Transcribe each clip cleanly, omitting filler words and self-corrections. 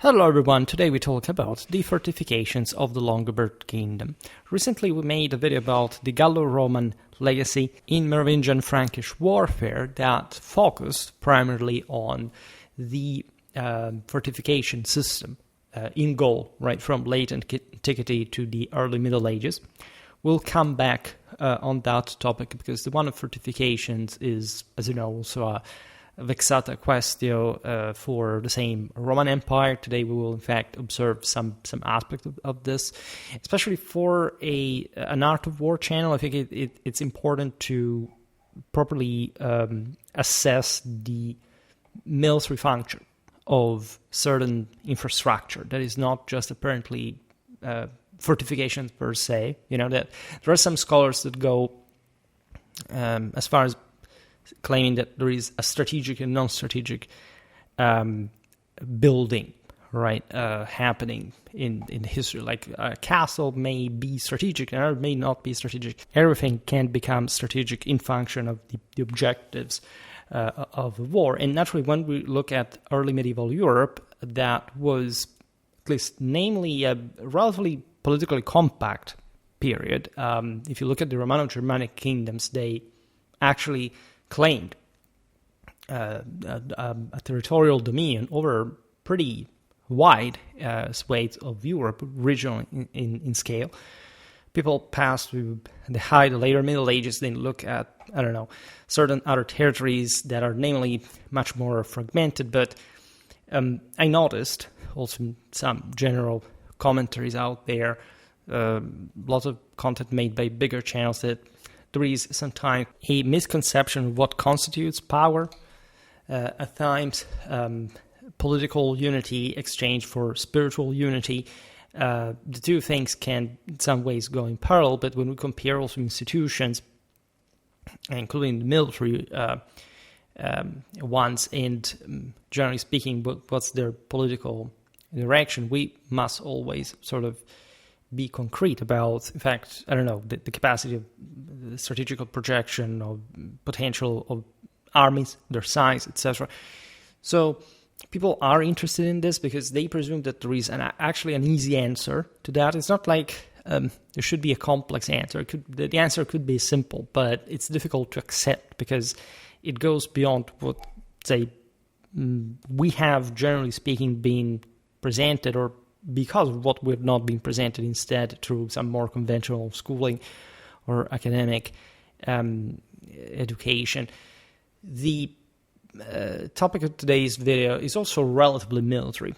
Hello everyone, today we talk about the fortifications of the Longobard Kingdom. Recently we made a video about the Gallo-Roman legacy in Merovingian Frankish warfare that focused primarily on the fortification system in Gaul, right from late antiquity to the early Middle Ages. We'll come back on that topic because the one of fortifications is, as you know, also a vexata quaestio for the same Roman Empire. Today we will in fact observe some aspect of this, especially for an art of war channel. I think it's important to properly assess the military function of certain infrastructure that is not just apparently fortifications per se. You know, that there are some scholars that go as far as claiming that there is a strategic and non-strategic building, right, happening in history. Like a castle may be strategic and it may not be strategic. Everything can become strategic in function of the objectives of a war. And naturally, when we look at early medieval Europe, that was, at least namely, a relatively politically compact period. If you look at the Romano-Germanic kingdoms, they actually claimed a territorial dominion over pretty wide swathes of Europe, regional in scale. People passed through the later Middle Ages, then look at, I don't know, certain other territories that are namely much more fragmented, but I noticed also some general commentaries out there, lots of content made by bigger channels, that there is sometimes a misconception of what constitutes power. At times, political unity exchanged for spiritual unity. The two things can, in some ways, go in parallel, but when we compare also institutions, including the military ones, and generally speaking, what's their political direction, we must always sort of be concrete about, in fact, I don't know, the capacity of the strategical projection of potential of armies, their size, etc. So people are interested in this because they presume that there is actually an easy answer to that. It's not like there should be a complex answer. The answer could be simple, but it's difficult to accept because it goes beyond what, say, we have, generally speaking, been presented, or because of what we've not been presented instead through some more conventional schooling or academic education. The topic of today's video is also relatively military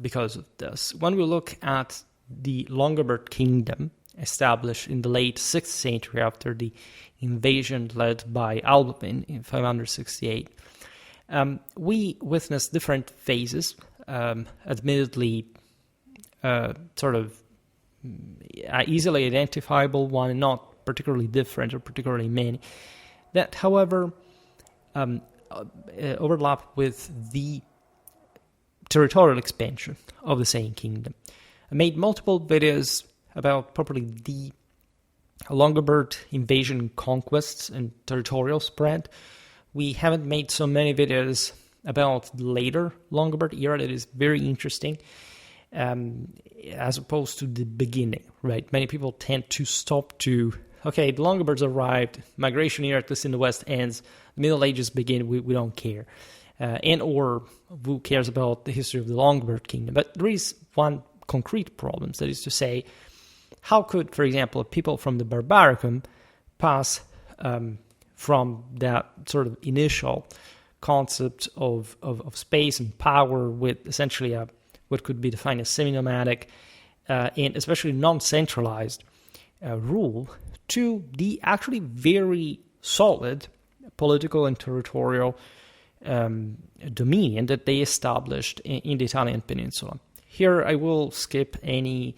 because of this. When we look at the Longobard Kingdom, established in the late 6th century after the invasion led by Alpine in 568, we witnessed different phases, admittedly sort of easily identifiable one, and not particularly different or particularly many, that, however, overlap with the territorial expansion of the same kingdom. I made multiple videos about properly the Longobard invasion, conquests, and territorial spread. We haven't made so many videos about the later Longobard era that is very interesting, as opposed to the beginning, right? Many people tend to stop to, okay, the Longobards arrived, migration era, at least in the West, ends, the Middle Ages begin, we don't care. And or who cares about the history of the Longobard Kingdom? But there is one concrete problem, that is to say, how could, for example, people from the Barbaricum pass from that sort of initial concept of space and power with essentially what could be defined as semi-nomadic and especially non-centralized rule, to the actually very solid political and territorial dominion that they established in the Italian peninsula. Here I will skip any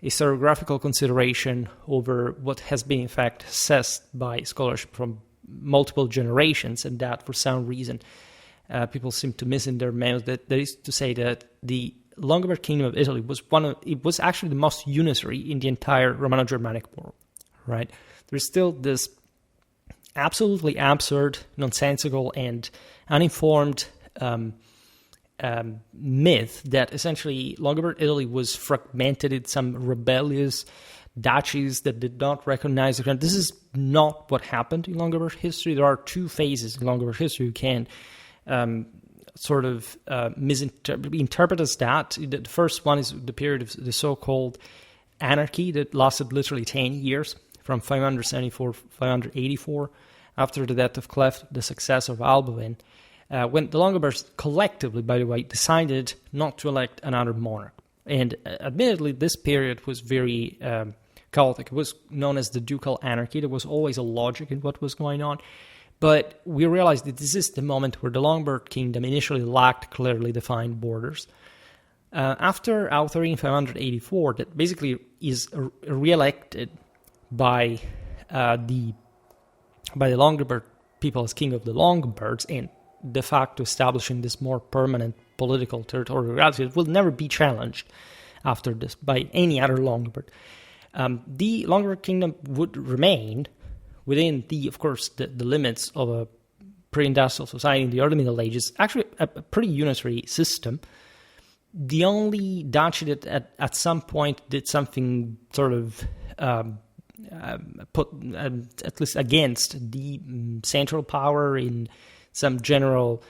historiographical consideration over what has been in fact assessed by scholarship from multiple generations, and that for some reason people seem to miss in their memos. That is to say that the Longobard Kingdom of Italy was actually the most unitary in the entire Romano-Germanic world, right? There's still this absolutely absurd, nonsensical, and uninformed myth that essentially Longobard Italy was fragmented in some rebellious duchies that did not recognize the crown. This is not what happened in Longobard history. There are two phases in Longobard history you can misinterpret as that. The first one is the period of the so-called anarchy that lasted literally 10 years, from 574 to 584, after the death of Cleft, the successor of Alpine, when the Longobards collectively, by the way, decided not to elect another monarch. And admittedly, this period was very chaotic. It was known as the ducal anarchy. There was always a logic in what was going on. But we realized that this is the moment where the Lombard Kingdom initially lacked clearly defined borders. After Authority in 584, that basically is re-elected by the Longobard people as king of the Longobards, and de facto establishing this more permanent political territorial reality that will never be challenged after this by any other Longobard. The Longobard Kingdom would remain within of course, the limits of a pre-industrial society in the early Middle Ages, actually a pretty unitary system. The only duchy that at some point did something sort of put at least against the central power in some general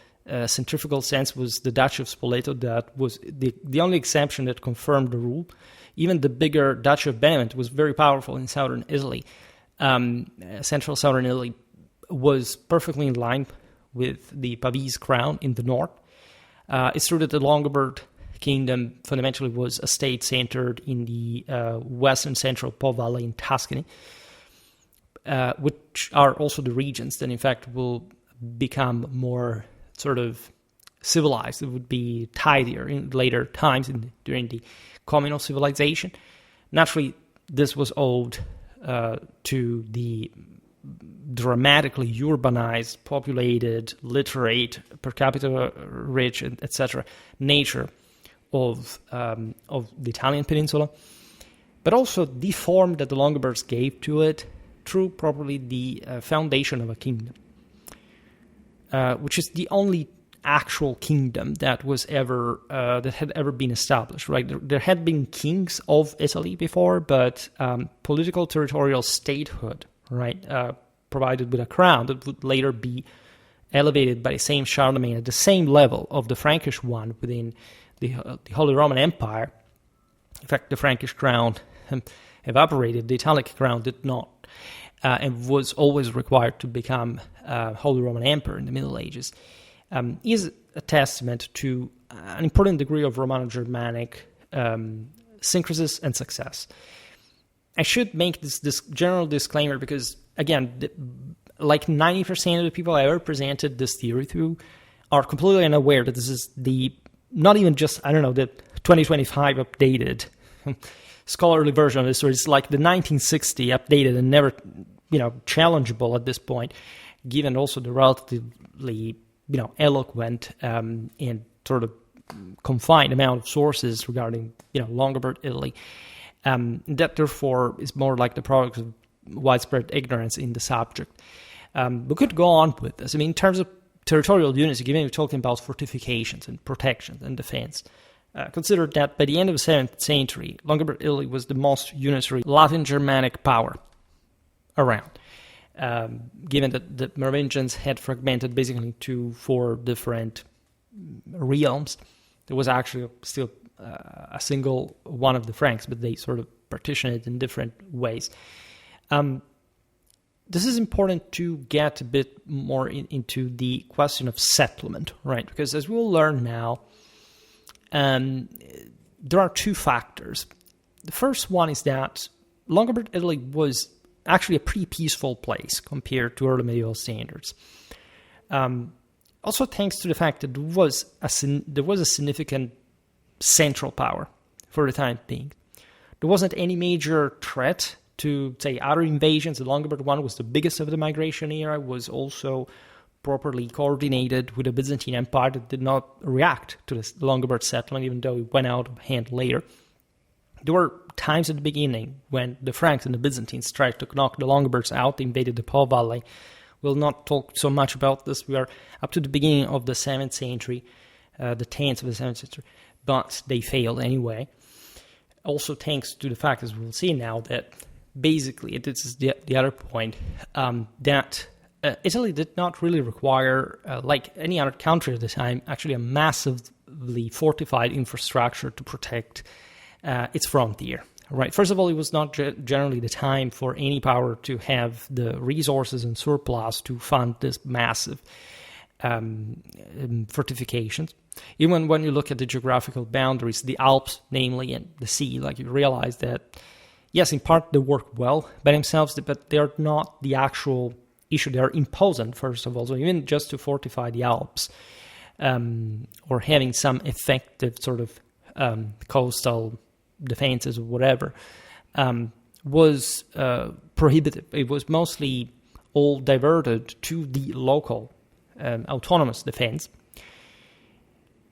centrifugal sense was the Duchy of Spoleto. That was the only exception that confirmed the rule. Even the bigger Duchy of Benevent was very powerful in southern Italy. Central southern Italy was perfectly in line with the Pavese crown in the north. It's true that the Longobard Kingdom fundamentally was a state centered in the western central Po Valley in Tuscany, which are also the regions that in fact will become more sort of civilized. It would be tidier in later times during the communal civilization. Naturally, this was owed to the dramatically urbanized, populated, literate, per capita rich, etc. nature of the Italian peninsula, but also the form that the Longobards gave to it through probably the foundation of a kingdom, which is the only actual kingdom that was ever that had ever been established. Right, there had been kings of Italy before, but political territorial statehood, right, provided with a crown that would later be elevated by the same Charlemagne at the same level of the Frankish one within the Holy Roman Empire. In fact, the Frankish crown evaporated; the Italic crown did not, and was always required to become Holy Roman Emperor in the Middle Ages. Is a testament to an important degree of Romano-Germanic synchresis and success. I should make this general disclaimer because, again, like 90% of the people I ever presented this theory to are completely unaware that this is not even just, the 2025 updated scholarly version of this, or it's like the 1960 updated and never, challengeable at this point, given also the relatively eloquent and sort of confined amount of sources regarding, Longobard Italy. That, therefore, is more like the product of widespread ignorance in the subject. We could go on with this. In terms of territorial unity, given we're talking about fortifications and protections and defense, consider that by the end of the 7th century, Longobard Italy was the most unitary Latin Germanic power around. Given that the Merovingians had fragmented basically into 4 different realms, there was actually still a single one of the Franks, but they sort of partitioned it in different ways. This is important to get a bit more into the question of settlement, right? Because as we'll learn now, there are 2 factors. The first one is that Longobard Italy was actually a pretty peaceful place compared to early medieval standards. Also thanks to the fact that there was a significant central power for the time being. There wasn't any major threat to, say, other invasions. The Longobard one was the biggest of the migration era, was also properly coordinated with the Byzantine Empire that did not react to the Longobard settlement, even though it went out of hand later. There were times at the beginning when the Franks and the Byzantines tried to knock the Longobards out, they invaded the Po Valley. We'll not talk so much about this. We are up to the beginning of the 7th century. the 10th of the 7th century, but they failed anyway. Also thanks to the fact, as we'll see now, that basically, this is the other point, that Italy did not really require, like any other country at the time, actually a massively fortified infrastructure to protect its frontier. Right. First of all, it was not generally the time for any power to have the resources and surplus to fund this massive fortifications. Even when you look at the geographical boundaries, the Alps, namely, and the sea, like you realize that, yes, in part they work well by themselves, but they're not the actual issue. They're imposing, first of all. So even just to fortify the Alps or having some effective sort of coastal defenses or whatever, was prohibitive. It was mostly all diverted to the local autonomous defense.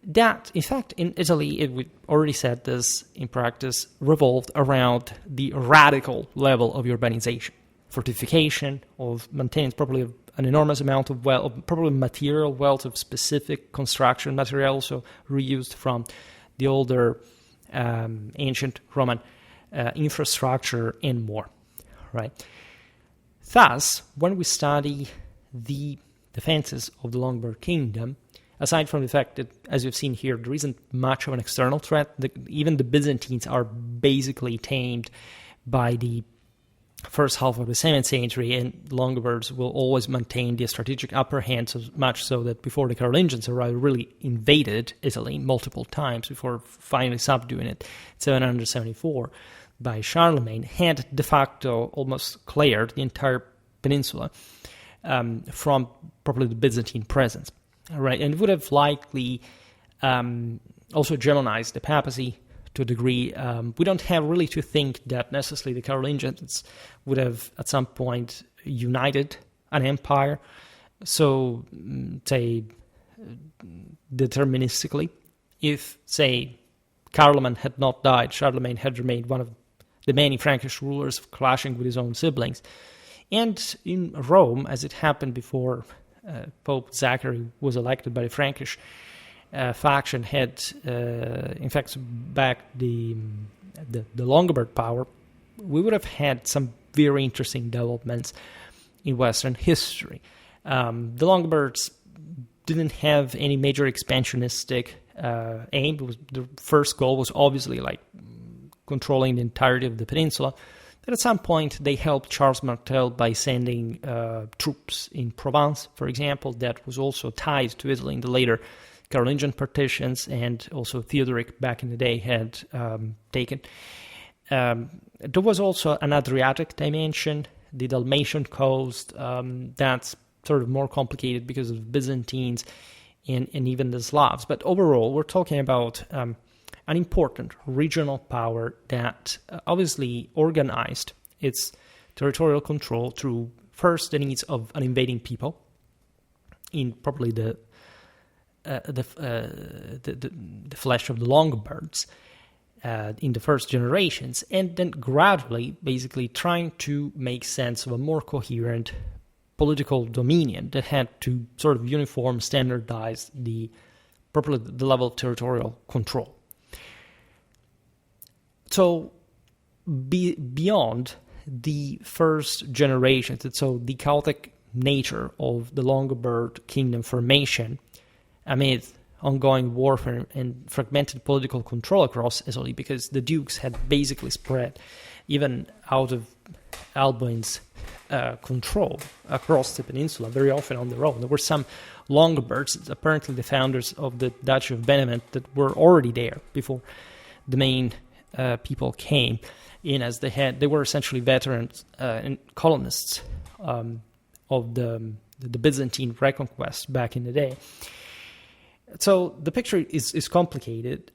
That, in fact, in Italy, we already said this in practice, revolved around the radical level of urbanization, fortification, of maintenance, probably an enormous amount of wealth, probably material wealth of specific construction material, also reused from the older ancient Roman infrastructure and more, right? Thus, when we study the defenses of the Lombard Kingdom, aside from the fact that, as you've seen here, there isn't much of an external threat, even the Byzantines are basically tamed by the first half of the 7th century, and Longobards will always maintain the strategic upper hand, so much so that before the Carolingians arrived, really invaded Italy multiple times before finally subduing it in 774 by Charlemagne, had de facto almost cleared the entire peninsula from probably the Byzantine presence. Right, and it would have likely also Germanized the papacy to a degree. We don't have really to think that necessarily the Carolingians would have at some point united an empire. So, say, deterministically, if, say, Carloman had not died, Charlemagne had remained one of the many Frankish rulers clashing with his own siblings. And in Rome, as it happened before Pope Zachary was elected by the Frankish faction, had in fact backed the Longobard power, we would have had some very interesting developments in Western history. The Longobards didn't have any major expansionistic aim. The first goal was obviously like controlling the entirety of the peninsula. But at some point, they helped Charles Martel by sending troops in Provence, for example, that was also tied to Italy in the later Carolingian partitions, and also Theodoric back in the day had taken. There was also an Adriatic dimension, the Dalmatian coast, that's sort of more complicated because of Byzantines and even the Slavs. But overall, we're talking about an important regional power that obviously organized its territorial control through first the needs of an invading people, in probably the flesh of the Longobards in the first generations, and then gradually basically trying to make sense of a more coherent political dominion that had to sort of uniform, standardize the level of territorial control. So beyond the first generation, so the chaotic nature of the Longobard Kingdom formation amid ongoing warfare and fragmented political control across Italy, because the dukes had basically spread even out of Alboin's control across the peninsula, very often on their own. There were some Longobards, apparently the founders of the Duchy of Benevent, that were already there before the main people came in, as they were essentially veterans and colonists of the Byzantine reconquest back in the day. So the picture is complicated,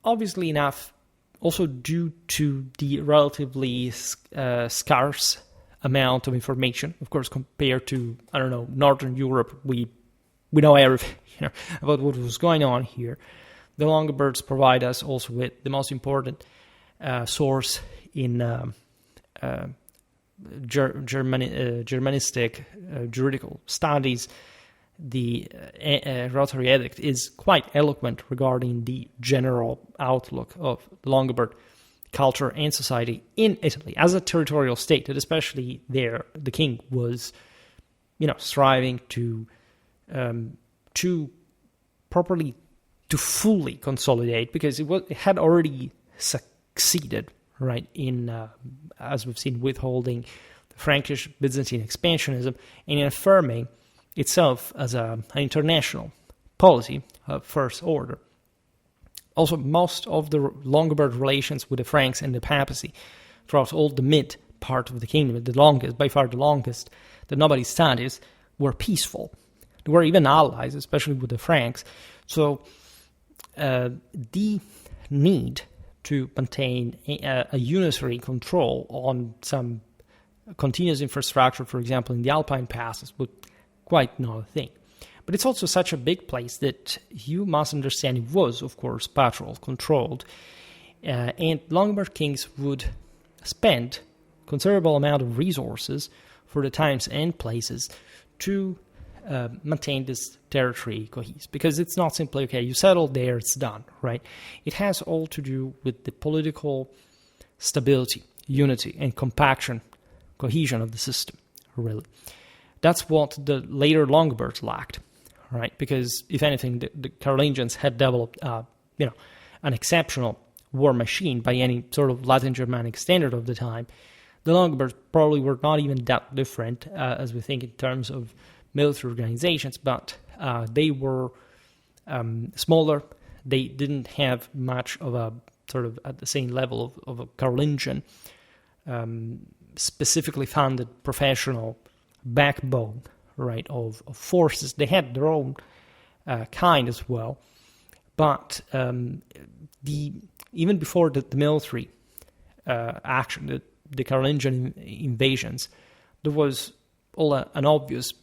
obviously enough, also due to the relatively scarce amount of information. Of course, compared to, Northern Europe, we know everything about what was going on here. The Longobards provide us also with the most important source in Germanistic juridical studies, the rotary edict is quite eloquent regarding the general outlook of the Longobard culture and society in Italy as a territorial state, and especially there, the king was, striving to properly, to fully consolidate, because it had already succeeded, right, in, as we've seen, withholding the Frankish Byzantine expansionism and in affirming itself as an international polity of first order. Also, most of the Longobard relations with the Franks and the papacy throughout all the mid part of the kingdom, by far the longest, that nobody studies, were peaceful. They were even allies, especially with the Franks. So the need to maintain a unitary control on some continuous infrastructure, for example, in the Alpine passes, would quite not a thing. But it's also such a big place that you must understand it was, of course, pastoral controlled, and Longobard kings would spend considerable amount of resources for the times and places to maintain this territory cohesive, because it's not simply, okay, you settled there, it's done, right? It has all to do with the political stability, unity, and compaction, cohesion of the system, really. That's what the later Longobards lacked, right? Because, if anything, the Carolingians had developed, an exceptional war machine by any sort of Latin Germanic standard of the time. The Longobards probably were not even that different, as we think in terms of military organizations, but they were smaller. They didn't have much of a sort of at the same level of a Carolingian, specifically funded professional backbone, right, of forces. They had their own kind as well, but even before the military action, the Carolingian invasions, there was an obvious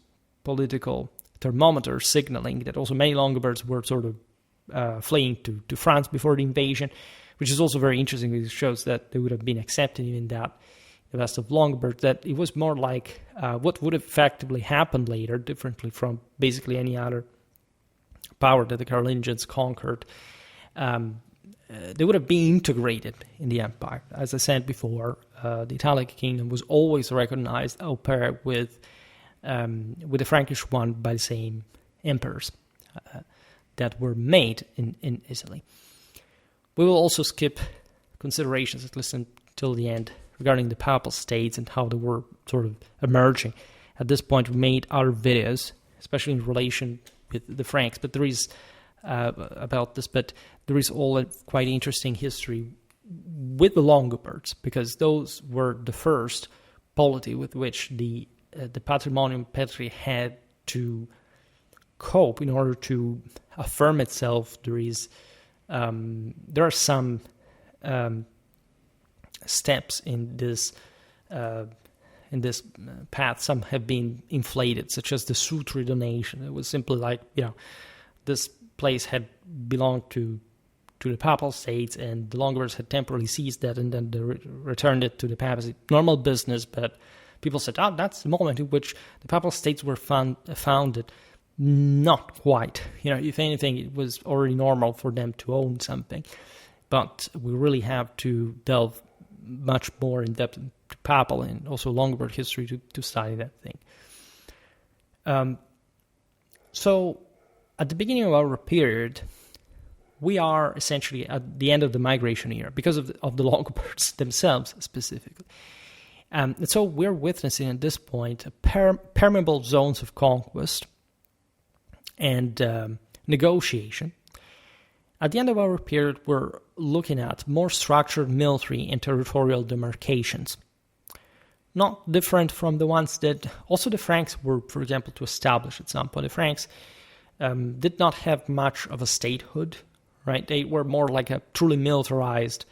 political thermometer signaling that also many Longobards were sort of fleeing to France before the invasion, which is also very interesting because it shows that they would have been accepted even that the rest of Longobard, that it was more like what would have effectively happened later, differently from basically any other power that the Carolingians conquered. They would have been integrated in the empire. As I said before, the Italic kingdom was always recognized au pair with the Frankish one by the same emperors that were made in Italy. We will also skip considerations, at least until the end, regarding the papal states and how they were sort of emerging. At this point, we made other videos, especially in relation with the Franks, but there is about this, but there is all a quite interesting history with the Longobards, because those were the first polity with which the Patrimonium Petri had to cope in order to affirm itself. There are some steps in this path. Some have been inflated, such as the Sutri donation. It was simply like, this place had belonged to the Papal States, and the Longobards had temporarily seized that, and then they returned it to the papacy. Normal business, but people said, that's the moment in which the Papal States were founded. Not quite. If anything, it was already normal for them to own something. But we really have to delve much more in depth into Papal and also Longobard history to study that thing. So, at the beginning of our period, we are essentially at the end of the migration era because of the Longobards themselves specifically. And so we're witnessing at this point permeable zones of conquest and negotiation. At the end of our period, we're looking at more structured military and territorial demarcations. Not different from the ones that also the Franks were, for example, to establish at some point. The Franks did not have much of a statehood, right? They were more like a truly militarized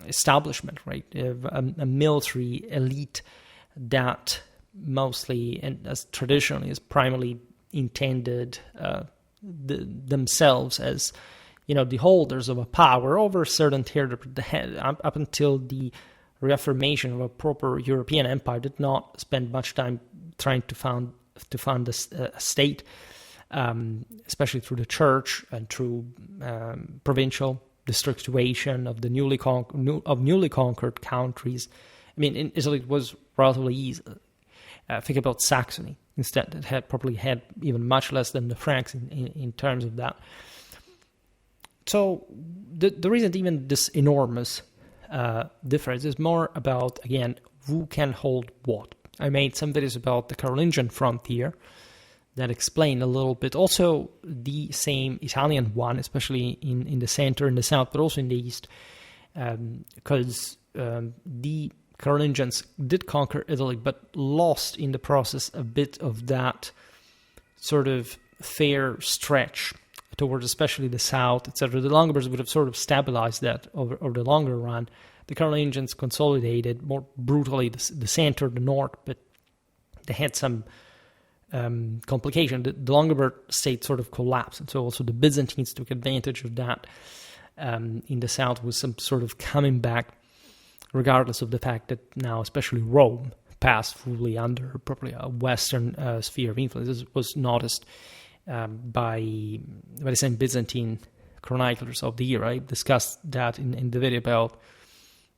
establishment, right? A military elite that mostly, and as traditionally, is primarily intended themselves as, the holders of a power over a certain territory. Up until the reaffirmation of a proper European empire, did not spend much time trying to a state, especially through the church and through provincial districtuation of the newly conquered countries. I mean, in Italy it was relatively easy. Think about Saxony. Instead, it probably had even much less than the Franks in terms of that. So there isn't even this enormous difference. It's more about, again, who can hold what. I made some videos about the Carolingian frontier that explain a little bit. Also, the same Italian one, especially in the center and the south, but also in the east, because the Carolingians did conquer Italy, but lost in the process a bit of that sort of fair stretch towards especially the south, etc. The Longobards would have sort of stabilized that over the longer run. The Carolingians consolidated more brutally the center, the north, but they had some complication. The Longobard state sort of collapsed, and so also the Byzantines took advantage of that in the south with some sort of coming back, regardless of the fact that now, especially Rome, passed fully under probably a Western sphere of influence. This was noticed by the same Byzantine chroniclers of the era. I discussed that in the video about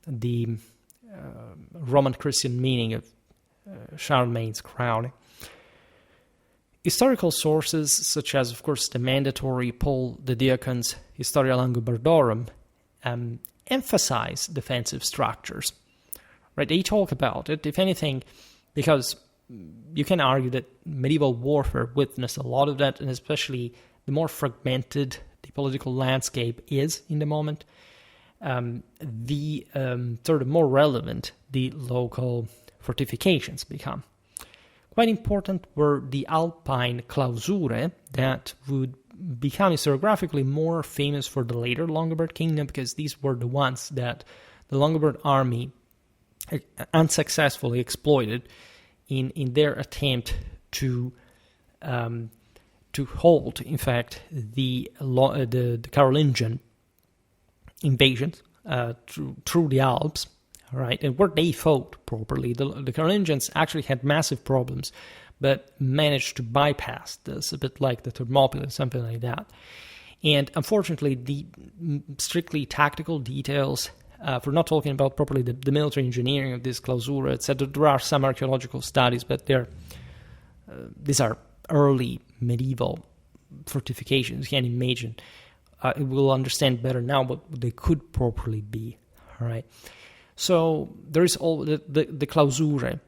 the Roman Christian meaning of Charlemagne's crown. Historical sources, such as, of course, the mandatory Paul the Diacon's Historia Langobardorum, emphasize defensive structures. Right? They talk about it, if anything, because you can argue that medieval warfare witnessed a lot of that, and especially the more fragmented the political landscape is in the moment, the sort of more relevant the local fortifications become. Quite important were the Alpine clausurae that would become historiographically more famous for the later Longobard Kingdom, because these were the ones that the Longobard army unsuccessfully exploited in their attempt to hold, in fact, the Carolingian invasions through the Alps. Right, and where they fought properly. The Carolingians actually had massive problems, but managed to bypass this, a bit like the Thermopylae, something like that. And unfortunately, the strictly tactical details, if we're not talking about properly the military engineering of this clausura, etc., there are some archaeological studies, but these are early medieval fortifications. You can imagine. We'll understand better now what they could properly be. All right. So there is all the clausurae,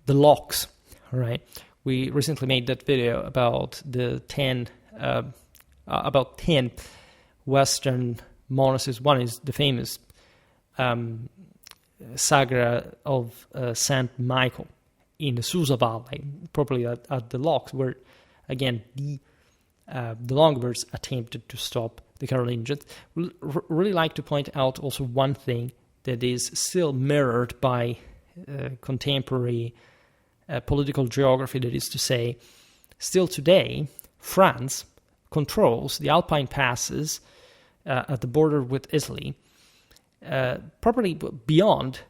the locks, all right? We recently made that video about the 10 Western monasteries. One is the famous Sagra of Saint Michael in the Susa Valley, probably at the locks, where, again, the Longobards attempted to stop the Carolingians. Really like to point out also one thing that is still mirrored by contemporary political geography, that is to say, still today, France controls the Alpine passes at the border with Italy, properly beyond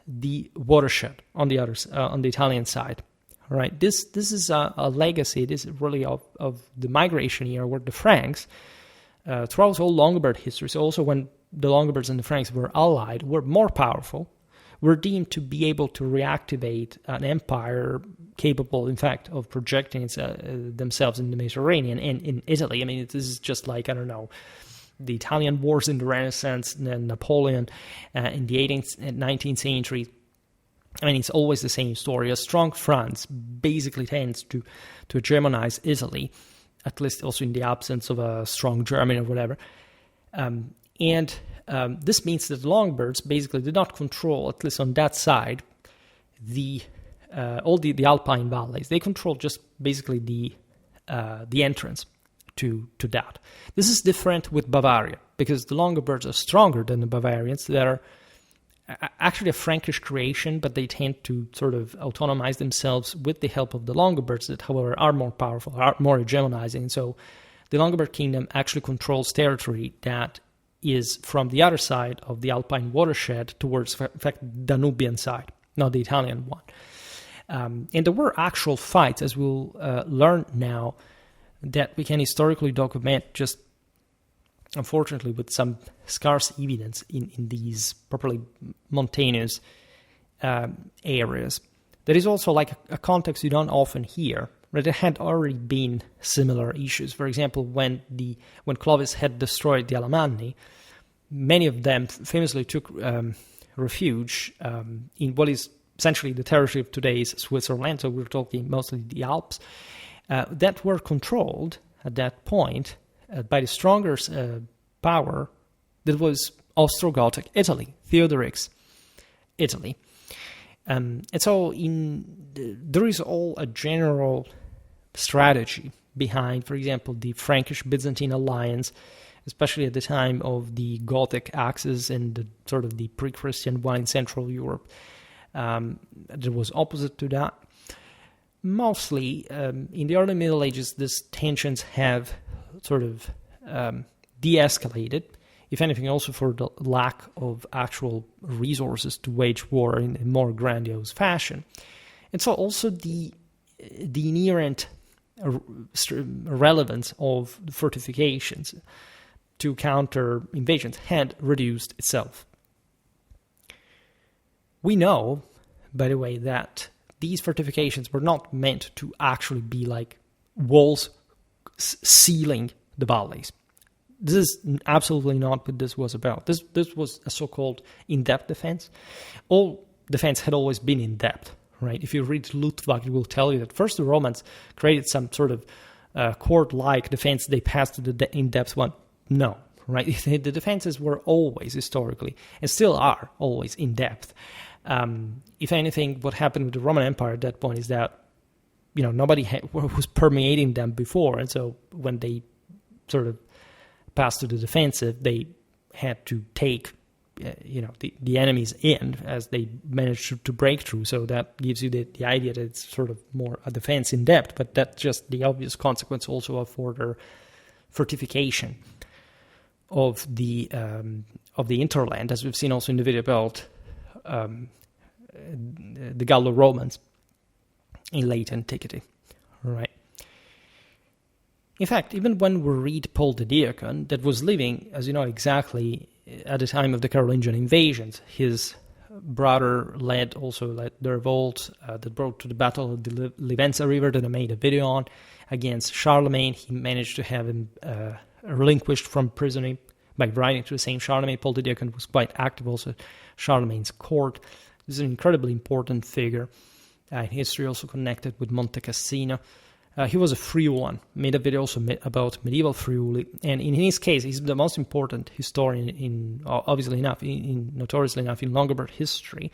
the watershed on the Italian side. All right, this is a legacy. This is really of the migration era, where the Franks, throughout all Longobard history, so also when the Longobards and the Franks were allied, were more powerful, were deemed to be able to reactivate an empire capable, in fact, of projecting themselves in the Mediterranean and in Italy. I mean, this is just like, I don't know, the Italian wars in the Renaissance, and then Napoleon in the 18th and 19th century. I mean, it's always the same story. A strong France basically tends to hegemonize Italy, at least also in the absence of a strong Germany or whatever. And this means that the Longobards basically did not control, at least on that side, all the Alpine valleys. They controlled just basically the entrance to that. This is different with Bavaria, because the Longobards are stronger than the Bavarians. They are actually a Frankish creation, but they tend to sort of autonomize themselves with the help of the Longobards, that, however, are more powerful, are more hegemonizing. And so the Longobard Kingdom actually controls territory that is from the other side of the Alpine watershed towards, in fact, Danubian side, not the Italian one. And there were actual fights, as we'll learn now, that we can historically document, just unfortunately with some scarce evidence in these properly mountainous areas. There is also like a context you don't often hear, right? There had already been similar issues. For example, when Clovis had destroyed the Alemanni, many of them famously took refuge in what is essentially the territory of today's Switzerland, so we're talking mostly the Alps, that were controlled at that point by the stronger power that was Ostrogothic Italy, Theodoric's Italy. And so there is all a general strategy behind, for example, the Frankish-Byzantine alliance, especially at the time of the Gothic axis and the sort of the pre-Christian one in Central Europe. There was opposite to that. Mostly, in the early Middle Ages, these tensions have sort of de-escalated, if anything also for the lack of actual resources to wage war in a more grandiose fashion. And so also the inherent relevance of the fortifications to counter invasions had reduced itself. We know, by the way, that these fortifications were not meant to actually be like walls sealing the valleys. This is absolutely not what this was about. This was a so-called in-depth defense. All defense had always been in-depth, right? If you read Luttwak, it will tell you that first the Romans created some sort of court-like defense. They passed to the in-depth one. No, right? The defenses were always historically, and still are always in-depth. If anything, what happened with the Roman Empire at that point is that, nobody was permeating them before, and so when they sort of passed to the defensive, they had to take, the enemies in as they managed to break through. So that gives you the idea that it's sort of more a defense in depth, but that's just the obvious consequence also of further fortification of the interland, as we've seen also in the video about the Gallo-Romans in late antiquity, right? In fact, even when we read Paul the Deacon, that was living, as you know, exactly at the time of the Carolingian invasions, his brother led the revolt that brought to the Battle of the Livenza River that I made a video on against Charlemagne. He managed to have him relinquished from prison by writing to the same Charlemagne. Paul the Deacon was quite active also at Charlemagne's court. This is an incredibly important figure in history, also connected with Monte Cassino. He was a Friulan, made a video also about medieval Friuli, and in his case, he's the most important historian notoriously enough, in Longobard history.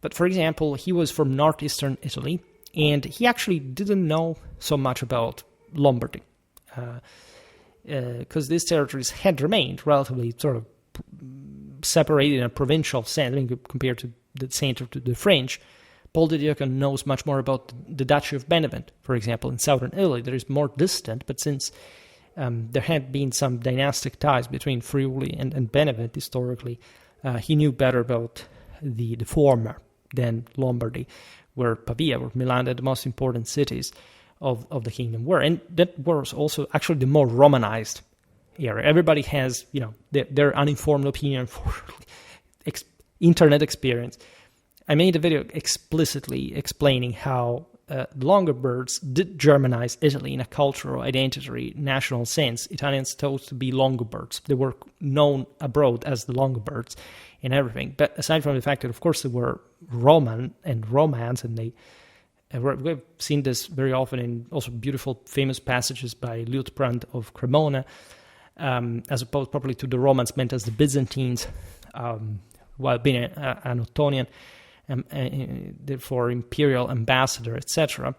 But for example, he was from northeastern Italy, and he actually didn't know so much about Lombardy, because these territories had remained relatively sort of separated in a provincial sense, compared to the center to the French. Paul the Deacon knows much more about the Duchy of Benevent, for example, in southern Italy. That is more distant, but since there had been some dynastic ties between Friuli and Benevent historically, he knew better about the former than Lombardy, where Pavia or Milan are the most important cities of the kingdom were. And that was also actually the more Romanized area. Everybody has, their uninformed opinion for internet experience. I made a video explicitly explaining how the Longobards did Germanize Italy in a cultural identity, national sense. Italians thought to be Longobards. They were known abroad as the Longobards and everything. But aside from the fact that, of course, they were Roman and Romans, and we've seen this very often in also beautiful, famous passages by Liutprand of Cremona, as opposed properly to the Romans meant as the Byzantines, while being an Ottonian, therefore imperial ambassador, etc.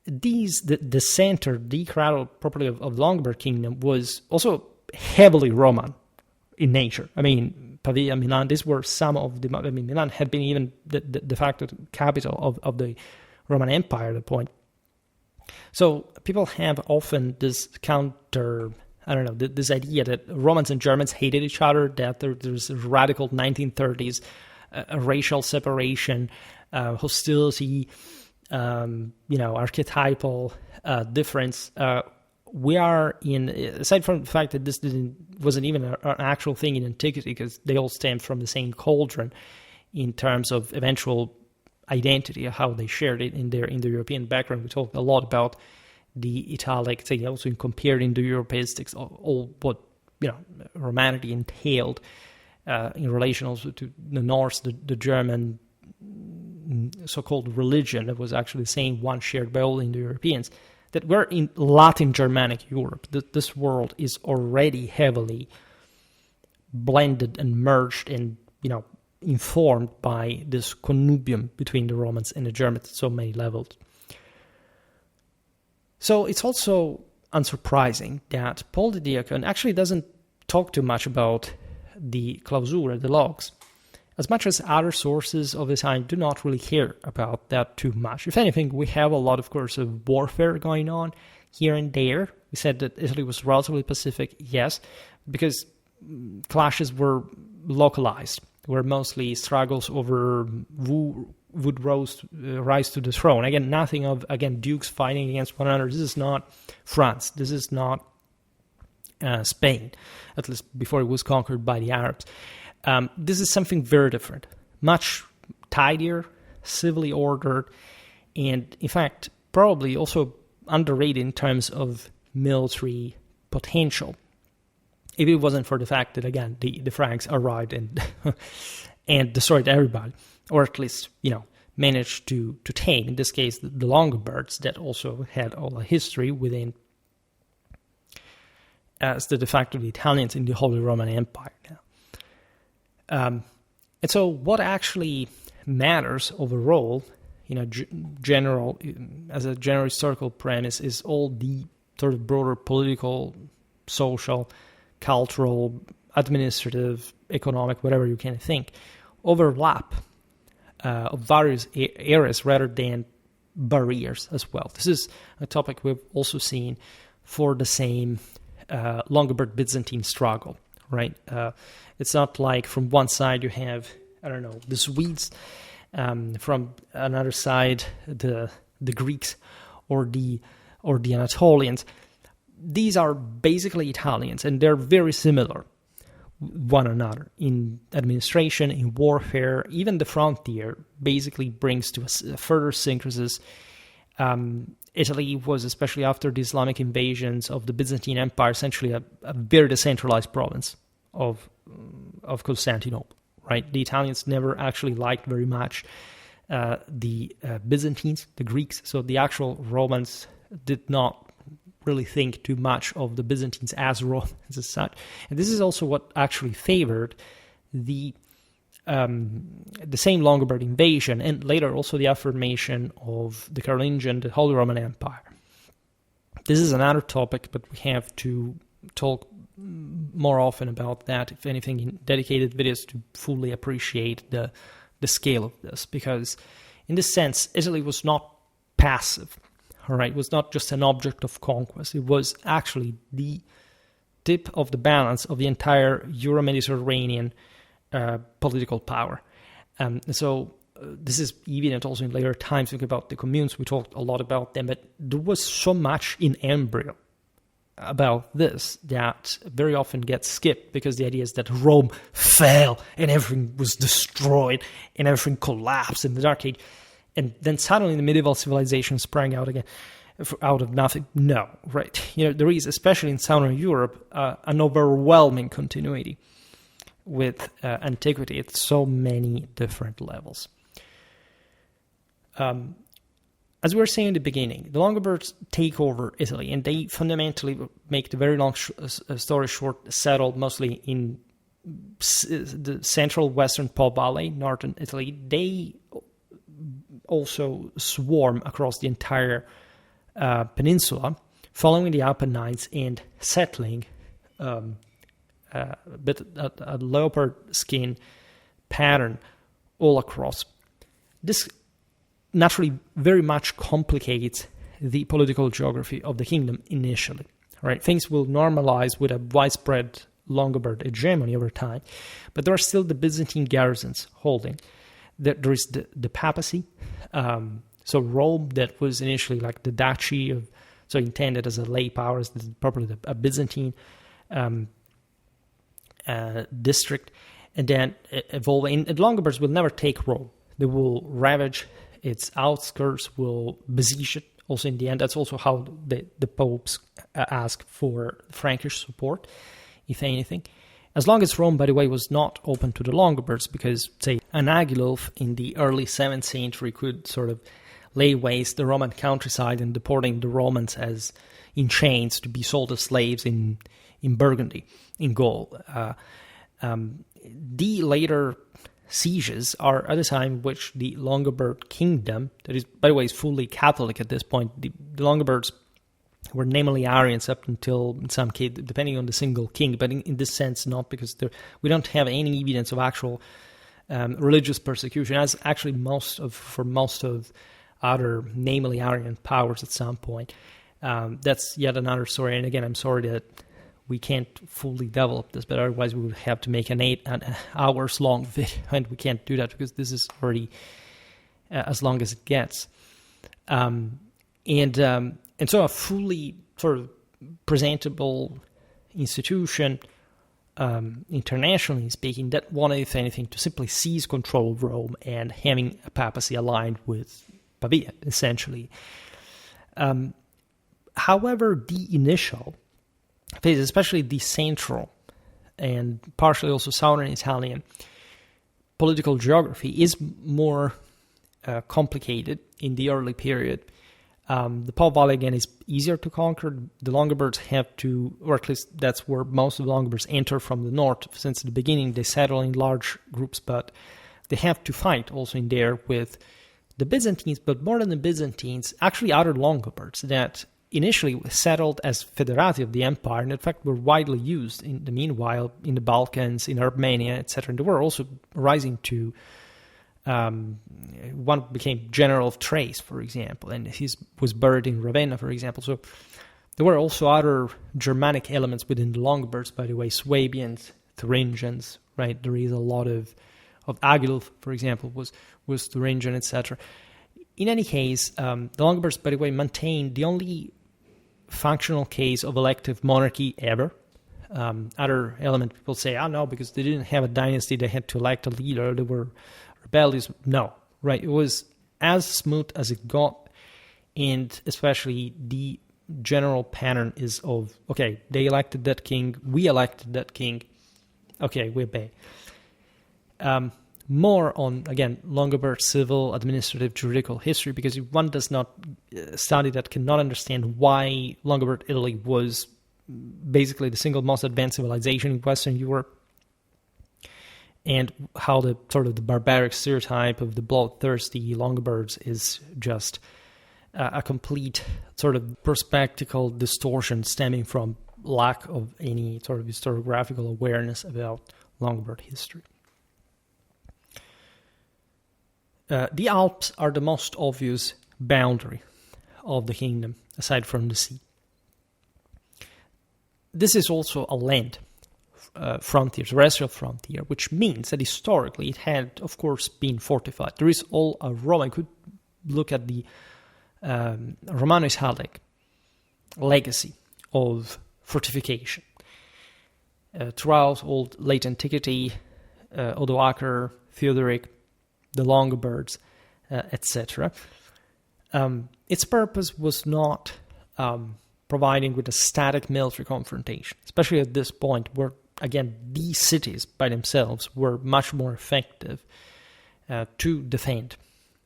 The center, the cradle properly of Longobard Kingdom was also heavily Roman in nature. I mean, Pavia, Milan, these were some of the... I mean, Milan had been even the de facto capital of the Roman Empire at the point. So people have often this this idea that Romans and Germans hated each other, that there's a radical 1930s racial separation, hostility, archetypal difference. We are in, aside from the fact that this wasn't even an actual thing in antiquity, because they all stem from the same cauldron in terms of eventual identity, how they shared it in their European background. We talked a lot about the Italic thing, also in compared Indo-Europeistics, all what Romanity entailed in relation also to the Norse, the German so-called religion that was actually the same one shared by all Indo-Europeans, that we're in Latin Germanic Europe. This world is already heavily blended and merged and, informed by this connubium between the Romans and the Germans at so many levels. So it's also unsurprising that Paul the Deacon actually doesn't talk too much about the clausurae, the logs, as much as other sources of the time do not really care about that too much. If anything, we have a lot, of course, of warfare going on here and there. We said that Italy was relatively pacific, yes, because clashes were localized, were mostly struggles over who would rise to the throne. Again, nothing of, dukes fighting against one another. This is not France. This is not Spain, at least before it was conquered by the Arabs. This is something very different, much tidier, civilly ordered, and in fact, probably also underrated in terms of military potential. If it wasn't for the fact that, again, the Franks arrived and and destroyed everybody, or at least, managed to tame, in this case, the Longobards, that also had all a history within as the de facto the Italians in the Holy Roman Empire now. And so what actually matters overall, general, as a general historical premise, is all the sort of broader political, social, cultural, administrative, economic, whatever you can think, overlap of various areas rather than barriers as well. This is a topic we've also seen for the same Longobard-Byzantine struggle, right? It's not like from one side you have, the Swedes, from another side the Greeks or the Anatolians. These are basically Italians, and they're very similar one another in administration, in warfare. Even the frontier basically brings to a further synthesis. Italy was, especially after the Islamic invasions of the Byzantine Empire, essentially a very decentralized province of Constantinople, right? The Italians never actually liked very much the Byzantines, the Greeks, so the actual Romans did not really think too much of the Byzantines as Romans as such. And this is also what actually favored the same Longobard invasion, and later also the affirmation of the Carolingian, the Holy Roman Empire. This is another topic, but we have to talk more often about that, if anything, in dedicated videos to fully appreciate the scale of this. Because in this sense, Italy was not passive, all right? It was not just an object of conquest. It was actually the tip of the balance of the entire Euro-Mediterranean political power. So this is evident also in later times. Think about the communes. We talked a lot about them, but there was so much in embryo about this that very often gets skipped, because the idea is that Rome fell and everything was destroyed and everything collapsed in the Dark Age, and then suddenly the medieval civilization sprang out again out of nothing. No, right? There is, especially in Southern Europe, an overwhelming continuity with antiquity at so many different levels. As we were saying in the beginning, the Longobards take over Italy, and they fundamentally make the very long story short, settled mostly in the central western Po Valley, northern Italy. They also swarm across the entire peninsula, following the Apennines and settling a leopard skin pattern all across. This naturally very much complicates the political geography of the kingdom initially. Right? Things will normalize with a widespread Longobard hegemony over time, but there are still the Byzantine garrisons holding there is the papacy. So Rome, that was initially like the duchy of, so intended as a lay power, as probably a Byzantine district, and then evolving. And Longobards will never take Rome. They will ravage its outskirts, will besiege it. Also, in the end, that's also how the popes ask for Frankish support, if anything. As long as Rome, by the way, was not open to the Longobards, because, say, an Agilulf in the early 7th century could sort of lay waste the Roman countryside and deporting the Romans as in chains to be sold as slaves in Burgundy, in Gaul. The later sieges are at a time which the Longobard Kingdom, that is, by the way, is fully Catholic at this point. The Longobards were namely Arians up until, in some case, depending on the single king, but in this sense, not, because we don't have any evidence of actual religious persecution, as actually for most of other namely Arian powers at some point. That's yet another story, and again, I'm sorry that we can't fully develop this, but otherwise we would have to make an 8 hours long video, and we can't do that because this is already as long as it gets. And so a fully sort of presentable institution, internationally speaking, that wanted, if anything, to simply seize control of Rome and having a papacy aligned with Pavia, essentially. However, the initial phase, especially the central and partially also southern Italian political geography, is more complicated in the early period. The Po Valley, again, is easier to conquer. The Longobards have to, or at least that's where most of the Longobards enter from the north. Since the beginning, they settle in large groups, but they have to fight also in there with the Byzantines, but more than the Byzantines, actually other Longobards that initially settled as federati of the empire, and in fact were widely used in the meanwhile in the Balkans, in Armenia, etc. And they were also rising to, one became general of Thrace, for example, and he was buried in Ravenna, for example. So there were also other Germanic elements within the Longobards, by the way, Swabians, Thuringians, right? There is a lot of Agilulf, for example, was Thuringian, etc. In any case, the Longobards, by the way, maintained the only functional case of elective monarchy ever. Other element, people say, no, because they didn't have a dynasty, they had to elect a leader, they were rebellious. No, right? It was as smooth as it got, and especially the general pattern is of, okay, they elected that king, we elected that king, okay, we obey. More on, again, Longobard civil, administrative, juridical history, because if one does not study that, cannot understand why Longobard Italy was basically the single most advanced civilization in Western Europe, and how the sort of the barbaric stereotype of the bloodthirsty Longobards is just a complete sort of perspectival distortion stemming from lack of any sort of historiographical awareness about Longobard history. The Alps are the most obvious boundary of the kingdom, aside from the sea. This is also a land frontier, terrestrial frontier, which means that historically it had, of course, been fortified. There is all a Roman, could look at the Romano-Italic legacy of fortification. Throughout old late antiquity, Odoacer, Theodoric, the Longobards, etc. Its purpose was not providing with a static military confrontation, especially at this point where, again, these cities by themselves were much more effective to defend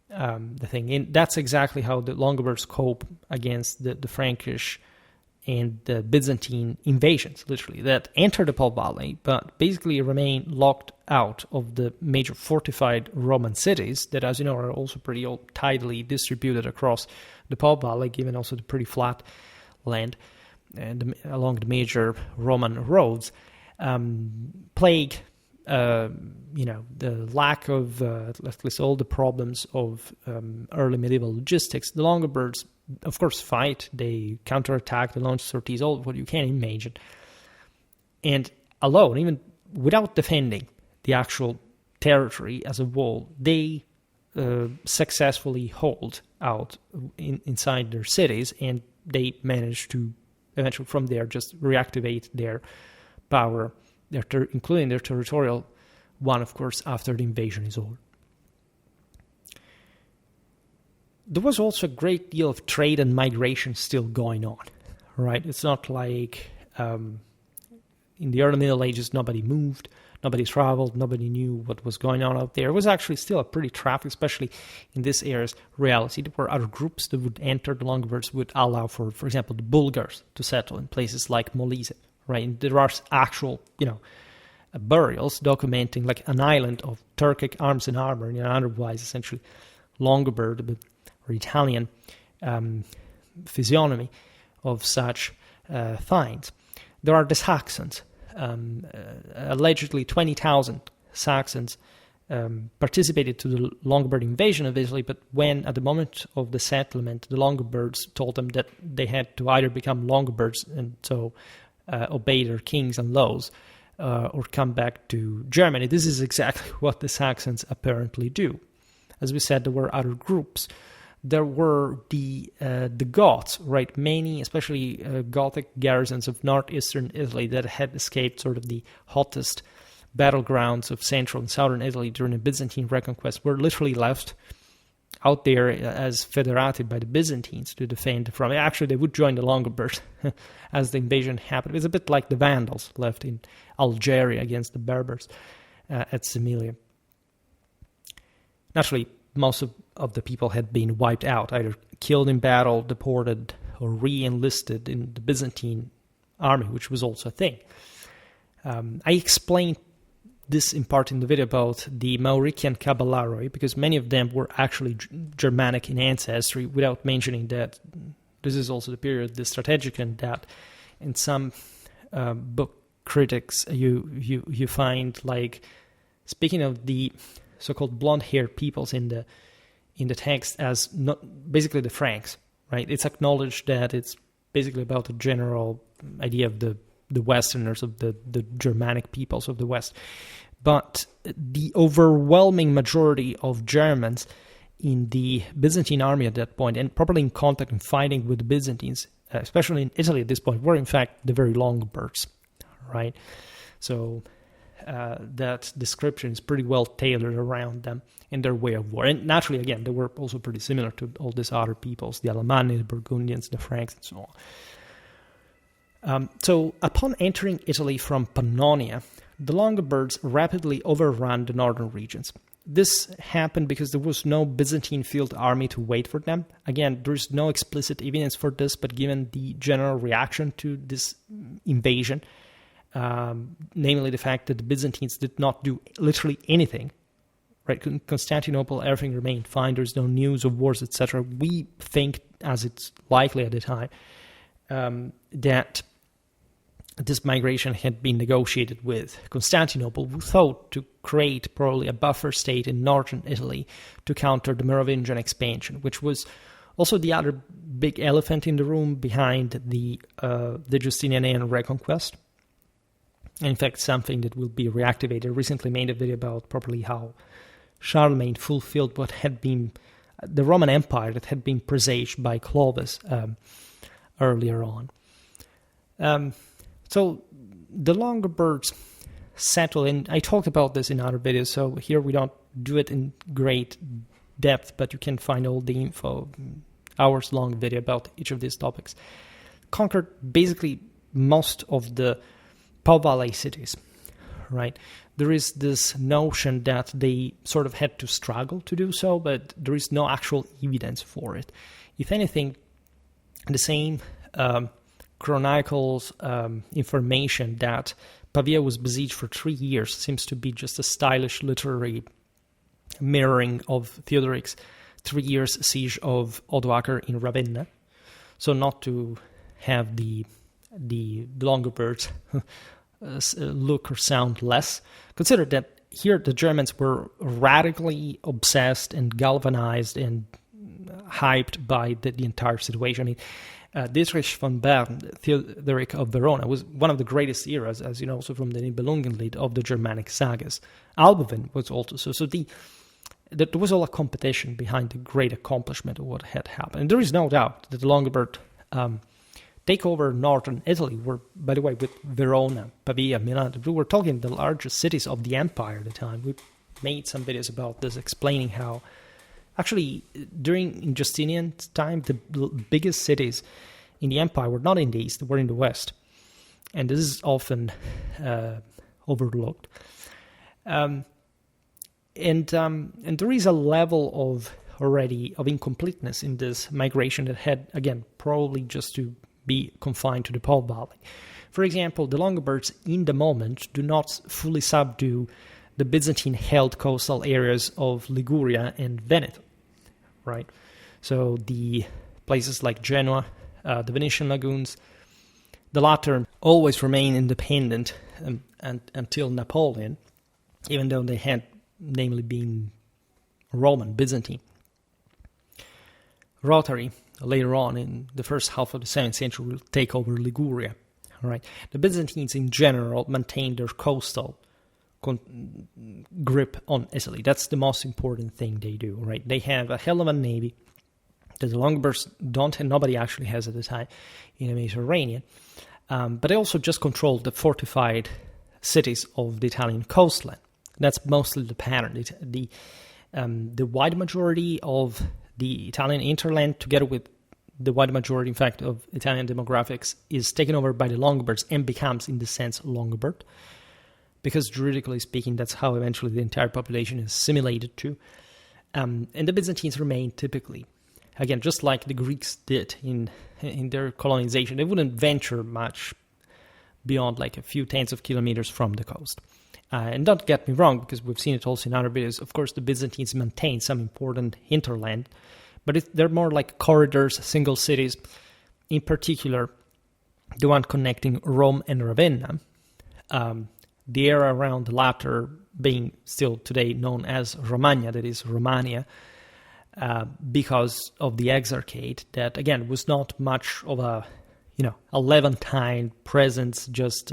the thing. And that's exactly how the Longobards cope against the Frankish and the Byzantine invasions, literally, that entered the Po Valley, but basically remain locked out of the major fortified Roman cities that, as you know, are also pretty tidally distributed across the Po Valley, given also the pretty flat land and along the major Roman roads. Plague, the lack of, at least all the problems of early medieval logistics. The Longobards, of course, fight, they counterattack, they launch sorties, all what you can imagine. And alone, even without defending the actual territory as a whole, they successfully hold out inside their cities, and they manage to eventually from there just reactivate their power, including their territorial one, of course, after the invasion is over. There was also a great deal of trade and migration still going on, right? It's not like in the early Middle Ages nobody moved, nobody traveled, nobody knew what was going on out there. It was actually still a pretty traffic, especially in this era's reality. There were other groups that would enter. The Longobards would allow for example, the Bulgars to settle in places like Molise, right? And there are actual, burials documenting like an island of Turkic arms and armor, otherwise essentially Longobard or Italian physiognomy of such finds. There are the Saxons. Allegedly 20,000 Saxons participated to the Longobard invasion of Italy, but when at the moment of the settlement, the Longobards told them that they had to either become Longobards and so obey their kings and laws, or come back to Germany. This is exactly what the Saxons apparently do. As we said, there were other groups. There were the Goths, right? Many, especially Gothic garrisons of northeastern Italy that had escaped sort of the hottest battlegrounds of central and southern Italy during the Byzantine reconquest, were literally left out there as federated by the Byzantines to defend from. Actually, they would join the Longobards as the invasion happened. It's a bit like the Vandals left in Algeria against the Berbers at Similia. Naturally, most of the people had been wiped out, either killed in battle, deported, or re-enlisted in the Byzantine army, which was also a thing. I explained this in part in the video about the Maurician Caballeroi, because many of them were actually Germanic in ancestry, without mentioning that this is also the period, the strategic, and that in some book critics you find, like, speaking of the so-called blonde-haired peoples in the text as not basically the Franks, right? It's acknowledged that it's basically about the general idea of the Westerners, of the Germanic peoples of the West. But the overwhelming majority of Germans in the Byzantine army at that point, and probably in contact and fighting with the Byzantines, especially in Italy at this point, were in fact the very Longobards, right? So that description is pretty well tailored around them and their way of war. And naturally, again, they were also pretty similar to all these other peoples, the Alemanni, the Burgundians, the Franks, and so on. So upon entering Italy from Pannonia, the Longobards rapidly overran the northern regions. This happened because there was no Byzantine field army to wait for them. Again, there is no explicit evidence for this, but given the general reaction to this invasion, namely the fact that the Byzantines did not do literally anything, right? In Constantinople, everything remained fine. There's no news of wars, etc. We think, as it's likely at the time, that this migration had been negotiated with Constantinople, who thought to create probably a buffer state in northern Italy to counter the Merovingian expansion, which was also the other big elephant in the room behind the Justinian Reconquest. In fact, something that will be reactivated. I recently made a video about probably how Charlemagne fulfilled what had been the Roman Empire that had been presaged by Clovis earlier on. So the Longobards settled in. I talked about this in other videos, so here we don't do it in great depth, but you can find all the info, hours-long video about each of these topics. Conquered basically most of the Pau Valley cities, right? There is this notion that they sort of had to struggle to do so, but there is no actual evidence for it. If anything, the same chronicles information that Pavia was besieged for 3 years seems to be just a stylish literary mirroring of Theodoric's 3 years siege of Odoacer in Ravenna. So not to have the Longobards look or sound less. Consider that here the Germans were radically obsessed and galvanized and hyped by the entire situation. I mean, Dietrich von Bern, Theodoric of Verona, was one of the greatest eras, as you know, also from the Nibelungenlied of the Germanic sagas. Alboin was also so. There was all a competition behind the great accomplishment of what had happened. And there is no doubt that the Longobard take over northern Italy were, by the way, with Verona, Pavia, Milan. We were talking the largest cities of the empire at the time. We made some videos about this, explaining how actually during Justinian's time, the biggest cities in the empire were not in the east, they were in the west. And this is often overlooked. And there is a level of incompleteness in this migration that had, again, probably just to be confined to the Po Valley. For example, the Longobards in the moment do not fully subdue the Byzantine-held coastal areas of Liguria and Veneto, right? So the places like Genoa, the Venetian lagoons, the latter always remain independent until Napoleon, even though they had namely been Roman, Byzantine. Rotary, later on in the first half of the 7th century, will take over Liguria. All right. The Byzantines in general maintained their coastal grip on Italy. That's the most important thing they do. Right. They have a hell of a navy that the Longobards don't have, nobody actually has at the time in the Mediterranean. But they also just controlled the fortified cities of the Italian coastline. That's mostly the pattern. The wide majority of the Italian hinterland, together with the wide majority, in fact, of Italian demographics, is taken over by the Longobards and becomes, in the sense, Longobard. Because juridically speaking, that's how eventually the entire population is assimilated to. And the Byzantines remain typically, again, just like the Greeks did in their colonization. They wouldn't venture much beyond like a few tens of kilometers from the coast. And don't get me wrong, because we've seen it also in other videos. Of course, the Byzantines maintain some important hinterland, but they're more like corridors, single cities. In particular, the one connecting Rome and Ravenna. The area around the latter being still today known as Romagna, that is Romania, because of the exarchate that, again, was not much of a Levantine presence, just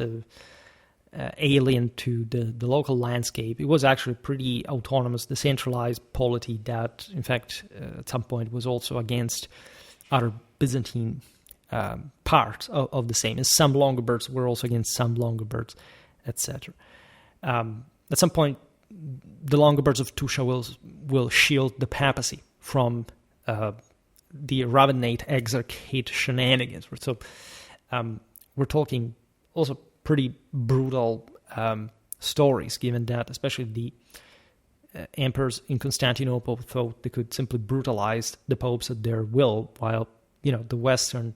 alien to the local landscape. It was actually pretty autonomous, decentralized polity that, in fact, at some point was also against other Byzantine parts of the same. And some Longobards were also against some Longobards, etc. At some point, the Longobards of Tuscia will shield the papacy from the Ravenate exarchate shenanigans. So we're talking also pretty brutal stories, given that especially the emperors in Constantinople thought they could simply brutalize the popes at their will, while the Western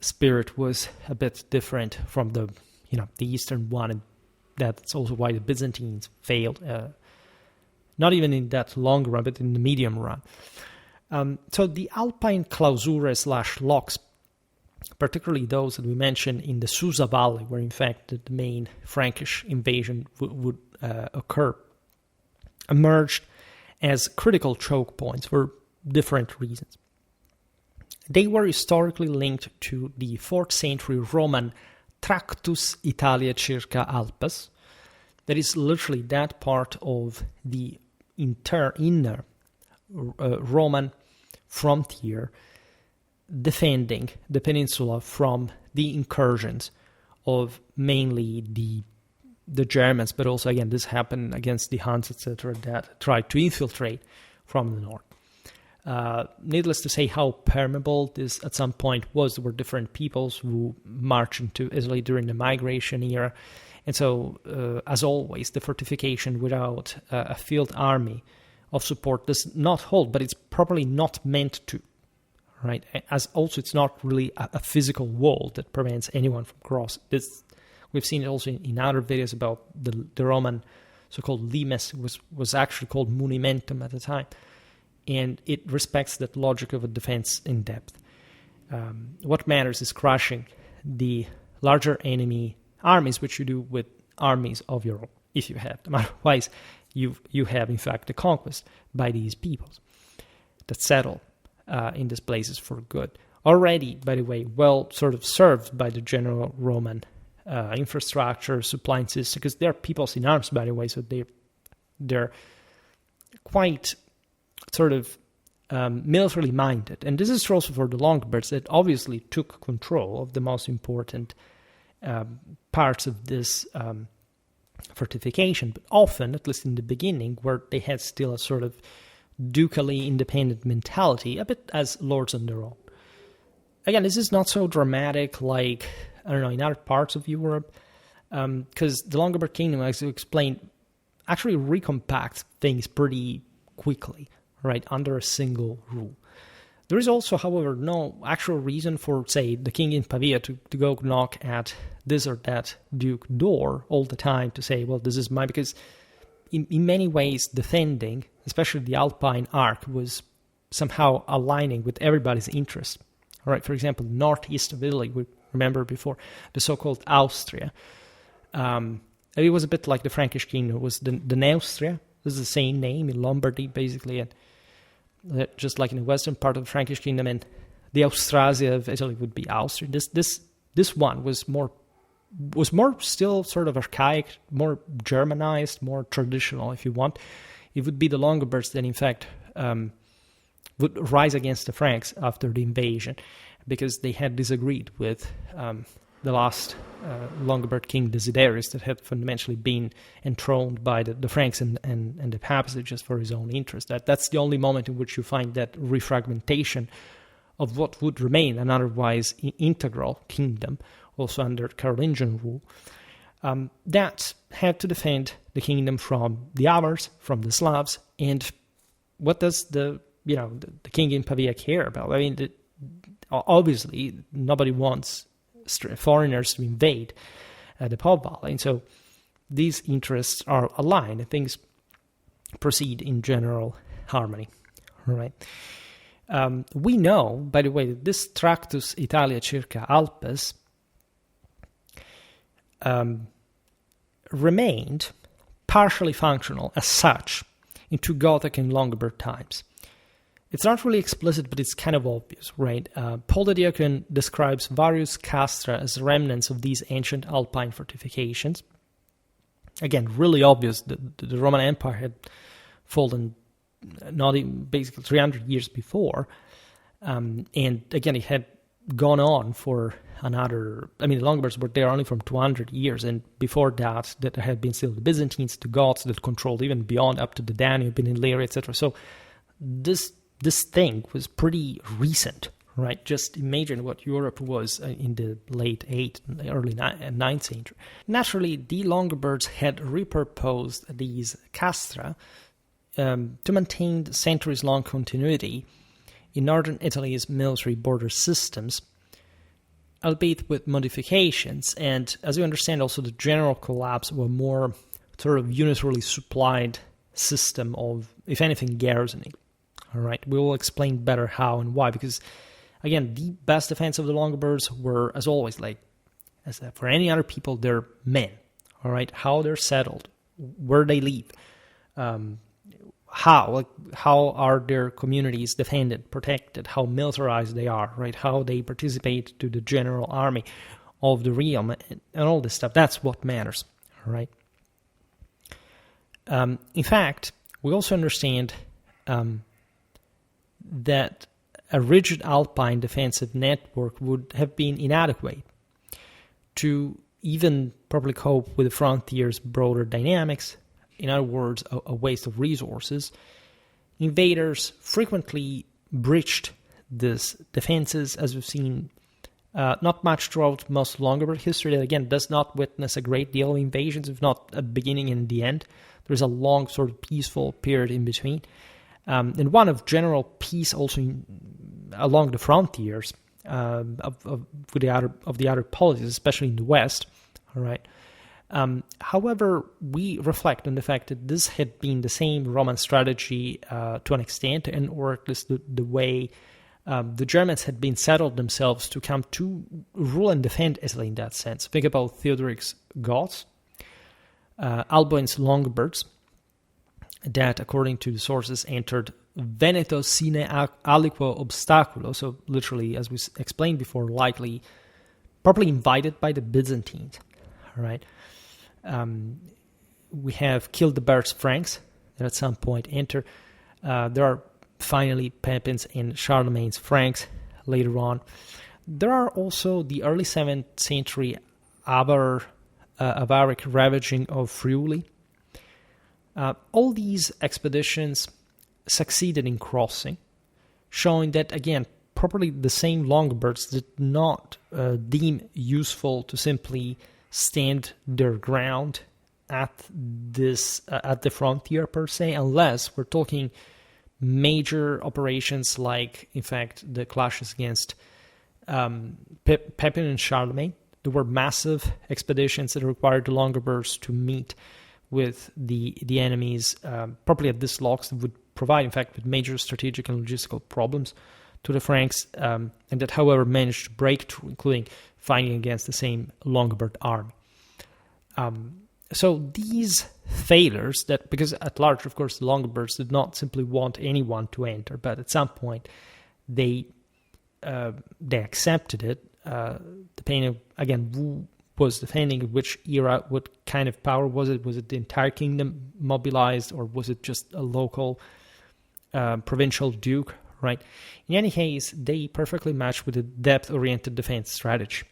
spirit was a bit different from the Eastern one, and that's also why the Byzantines failed. Not even in that long run, but in the medium run. So the Alpine clausurae / locks, particularly those that we mentioned in the Susa Valley, where in fact the main Frankish invasion would occur, emerged as critical choke points for different reasons. They were historically linked to the 4th century Roman Tractus Italiae circa Alpes. That is literally that part of the inner Roman frontier defending the peninsula from the incursions of mainly the Germans, but also, again, this happened against the Huns, etc., that tried to infiltrate from the north. Needless to say how permeable this at some point was. There were different peoples who marched into Italy during the migration era. And so, as always, the fortification without a field army of support does not hold, but it's probably not meant to, right? As also, it's not really a physical wall that prevents anyone from crossing. We've seen it also in other videos about the Roman so-called limes, was actually called munimentum at the time. And it respects that logic of a defense in depth. What matters is crushing the larger enemy armies, which you do with armies of your own, if you have them. Otherwise, you have, in fact, the conquest by these peoples. that settle in these places for good. Already, by the way, well sort of served by the general Roman infrastructure, supply system, because they're peoples in arms, by the way, so they're quite sort of militarily minded. And this is true also for the Longobards that obviously took control of the most important parts of this fortification, but often, at least in the beginning, where they had still a sort of ducally independent mentality, a bit as lords on their own. Again, this is not so dramatic like, I don't know, in other parts of Europe, because the Longobard Kingdom, as you explained, actually recompacts things pretty quickly, right, under a single rule. There is also, however, no actual reason for, say, the king in Pavia to go knock at this or that duke door all the time to say, well, this is mine, because in many ways defending, especially the Alpine arc, was somehow aligning with everybody's interest. All right, for example, northeast of Italy, we remember before, the so-called Austria. It was a bit like the Frankish kingdom. It was the Neustria. This is the same name in Lombardy, basically, and just like in the western part of the Frankish kingdom, and the Austrasia of Italy would be Austria. This one was more still sort of archaic, more Germanized, more traditional, if you want. It would be the Longobards that, in fact, would rise against the Franks after the invasion, because they had disagreed with the last Longobard king Desiderius that had fundamentally been enthroned by the Franks and the papacy just for his own interest. That's the only moment in which you find that refragmentation of what would remain an otherwise integral kingdom, also under Carolingian rule, that had to defend the kingdom from the Avars, from the Slavs. And what does the king in Pavia care about? I mean, obviously, nobody wants foreigners to invade the Po Valley, and so these interests are aligned, and things proceed in general harmony. All right. We know, by the way, that this Tractus Italia circa Alpes remained partially functional as such into Gothic and Longobard times. It's not really explicit, but it's kind of obvious, right? Paul the Deacon describes various castra as remnants of these ancient Alpine fortifications. Again, really obvious that the Roman Empire had fallen not even basically 300 years before. And again, it had gone on for another, the Longobards were there only from 200 years, and before that there had been still the Byzantines, the Goths that controlled even beyond up to the Danube and Illyria, etc. So this thing was pretty recent, right? Just imagine what Europe was in the late 8th, early 9th century. Naturally, the Longobards had repurposed these castra to maintain centuries-long continuity in northern Italy's military border systems, albeit with modifications, and as you understand, also the general collapse of a more sort of unitarily supplied system of, if anything, garrisoning. All right, we will explain better how and why, because, again, the best defense of the Longobards were, as always, like as for any other people, they're men. All right, how they're settled, where they live, how are their communities defended, protected, how militarized they are, right? How they participate to the general army of the realm, and all this stuff. That's what matters, all right? In fact, we also understand that a rigid Alpine defensive network would have been inadequate to even properly cope with the frontier's broader dynamics. In other words, a waste of resources. Invaders frequently breached these defenses, as we've seen not much throughout most Longobard history. That, again, does not witness a great deal of invasions, if not at the beginning and the end. There's a long sort of peaceful period in between. And one of general peace also along the frontiers of the other polities, especially in the West. All right. However, we reflect on the fact that this had been the same Roman strategy to an extent, and or at least the way the Germans had been settled themselves to come to rule and defend Italy in that sense. Think about Theodoric's Goths, Alboin's Longobards, that, according to the sources, entered Veneto sine aliquo obstaculo, so literally, as we explained before, likely probably invited by the Byzantines, all right? We have Childebert Franks that at some point enter. There are finally Pepins and Charlemagne's Franks later on. There are also the early 7th century Avaric ravaging of Friuli. All these expeditions succeeded in crossing, showing that, again, probably the same Longobards did not deem useful to simply stand their ground at the frontier per se, unless we're talking major operations like, in fact, the clashes against Pepin and Charlemagne. There were massive expeditions that required the Longobards to meet with the enemies, probably at this locks that would provide, in fact, with major strategic and logistical problems to the Franks, and that, however, managed to break through, including fighting against the same Longobard army. So these failures, that because at large, of course, the Longobards did not simply want anyone to enter, but at some point they accepted it, depending, again, who was defending, which era, what kind of power was it? Was it the entire kingdom mobilized, or was it just a local provincial duke, right? In any case, they perfectly match with the depth-oriented defense strategy,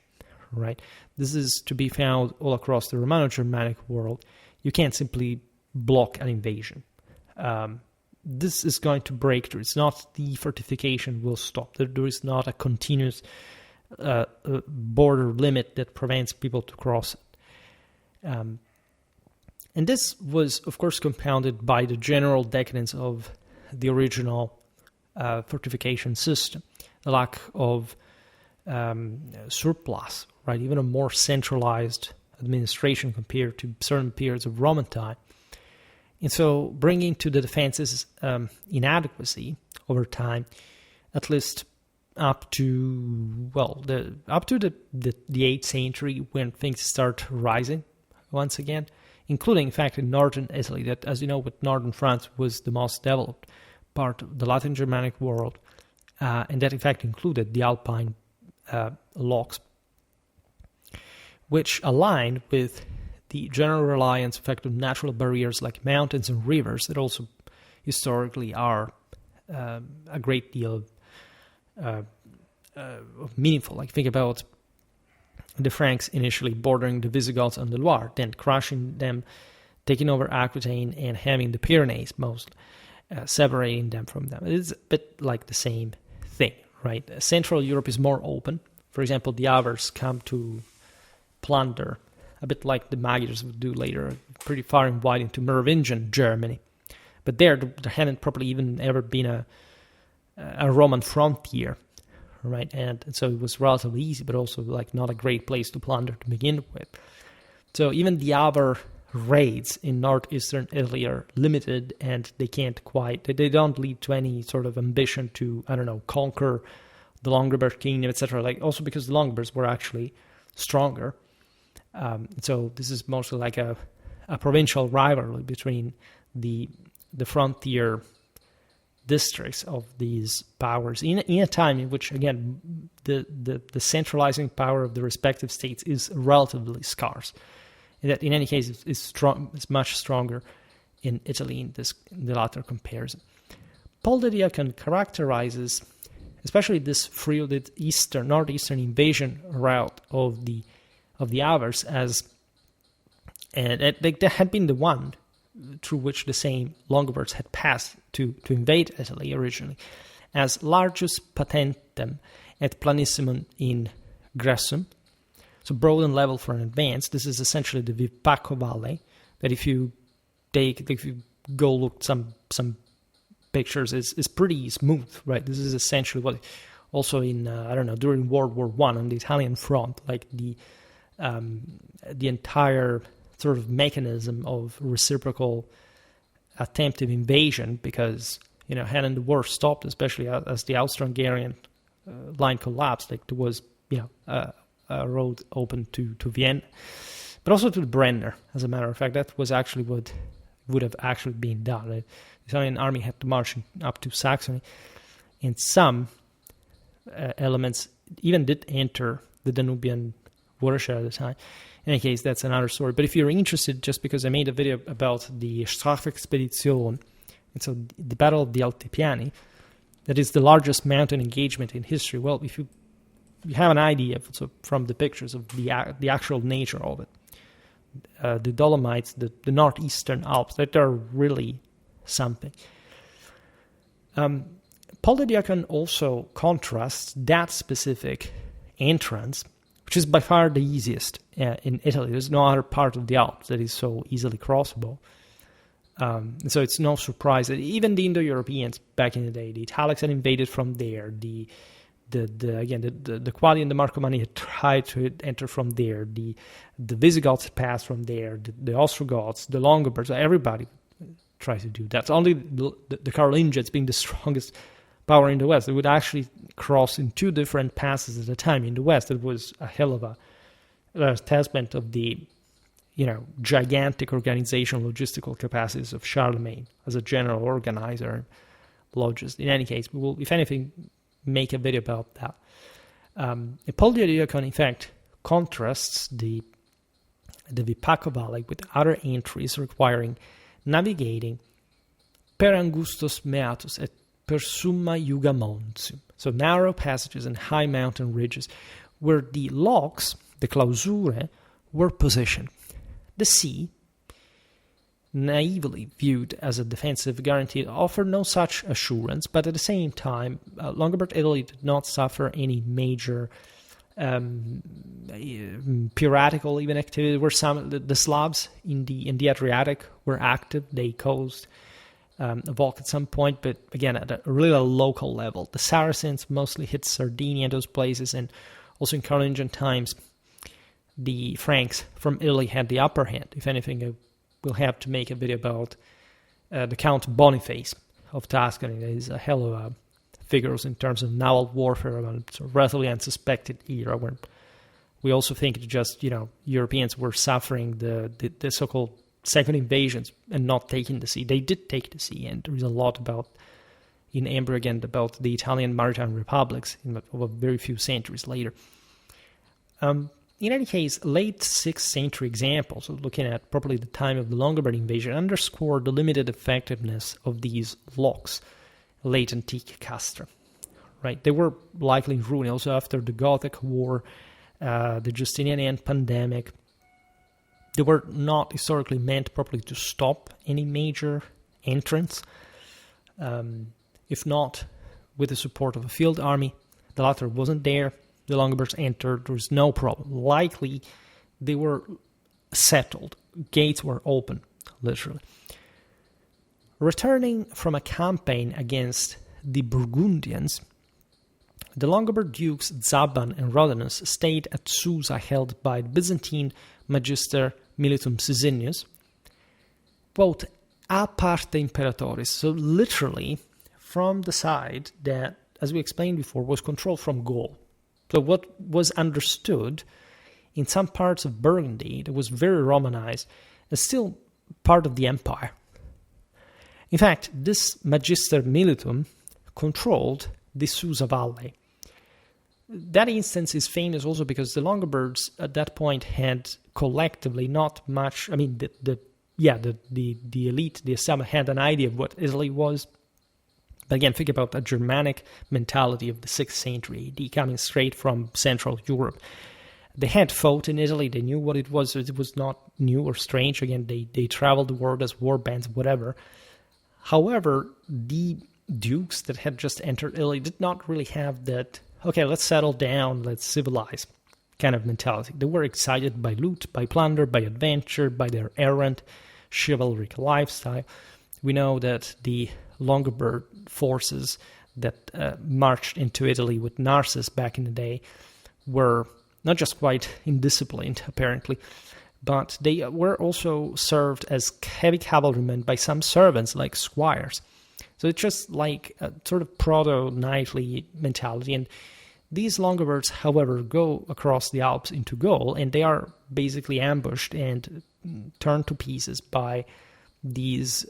right? This is to be found all across the Romano-Germanic world. You can't simply block an invasion. This is going to break through. It's not the fortification will stop. There is not a continuous border limit that prevents people to cross it. And this was, of course, compounded by the general decadence of the original fortification system, the lack of surplus, right? Even a more centralized administration compared to certain periods of Roman time. And so bringing to the defenses inadequacy over time, at least up to the 8th century, when things start rising once again, including, in fact, in northern Italy, that, as you know, with northern France was the most developed part of the Latin Germanic world, and that, in fact, included the Alpine locks, which aligned with the general reliance, in fact, on natural barriers like mountains and rivers that also historically are a great deal of meaningful. Like, think about the Franks initially bordering the Visigoths on the Loire, then crushing them, taking over Aquitaine, and having the Pyrenees mostly, separating them from them. It's a bit like the same thing, right? Central Europe is more open. For example, the Avars come to plunder, a bit like the Magyars would do later, pretty far and wide into Merovingian Germany. But there hadn't probably even ever been a Roman frontier, right? And so it was relatively easy, but also like not a great place to plunder to begin with. So even the Avar raids in northeastern Italy are limited, and they don't lead to any sort of ambition to, conquer the Longobard Kingdom, etc. Like, also because the Longobards were actually stronger. So this is mostly like a provincial rivalry between the frontier districts of these powers in a time in which, again, the centralizing power of the respective states is relatively scarce. And that, in any case, is strong. It's much stronger in Italy in the latter comparison. Paul the Deacon characterizes, especially this Friuli northeastern invasion route of the Avars as, and that had been the one through which the same Longobards had passed to invade Italy originally, as largus patentem et planissimum in Gressum, so broad and level for an advance. This is essentially the Vipacco Valley, that if you go look some pictures, is pretty smooth, right? This is essentially what, also in, during World War I on the Italian front, like the entire sort of mechanism of reciprocal attempted invasion, because, hadn't the war stopped, especially as the Austro-Hungarian line collapsed, like there was, a road open to Vienna, but also to the Brenner, as a matter of fact. That was actually what would have actually been done. The Italian army had to march up to Saxony, and some elements even did enter the Danubian watershed at the time. In any case, that's another story. But if you're interested, just because I made a video about the Strafexpedition, and so the Battle of the Altipiani, that is the largest mountain engagement in history. Well, if you have an idea from the pictures of the actual nature of it, the Dolomites, the northeastern Alps, that are really something. Paul the Diacon also contrasts that specific entrance, which is by far the easiest in Italy. There's no other part of the Alps that is so easily crossable. So it's no surprise that even the Indo-Europeans back in the day, the Italics had invaded from there. The Quadi and the Marcomanni had tried to enter from there. The Visigoths passed from there. The Ostrogoths, the Longobards, everybody tried to do that. Only the Carolingians, being the strongest power in the West, they would actually cross in two different passes at a time in the West. It was a hell of a testament of the gigantic organizational logistical capacities of Charlemagne as a general organizer, logist. In any case, we will, if anything, make a video about that. Paul the Diacon, in fact, contrasts the Vipacco Valley with other entries requiring navigating per angustos meatus et per summa juga montium, so narrow passages and high mountain ridges, where the locks, the clausurae, were positioned. The sea, naively viewed as a defensive guarantee, offered no such assurance, but at the same time, Longobard Italy did not suffer any major piratical even activity. There were some, the Slavs in the Adriatic were active. They caused a Volk at some point, but again, at a really local level. The Saracens mostly hit Sardinia and those places, and also in Carolingian times, the Franks from Italy had the upper hand. If anything, we'll have to make a video about the Count Boniface of Tuscany. That is a hell of a figures in terms of naval warfare, a sort of relatively unsuspected era where we also think just, Europeans were suffering the so-called second invasions and not taking the sea. They did take the sea, and there is a lot in Ambergand about the Italian maritime republics over very few centuries later. In any case, late 6th century examples, looking at probably the time of the Longobard invasion, underscore the limited effectiveness of these locks, late antique castra. Right? They were likely in ruin also after the Gothic War, the Justinian pandemic. They were not historically meant properly to stop any major entrance. If not with the support of a field army, the latter wasn't there. The Longobards entered, there was no problem. Likely, they were settled. Gates were open, literally. Returning from a campaign against the Burgundians, the Longobard dukes Zaban and Rodinus stayed at Susa, held by the Byzantine Magister Militum Sicinius, quote, a parte imperatoris, so literally from the side that, as we explained before, was controlled from Gaul. So what was understood in some parts of Burgundy that was very Romanized is still part of the empire. In fact, this Magister Militum controlled the Susa Valley. That instance is famous also because the Longobards at that point had collectively not much. I mean, the elite, the establishment had an idea of what Italy was. But again, think about a Germanic mentality of the 6th century AD coming straight from Central Europe. They had fought in Italy. They knew what it was. It was not new or strange. Again, they traveled the world as war bands, whatever. However, the dukes that had just entered Italy did not really have that, okay, let's settle down, let's civilize kind of mentality. They were excited by loot, by plunder, by adventure, by their errant, chivalric lifestyle. We know that the Longobard forces that marched into Italy with Narses back in the day were not just quite indisciplined, apparently, but they were also served as heavy cavalrymen by some servants, like squires. So it's just like a sort of proto-knightly mentality. And these Longobards, however, go across the Alps into Gaul, and they are basically ambushed and turned to pieces by these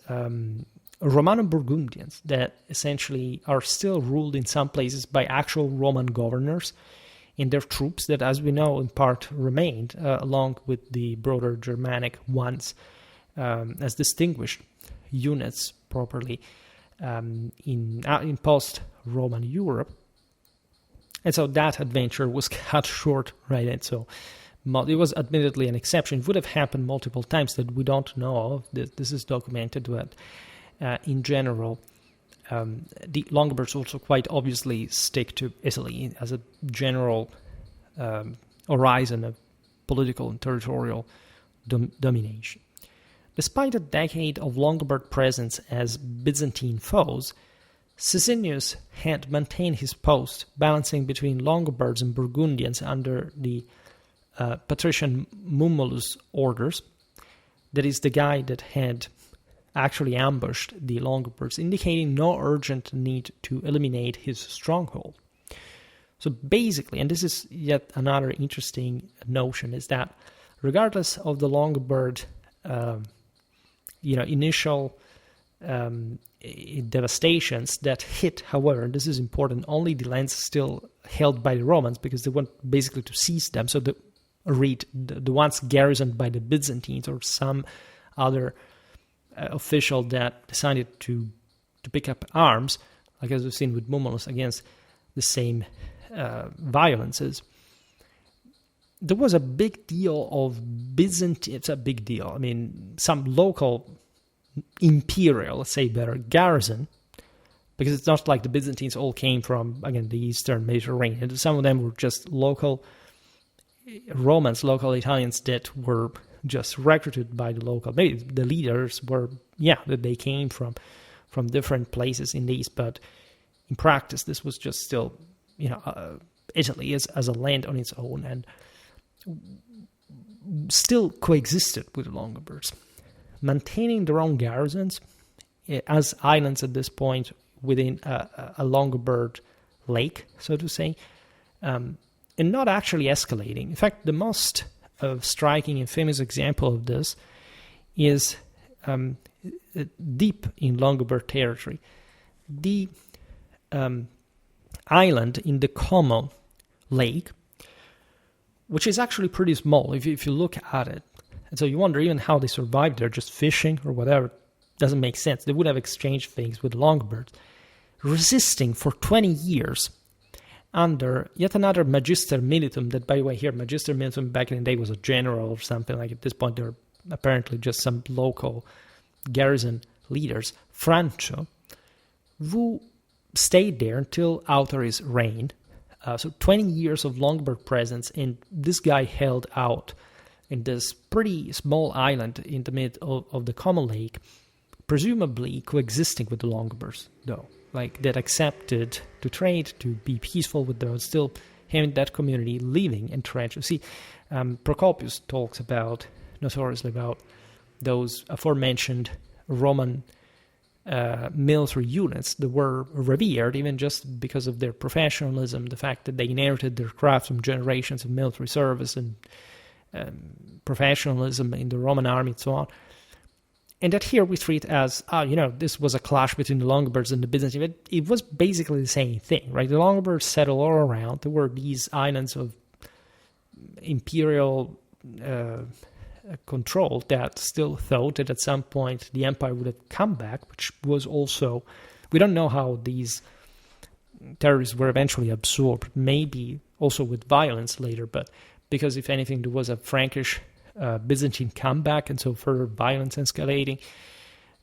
Romano-Burgundians that essentially are still ruled in some places by actual Roman governors and their troops that, as we know, in part remained, along with the broader Germanic ones, as distinguished units properly in post-Roman Europe. And so that adventure was cut short, right? And so it was admittedly an exception. It would have happened multiple times that we don't know of. This is documented, but in general, the Longobards also quite obviously stick to Italy as a general horizon of political and territorial domination. Despite a decade of Longobard presence as Byzantine foes, Sisinnius had maintained his post, balancing between Longobards and Burgundians under the patrician Mummolus orders. That is the guy that had actually ambushed the Longobards, indicating no urgent need to eliminate his stronghold. So basically, and this is yet another interesting notion, is that regardless of the Longobard initial devastations that hit, however, and this is important, only the lands still held by the Romans, because they want basically to seize them. So the ones garrisoned by the Byzantines or some other official that decided to pick up arms, like as we've seen with Mummolus, against the same violences. There was a big deal of Byzantine. It's a big deal. I mean, some local imperial, let's say better, garrison, because it's not like the Byzantines all came from, again, the Eastern Mediterranean. Some of them were just local Romans, local Italians that were just recruited by the local. Maybe the leaders were, that they came from different places in the East, but in practice, this was just still, Italy as a land on its own, and still coexisted with the Longobards, maintaining their own garrisons as islands at this point within a Longobard lake, so to say, and not actually escalating. In fact, the most striking and famous example of this is deep in Longobard territory. The island in the Como lake, which is actually pretty small if you look at it. And so you wonder even how they survived there, just fishing or whatever. Doesn't make sense. They would have exchanged things with Longobards, resisting for 20 years under yet another Magister Militum, that, by the way, here, Magister Militum back in the day was a general or something. Like at this point, they're apparently just some local garrison leaders, Francio, who stayed there until Authori's reign. So 20 years of Longobard presence, and this guy held out in this pretty small island in the mid of the Como Lake, presumably coexisting with the Longobards, though. Like, that accepted to trade, to be peaceful with those, still having that community living entrenched. You see, Procopius talks notoriously about those aforementioned Roman military units that were revered even just because of their professionalism, the fact that they inherited their craft from generations of military service and professionalism in the Roman army and so on. And that here we treat as, this was a clash between the Longobards and the Byzantines. It was basically the same thing, right? The Longobards settled all around. There were these islands of imperial control that still thought that at some point the empire would have come back, which was also, we don't know how these territories were eventually absorbed, maybe also with violence later, but because if anything there was a Frankish Byzantine comeback, and so further violence escalating.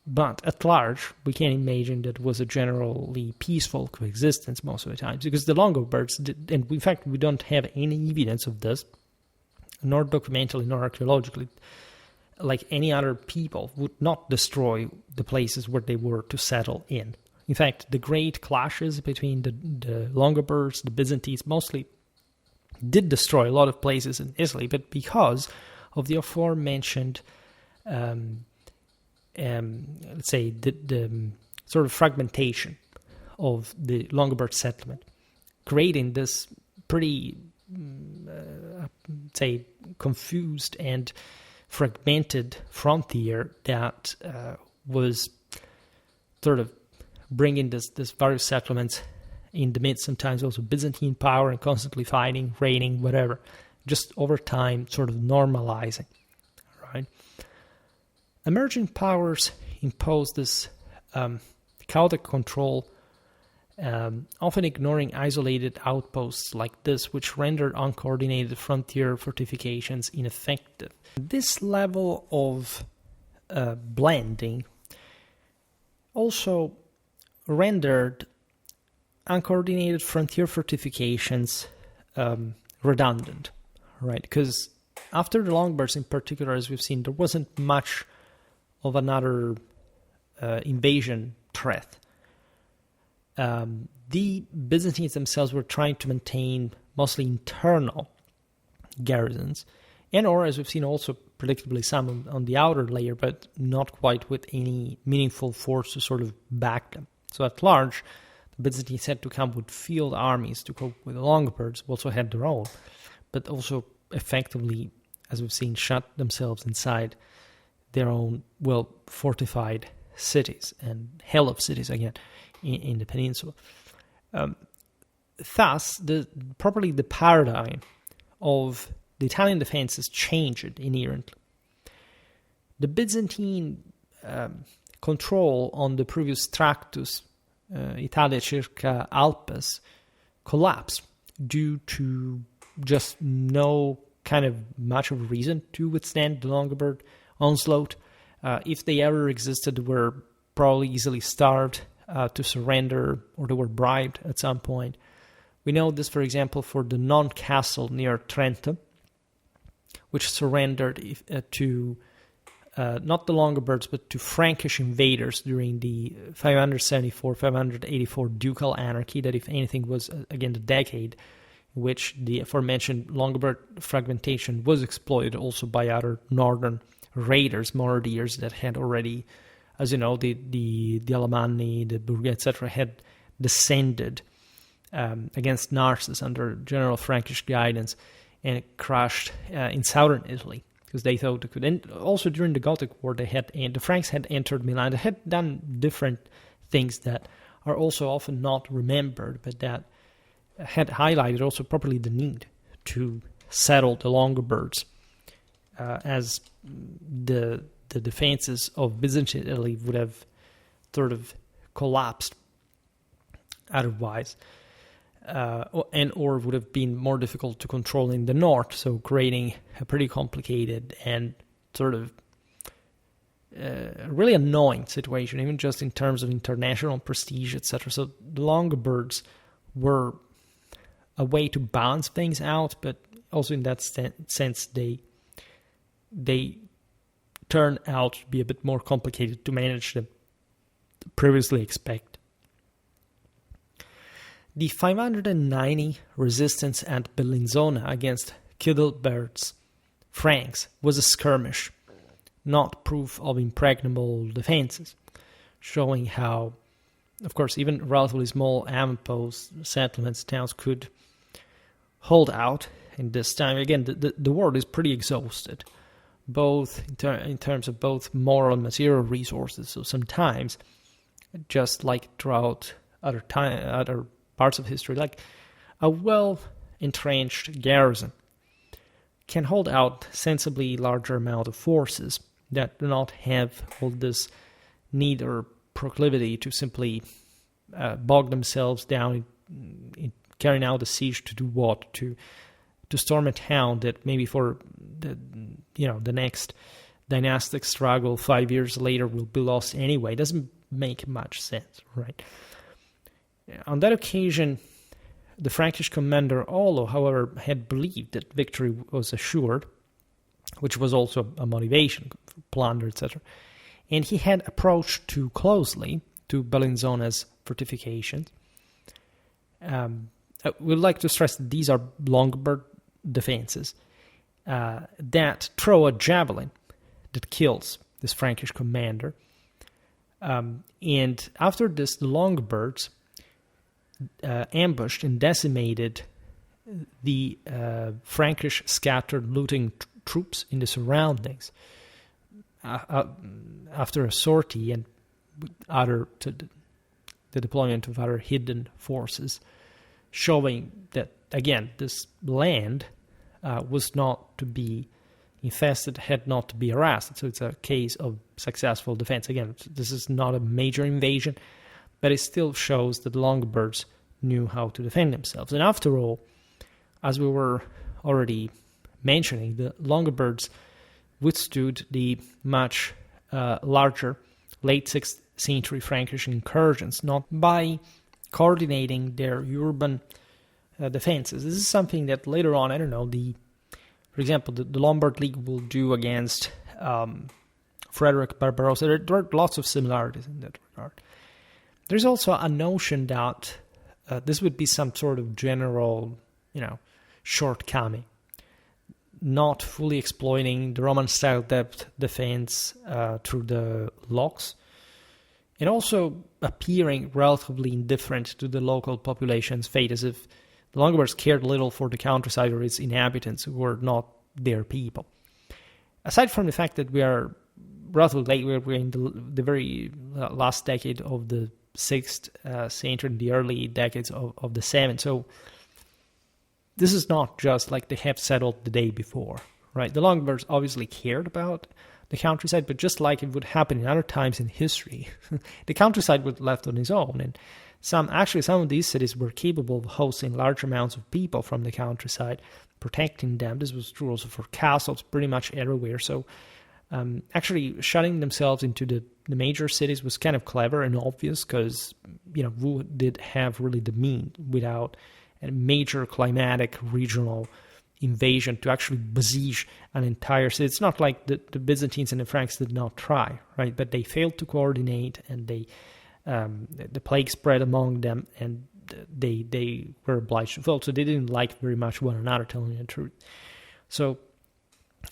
But at large, we can imagine that it was a generally peaceful coexistence most of the times, because the Longobards did, and in fact we don't have any evidence of this, nor documentally nor archaeologically, like any other people, would not destroy the places where they were to settle in. In fact, the great clashes between the Longobards, the Byzantines, mostly did destroy a lot of places in Italy, but because of the aforementioned, let's say, the sort of fragmentation of the Longobard settlement, creating this pretty, say, confused and fragmented frontier that was sort of bringing this various settlements in the midst, sometimes also Byzantine power, and constantly fighting, reigning, whatever, just over time sort of normalizing, right? Emerging powers imposed this chaotic control, often ignoring isolated outposts like this, which rendered uncoordinated frontier fortifications ineffective. This level of blending also rendered uncoordinated frontier fortifications redundant, right? Because after the Longobards in particular, as we've seen, there wasn't much of another invasion threat. The Byzantines themselves were trying to maintain mostly internal garrisons, and or, as we've seen, also predictably some on the outer layer, but not quite with any meaningful force to sort of back them. So at large, the Byzantines had to come with field armies to cope with the Longobards, who also had their own, but also effectively, as we've seen, shut themselves inside their own well-fortified cities, and hell of cities again in the peninsula. Thus, the paradigm of the Italian defenses changed inherently. The Byzantine control on the previous Tractus Italia circa Alpes collapsed due to just no kind of much of a reason to withstand the Longobard onslaught. If they ever existed, they were probably easily starved to surrender, or they were bribed at some point. We know this, for example, for the non-castle near Trento, which surrendered to not the Longobards, but to Frankish invaders during the 574-584 ducal anarchy, that, if anything, was, again, the decade in which the aforementioned Longobard fragmentation was exploited also by other northern raiders, marauders that had already, as you know, the Alemanni, the Burgundy, etc., had descended against Narses under general Frankish guidance, and it crashed in southern Italy, because they thought they could. And also during the Gothic War, the Franks had entered Milan. They had done different things that are also often not remembered, but that had highlighted also properly the need to settle the Longobards, as the defenses of Byzantine Italy would have sort of collapsed otherwise, and or would have been more difficult to control in the north, so creating a pretty complicated and sort of really annoying situation, even just in terms of international prestige, etc. So the Longobards were a way to balance things out, but also in that sense they turned out to be a bit more complicated to manage than previously expected. The 590 resistance at Bellinzona against Childeberd's Franks was a skirmish, not proof of impregnable defenses, showing how, of course, even relatively small outposts, settlements, towns could hold out in this time. Again, the world is pretty exhausted, both in terms of both moral and material resources. So sometimes, just like throughout other parts of history, like a well-entrenched garrison can hold out sensibly larger amount of forces that do not have all this need or proclivity to simply bog themselves down in carrying out a siege to do what? To storm a town that maybe for the next dynastic struggle 5 years later will be lost anyway. It doesn't make much sense, right? On that occasion, the Frankish commander Olo, however, had believed that victory was assured, which was also a motivation for plunder, etc. And he had approached too closely to Bellinzona's fortifications. I would like to stress that these are Longobard defenses that throw a javelin that kills this Frankish commander. And after this, the Longobards ambushed and decimated the Frankish scattered looting troops in the surroundings after a sortie and the deployment of other hidden forces, showing that, again, this land was not to be infested, had not to be harassed. So it's a case of successful defense. Again, this is not a major invasion, but it still shows that the Longobards knew how to defend themselves. And after all, as we were already mentioning, the Longobards withstood the much larger late 6th century Frankish incursions, not by coordinating their urban defenses. This is something that later on, for example, the Lombard League will do against Frederick Barbarossa. There are lots of similarities in that regard. There's also a notion that this would be some sort of general, shortcoming, not fully exploiting the Roman-style depth defense through the locks, and also appearing relatively indifferent to the local population's fate, as if the Longobards cared little for the countryside or its inhabitants who were not their people. Aside from the fact that we are relatively late, we're in the very last decade of the 6th century, and the early decades of the 7th, so this is not just like they have settled the day before, right? The Longobards obviously cared about the countryside, but just like it would happen in other times in history, the countryside was left on its own, and some of these cities were capable of hosting large amounts of people from the countryside, protecting them. This was true also for castles pretty much everywhere. So actually shutting themselves into the major cities was kind of clever and obvious, because who did have really the means without a major climatic regional invasion to actually besiege an entire city. It's not like the Byzantines and the Franks did not try, right? But they failed to coordinate, and the plague spread among them, and they were obliged to fall. So they didn't like very much one another, telling the truth. So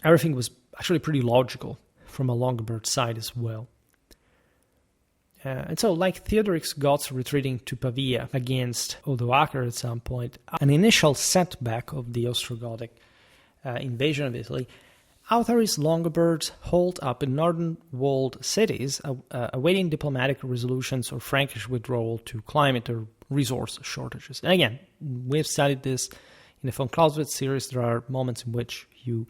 everything was actually pretty logical from a Longobard side as well. And so, like Theodoric's Goths retreating to Pavia against Odoacer at some point, an initial setback of the Ostrogothic invasion of Italy, Author's Longobards hold up in northern walled cities, awaiting diplomatic resolutions or Frankish withdrawal to climate or resource shortages. And again, we've studied this in the von Clausewitz series. There are moments in which you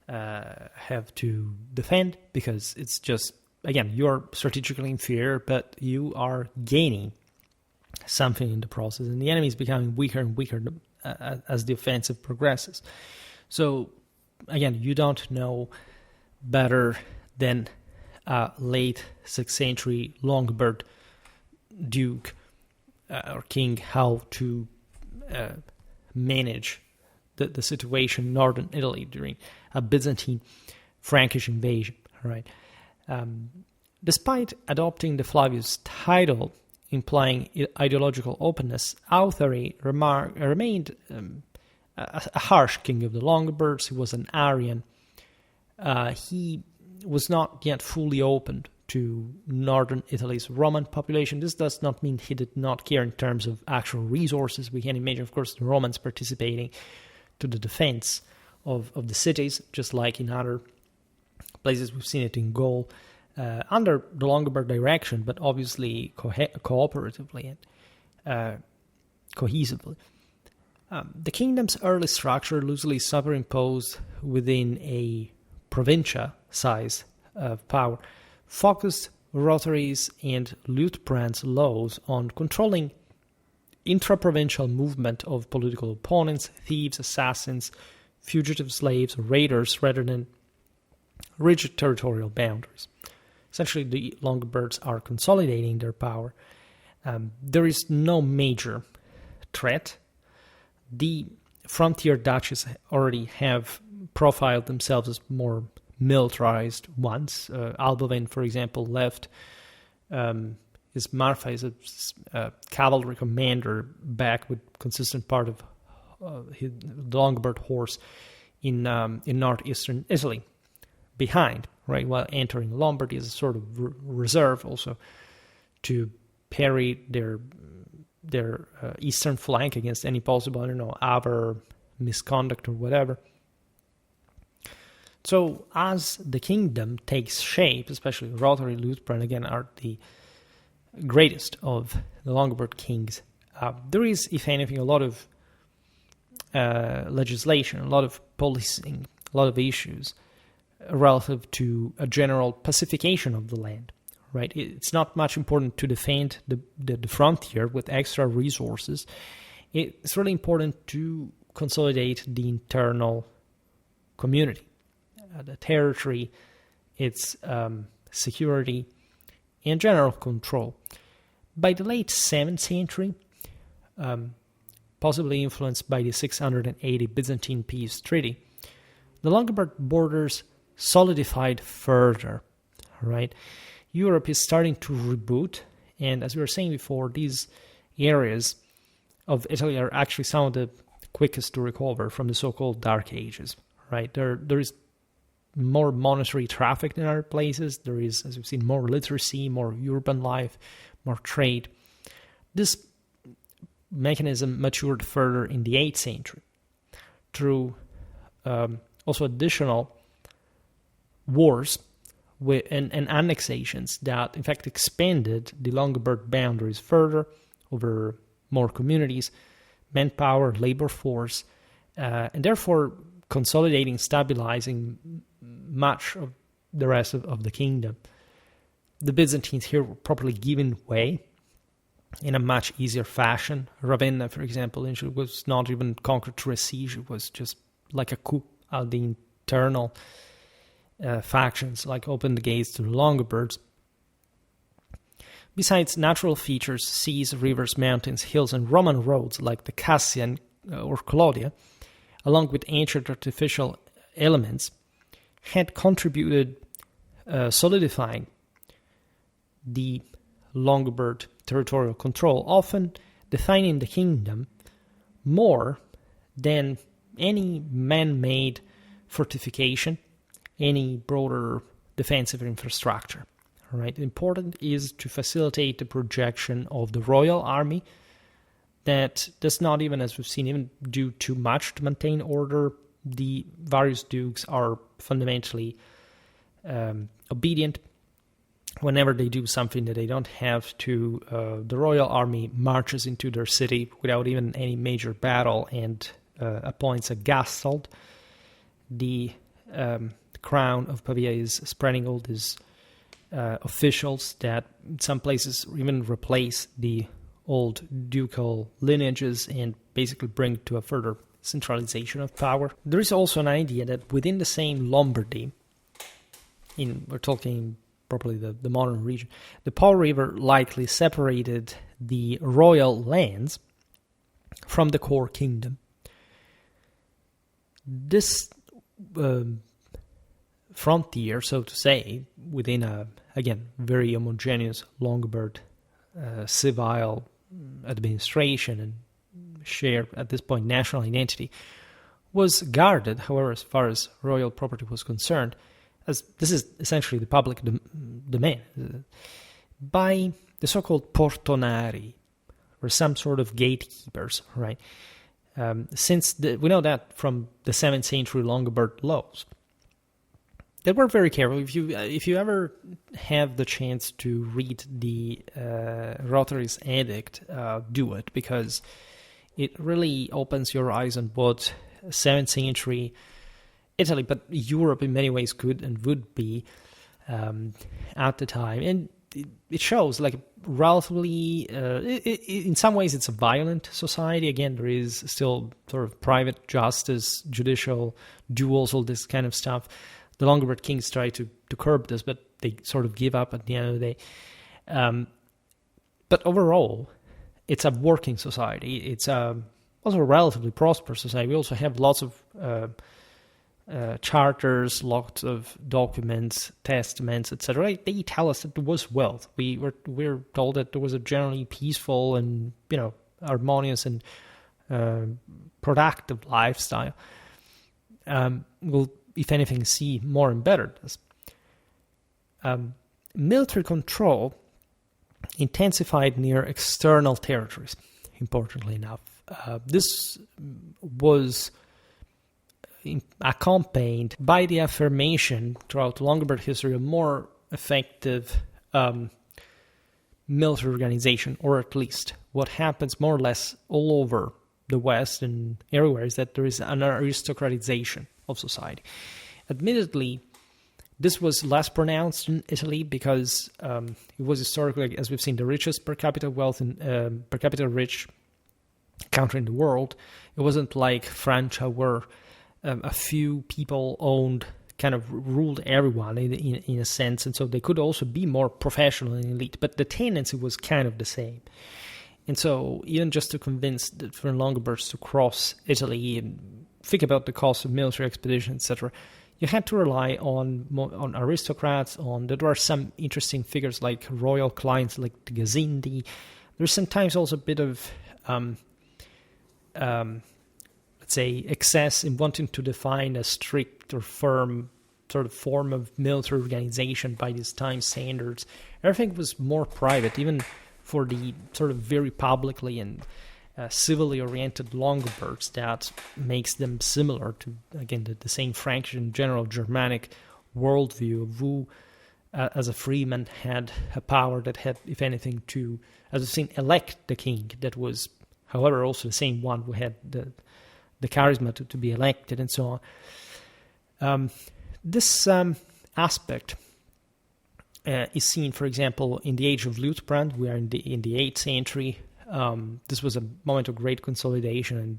have to defend, because it's just, again, you're strategically inferior, but you are gaining something in the process, and the enemy is becoming weaker and weaker as the offensive progresses. So, again, you don't know better than a late 6th century Longobard duke or king how to manage the situation in northern Italy during a Byzantine Frankish invasion, right? Despite adopting the Flavius title, implying ideological openness, Authore remained a harsh king of the Longobards. He was an Arian. He was not yet fully opened to northern Italy's Roman population. This does not mean he did not care in terms of actual resources. We can imagine, of course, the Romans participating to the defense of the cities, just like in other places. We've seen it in Gaul, under the Longobard direction, but obviously cooperatively and cohesively. The kingdom's early structure, loosely superimposed within a provincia size of power, focused rotaries and Liutprand's laws on controlling intra-provincial movement of political opponents, thieves, assassins, fugitive slaves, or raiders, rather than rigid territorial boundaries. Essentially, the Longobards are consolidating their power. There is no major threat. The frontier duchies already have profiled themselves as more militarized ones. Albovin, for example, left his Marfa as a cavalry commander back with consistent part of the Longobard horse in northeastern Italy behind, right, while entering Lombardy as a sort of reserve also to parry their eastern flank against any possible, Avar misconduct or whatever. So as the kingdom takes shape, especially Rotary, Luthbrand, again, are the greatest of the Longobard kings, there is, if anything, a lot of legislation, a lot of policing, a lot of issues relative to a general pacification of the land, right? It's not much important to defend the frontier with extra resources. It's really important to consolidate the internal community, the territory, its security, and general control. By the late 7th century, possibly influenced by the 680 Byzantine peace treaty, the Longobard borders solidified further, right? Europe is starting to reboot, and as we were saying before, these areas of Italy are actually some of the quickest to recover from the so-called Dark Ages, right? There is more monetary traffic than other places. There is, as we've seen, more literacy, more urban life, more trade. This mechanism matured further in the 8th century through also additional wars and annexations that, in fact, expanded the Longobard boundaries further over more communities, manpower, labor force, and therefore consolidating, stabilizing much of the rest of the kingdom. The Byzantines here were properly giving way in a much easier fashion. Ravenna, for example, was not even conquered through a siege. It was just like a coup. The internal factions opened the gates to the Longobards. Besides natural features, seas, rivers, mountains, hills, and Roman roads like the Cassian or Claudia, along with ancient artificial elements, had contributed solidifying the Longobard territorial control, often defining the kingdom more than any man-made fortification, any broader defensive infrastructure. All right, important is to facilitate the projection of the royal army that does not even, as we've seen, even do too much to maintain order. The various dukes are fundamentally obedient. Whenever they do something that they don't have to, the royal army marches into their city without even any major battle and appoints a gastald. The crown of Pavia is spreading all these officials that in some places even replace the old ducal lineages and basically bring to a further centralization of power. There is also an idea that within the same Lombardy, we're talking properly the modern region, the Po River likely separated the royal lands from the core kingdom. This frontier, so to say, within a, again, very homogeneous Longobard civil administration and shared, at this point, national identity, was guarded, however, as far as royal property was concerned, as this is essentially the public domain, by the so-called portonari, or some sort of gatekeepers, right? Since we know that from the 7th century Longobard laws, they were very careful. If you ever have the chance to read the Rotary's edict, do it, because it really opens your eyes on what 7th century Italy, but Europe in many ways could and would be at the time. And it shows like relatively, in some ways it's a violent society. Again, there is still sort of private justice, judicial duels, all this kind of stuff. The Longobard kings try to curb this, but they sort of give up at the end of the day. But overall, it's a working society. It's also a relatively prosperous society. We also have lots of charters, lots of documents, testaments, etc. They tell us that there was wealth. We're told that there was a generally peaceful and harmonious and productive lifestyle. We'll, if anything, see more and better this. Military control intensified near external territories, importantly enough. This was accompanied by the affirmation throughout Longobard history of more effective military organization, or at least what happens more or less all over the West and everywhere is that there is an aristocratization of society. Admittedly, this was less pronounced in Italy because it was historically, as we've seen, the richest per capita wealth and per capita rich country in the world. It wasn't like Francia, where a few people owned, kind of ruled everyone in a sense, and so they could also be more professional and elite. But the tendency was kind of the same. And so even just to convince the different Longobards to cross Italy and think about the cost of military expeditions, etc., you had to rely on aristocrats. There are some interesting figures like royal clients like the Gazindi. There's sometimes also a bit of, let's say, excess in wanting to define a strict or firm sort of form of military organization by these time standards. Everything was more private, even for the sort of very publicly and civilly oriented Longobards. That makes them similar to, again, the same Frankish and general Germanic worldview of who, as a freeman, had a power that had, if anything, to, as we've seen, elect the king. That was, however, also the same one who had the charisma to be elected, and so on. This aspect is seen, for example, in the age of Liutprand. We are in the 8th century. This was a moment of great consolidation and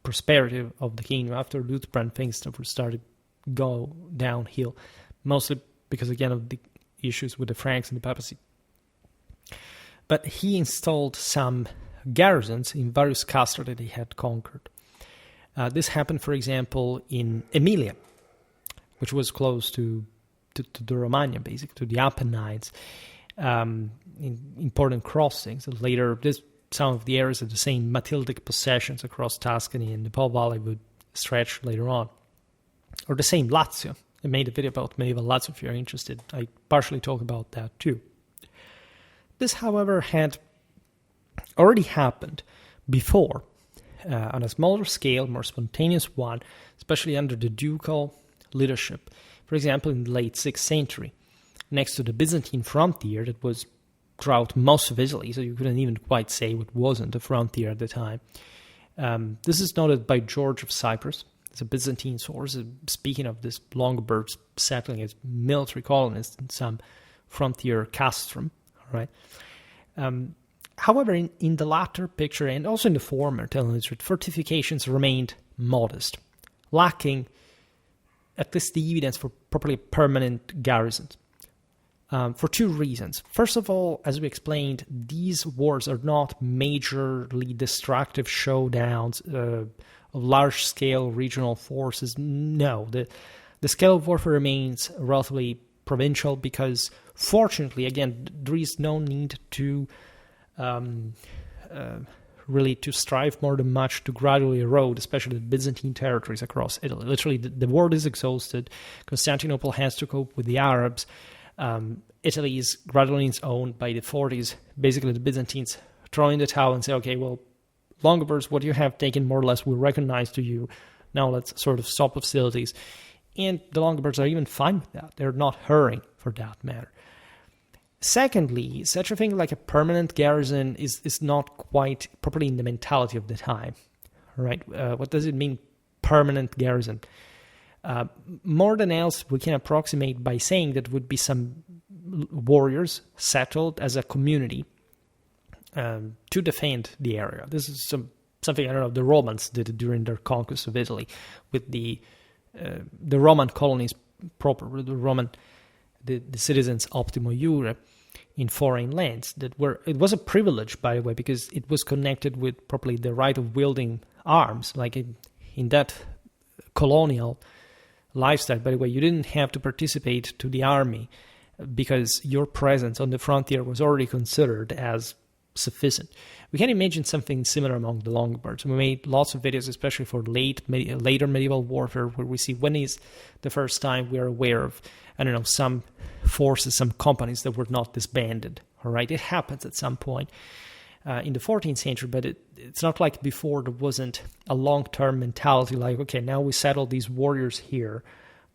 prosperity of the kingdom. After Liutprand, things started to go downhill, mostly because, again, of the issues with the Franks and the papacy. But he installed some garrisons in various castra that he had conquered. This happened, for example, in Emilia, which was close to the Romagna, basically, to the Apennines, in important crossings. Later, some of the areas of the same Matildic possessions across Tuscany and the Po Valley would stretch later on. Or the same Lazio. I made a video about medieval Lazio if you're interested. I partially talk about that too. This, however, had already happened before, on a smaller scale, more spontaneous one, especially under the ducal leadership. For example, in the late 6th century, next to the Byzantine frontier that was throughout most of Italy, so you couldn't even quite say what wasn't a frontier at the time. This is noted by George of Cyprus. It's a Byzantine source, speaking of this Longobards settling as military colonists in some frontier castrum. All right. However, in the latter picture, and also in the former, telling the truth, fortifications remained modest, lacking at least the evidence for properly permanent garrisons, for two reasons. First of all, as we explained, these wars are not majorly destructive showdowns of large-scale regional forces. No, the scale of warfare remains relatively provincial because, fortunately, again, there is no need to really to strive more than much to gradually erode, especially the Byzantine territories across Italy. Literally, the world is exhausted. Constantinople has to cope with the Arabs. Italy is gradually owned by the 40s. Basically, the Byzantines throw in the towel and say, okay, well, Longobards, what you have taken more or less we recognize to you. Now let's sort of stop hostilities. And the Longobards are even fine with that. They're not hurrying for that matter. Secondly, such a thing like a permanent garrison is not quite properly in the mentality of the time. Right? What does it mean, permanent garrison? More than else, we can approximate by saying that would be some warriors settled as a community to defend the area. This is something, I don't know, the Romans did during their conquest of Italy with the Roman colonies proper, the citizens optimo iure in foreign lands it was a privilege, by the way, because it was connected with probably the right of wielding arms. Like in that colonial lifestyle, by the way, you didn't have to participate to the army because your presence on the frontier was already considered as sufficient. We can imagine something similar among the Longobards. We made lots of videos, especially for later medieval warfare, where we see when is the first time we are aware of, I don't know, some forces, some companies that were not disbanded. All right, it happens at some point. in the 14th century, but it's not like before there wasn't a long-term mentality like, okay, now we settle these warriors here.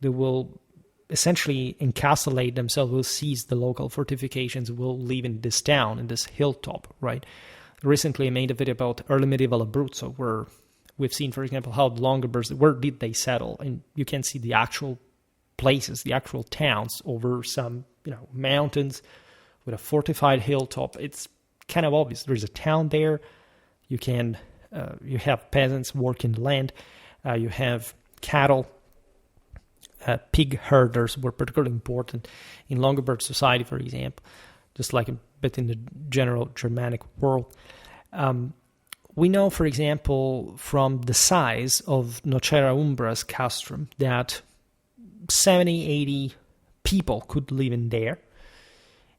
They will essentially encapsulate themselves, will seize the local fortifications, will live in this town, in this hilltop, right? Recently I made a video about early medieval Abruzzo, where we've seen, for example, how the Longobards, where did they settle? And you can see the actual places, the actual towns over some, mountains with a fortified hilltop. It's kind of obvious. There's a town there. You have peasants working the land. You have cattle. Pig herders were particularly important in Longobard society, for example, just like a bit in the general Germanic world. We know, for example, from the size of Nocera Umbra's castrum that 70, 80 people could live in there.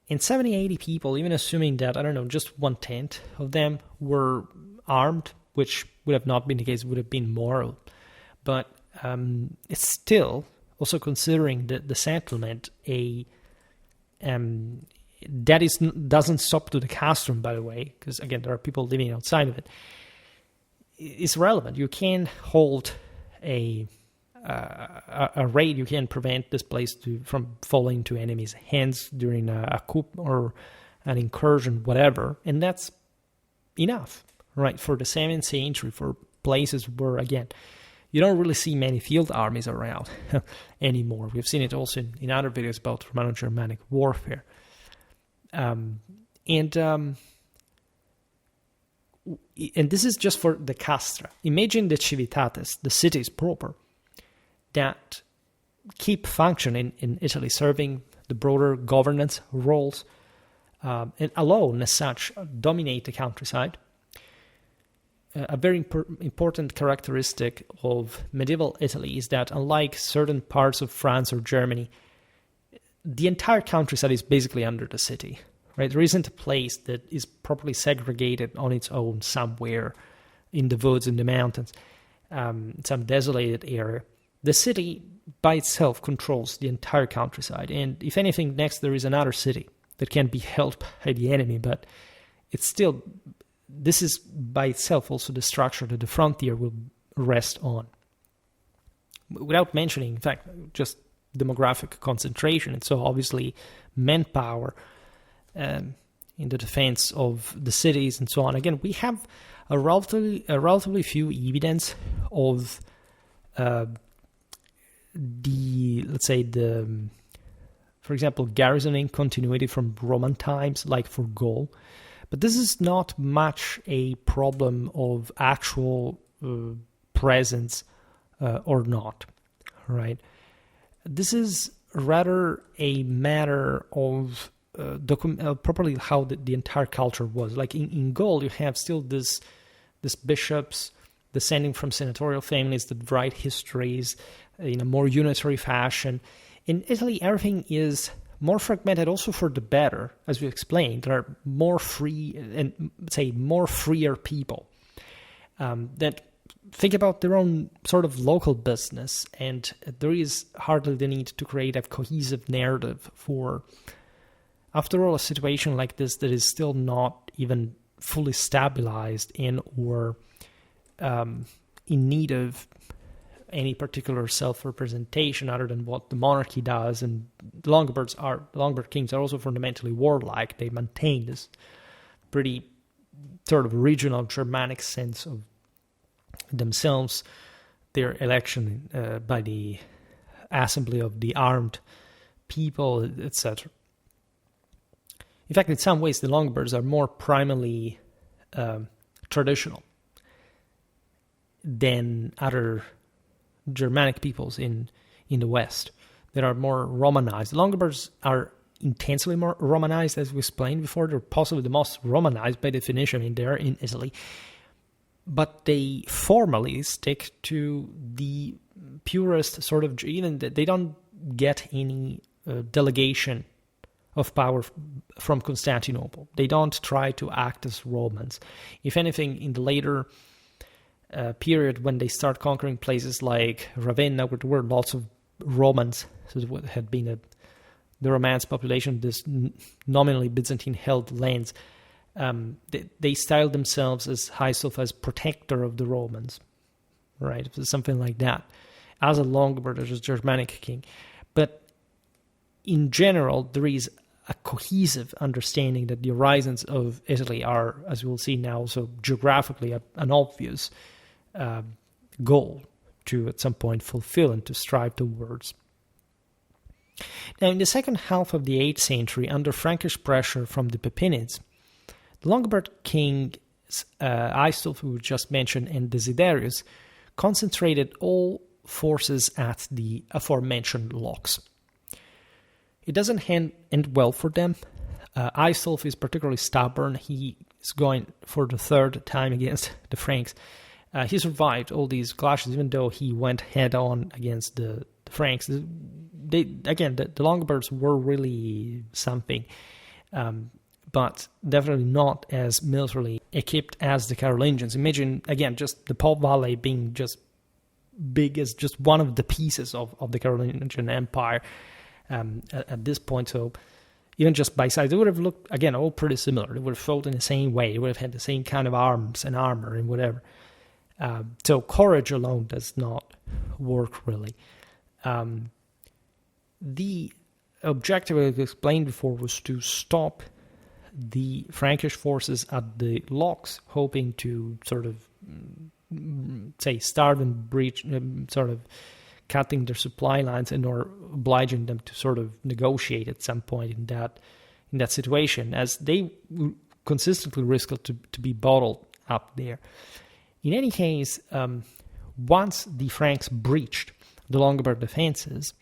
And 70, 80 people, even assuming that, just 1/10 of them were armed, which would have not been the case, would have been more. But it's still, also considering the settlement, doesn't stop to the castrum, by the way, because again, there are people living outside of it. It's relevant. You can hold a raid. You can prevent this place from falling into enemies' hands during a coup or an incursion, whatever, and that's enough, right? For the 7th century, for places where, again, you don't really see many field armies around anymore. We've seen it also in other videos about Romano-Germanic warfare. And this is just for the castra. Imagine the civitates, the cities proper, that keep functioning in Italy, serving the broader governance roles, and alone, as such, dominate the countryside. A very important characteristic of medieval Italy is that, unlike certain parts of France or Germany, the entire countryside is basically under the city, right? There isn't a place that is properly segregated on its own somewhere in the woods, in the mountains, some desolated area. The city by itself controls the entire countryside. And if anything, next there is another city that can be held by the enemy, but it's still, this is by itself also the structure that the frontier will rest on. Without mentioning, in fact, just demographic concentration, and so obviously manpower in the defense of the cities and so on. Again, we have a relatively few evidence of for example, garrisoning continuity from Roman times, like for Gaul. But this is not much a problem of actual presence or not, right? This is rather a matter of properly how the entire culture was. Like in Gaul, you have still this bishops descending from senatorial families that write histories in a more unitary fashion. In Italy, everything is more fragmented, also for the better, as we explained. There are more free and more freer people that think about their own sort of local business, and there is hardly the need to create a cohesive narrative for, after all, a situation like this that is still not even fully stabilized or in need of any particular self-representation other than what the monarchy does. And the Lombard kings are also fundamentally warlike. They maintain this pretty sort of regional Germanic sense of themselves, their election by the assembly of the armed people, etc. In fact, in some ways, the Longobards are more primarily traditional than other Germanic peoples in the West that are more Romanized. The Longobards are intensely more Romanized, as we explained before. They're possibly the most Romanized by definition. I mean, they're in Italy. But they formally stick to the purest sort of, even they don't get any delegation of power from Constantinople. They don't try to act as Romans. If anything, in the later period, when they start conquering places like Ravenna, where there were lots of Romans, so it had been the Romance population, this nominally Byzantine-held lands, They styled themselves as Aistulf as protector of the Romans, right? Something like that, as a Longobard, as a Germanic king. But in general, there is a cohesive understanding that the horizons of Italy are, as we will see now, also geographically an obvious goal to at some point fulfill and to strive towards. Now, in the second half of the 8th century, under Frankish pressure from the Pepinids, the Longobard kings Aistulf, who we just mentioned, and Desiderius concentrated all forces at the aforementioned locks. It doesn't end well for them. Aistulf is particularly stubborn. He is going for the third time against the Franks. He survived all these clashes, even though he went head-on against the Franks. The Longobards were really something, but definitely not as militarily equipped as the Carolingians. Imagine, again, just the Po Valley being just big as just one of the pieces of the Carolingian Empire at this point. So even just by size, they would have looked, again, all pretty similar. They would have fought in the same way. They would have had the same kind of arms and armor and whatever. So courage alone does not work really. The objective, as explained before, was to stop the Frankish forces at the locks, hoping to sort of, say, starve and breach, sort of cutting their supply lines and or obliging them to sort of negotiate at some point in that situation, as they consistently risked to be bottled up there. In any case, once the Franks breached the Longobard defenses,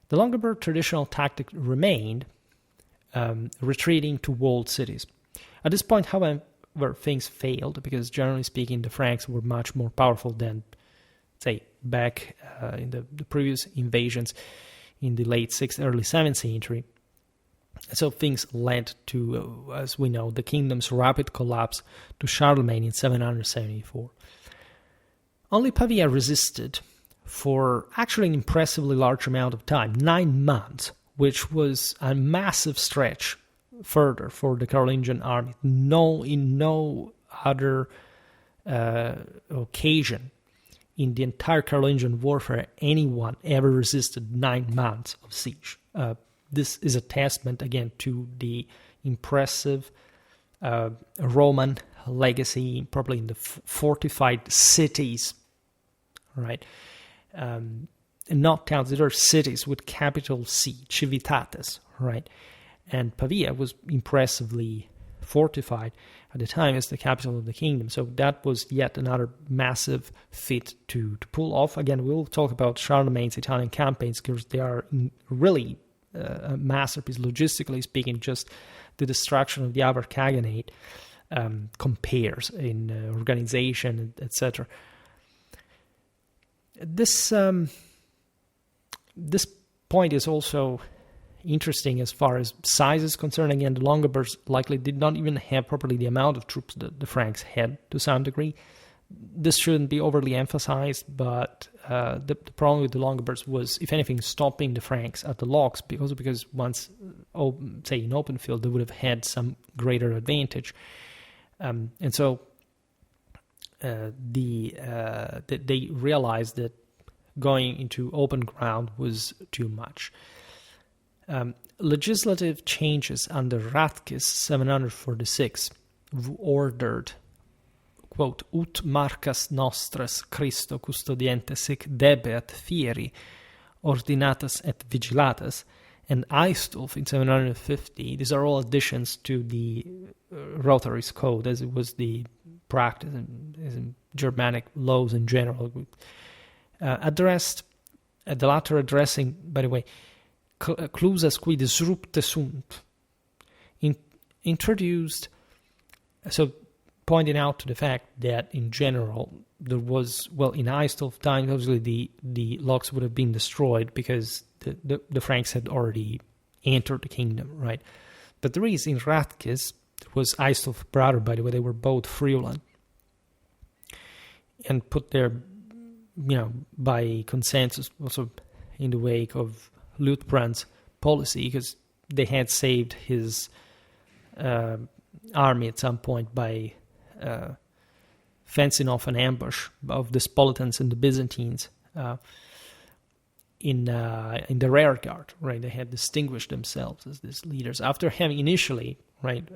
the Longobard traditional tactic remained retreating to walled cities. At this point, however, things failed because, generally speaking, the Franks were much more powerful than, say, back in the previous invasions in the late 6th, early 7th century. So things led to, as we know, the kingdom's rapid collapse to Charlemagne in 774. Only Pavia resisted for actually an impressively large amount of time, 9 months, which was a massive stretch further for the Carolingian army. In no other occasion in the entire Carolingian warfare, anyone ever resisted 9 months of siege. This is a testament, again, to the impressive Roman legacy, probably in the fortified cities, right? And not towns, there are cities with capital C, civitates, right? And Pavia was impressively fortified at the time as the capital of the kingdom. So that was yet another massive feat to pull off. Again, we'll talk about Charlemagne's Italian campaigns because they are really a masterpiece, logistically speaking. Just the destruction of the Avar Khaganate compares in organization, etc. This point is also interesting as far as size is concerned. Again, the Longobards likely did not even have properly the amount of troops that the Franks had to some degree. This shouldn't be overly emphasized, but the problem with the Longobards was, if anything, stopping the Franks at the locks, because once, say, in open field, they would have had some greater advantage. And so they realized that going into open ground was too much. Legislative changes under Ratchis 746 ordered, quote, ut marcas nostras Christo custodiente sic debeat fieri, ordinatas et vigilatas, and Aistulf in 750. These are all additions to the Rothary's Code, as it was the practice in Germanic laws in general. Addressed, the latter addressing, by the way, clausas qui disrupte sunt, introduced, so pointing out to the fact that in general there was, well, in Aistulf time, obviously the locks would have been destroyed because the Franks had already entered the kingdom, right? But there is in Ratchis, it was Aistulf's brother, by the way, they were both Friulan, and put there, by consensus, also in the wake of Luthbrand's policy, because they had saved his army at some point by fencing off an ambush of the Spartans and the Byzantines in the rear guard, right? They had distinguished themselves as these leaders after having initially, right,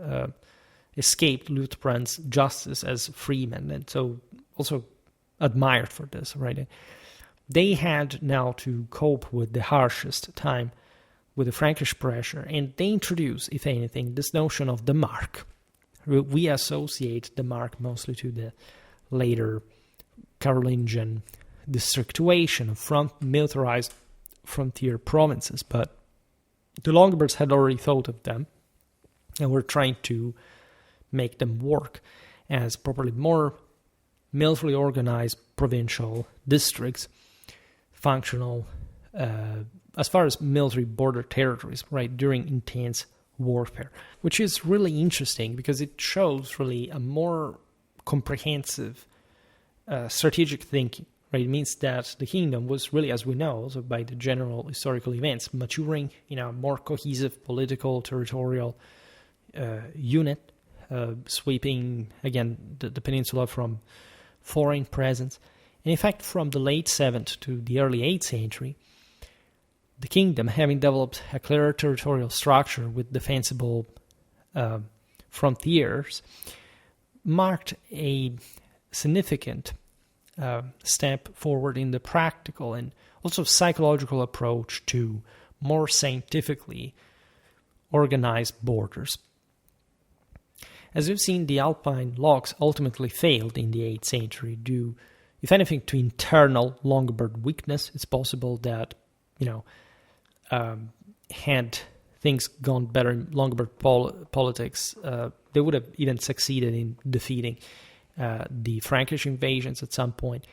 escaped Liutprand's justice as freemen, and so also admired for this, right? They had now to cope with the harshest time with the Frankish pressure, and they introduce, if anything, this notion of the mark. We associate the mark mostly to the later Carolingian districtuation of militarized frontier provinces, but the Longobards had already thought of them and were trying to make them work as properly more militarily organized provincial districts, functional as far as military border territories, right, during intense warfare, which is really interesting because it shows really a more comprehensive strategic thinking, right? It means that the kingdom was really, as we know, also by the general historical events, maturing in a more cohesive political, territorial unit, sweeping, again, the peninsula from foreign presence. And in fact, from the late 7th to the early 8th century, the kingdom, having developed a clearer territorial structure with defensible frontiers, marked a significant step forward in the practical and also psychological approach to more scientifically organized borders. As we've seen, the Alpine locks ultimately failed in the 8th century due, if anything, to internal Longobard weakness. It's possible that, had things gone better in Longobard politics, they would have even succeeded in defeating the Frankish invasions at some point.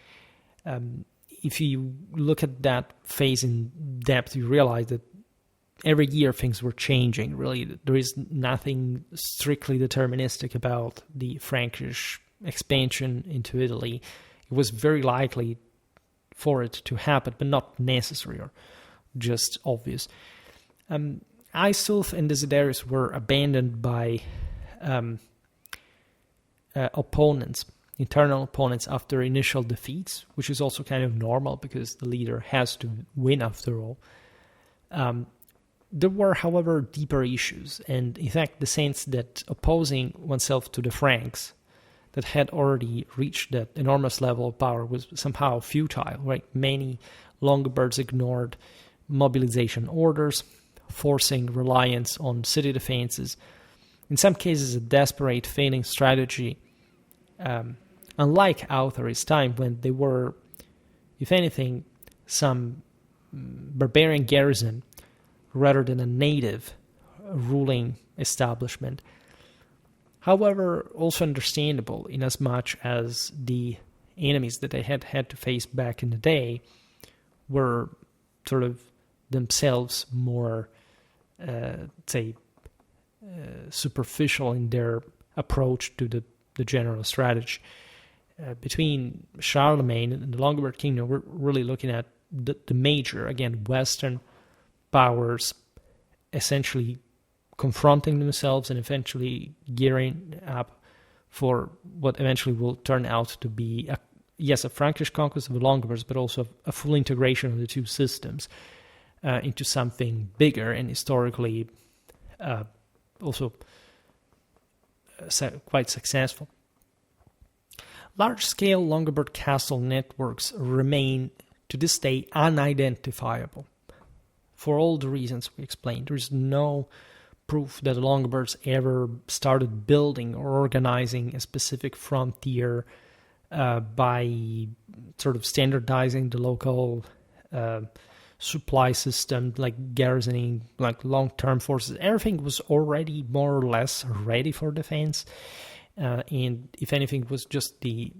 If you look at that phase in depth, you realize that every year things were changing. Really, there is nothing strictly deterministic about the Frankish expansion into Italy. It was very likely for it to happen, but not necessary or just obvious. Isulf and Desiderius were abandoned by opponents, internal opponents, after initial defeats, which is also kind of normal because the leader has to win after all. There were, however, deeper issues, and in fact the sense that opposing oneself to the Franks that had already reached that enormous level of power was somehow futile, right? Many Longobards ignored mobilization orders, forcing reliance on city defenses. In some cases, a desperate feigning strategy, unlike Author's time when they were, if anything, some barbarian garrison rather than a native ruling establishment. However, also understandable in as much as the enemies that they had to face back in the day were sort of themselves more, superficial in their approach to the general strategy. Between Charlemagne and the Longobard Kingdom, we're really looking at the major, again, Western powers essentially confronting themselves and eventually gearing up for what eventually will turn out to be, a Frankish conquest of the Longobards, but also a full integration of the two systems into something bigger and historically also quite successful. Large-scale Longobard castle networks remain to this day unidentifiable. For all the reasons we explained, there is no proof that the Longobards ever started building or organizing a specific frontier by sort of standardizing the local supply system, like garrisoning, like long-term forces. Everything was already more or less ready for defense, and if anything, it was just the